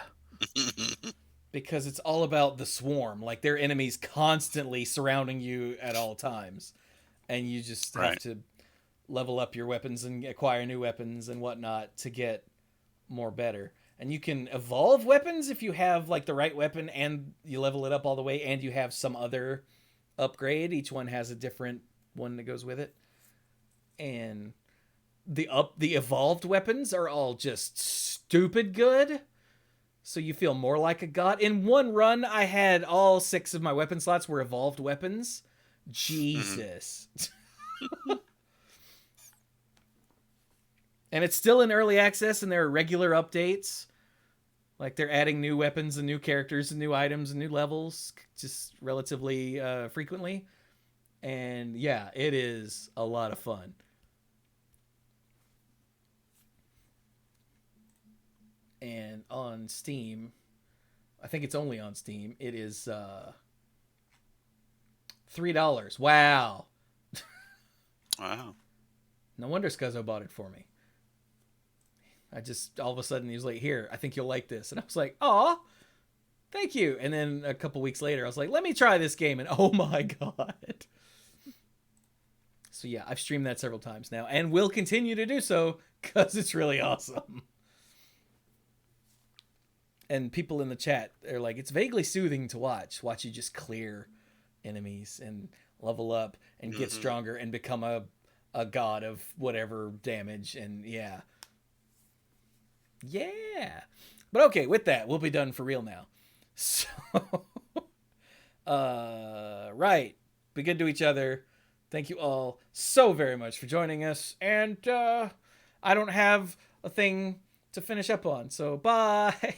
Because it's all about the swarm. Like, there are enemies constantly surrounding you at all times. And you just have to level up your weapons and acquire new weapons and whatnot to get more better. And you can evolve weapons if you have, like, the right weapon and you level it up all the way and you have some other upgrade. Each one has a different one that goes with it. And the evolved weapons are all just stupid good. So you feel more like a god. In one run, I had all 6 of my weapon slots were evolved weapons. Jesus. And it's still in early access, and there are regular updates. Like, they're adding new weapons and new characters and new items and new levels just relatively frequently. And yeah, it is a lot of fun. And on Steam, I think it's only on Steam, it is $3. Wow.
Wow.
No wonder Scuzzo bought it for me. I just, all of a sudden, he was like, here, I think you'll like this. And I was like, aw, thank you. And then a couple weeks later, I was like, let me try this game. And oh my God. So yeah, I've streamed that several times now and will continue to do so because it's really awesome. And people in the chat are like, it's vaguely soothing to watch you just clear enemies and level up and get stronger and become a god of whatever damage. And yeah. But okay, with that, we'll be done for real now. So, right. Be good to each other. Thank you all so very much for joining us. And I don't have a thing to finish up on, so bye.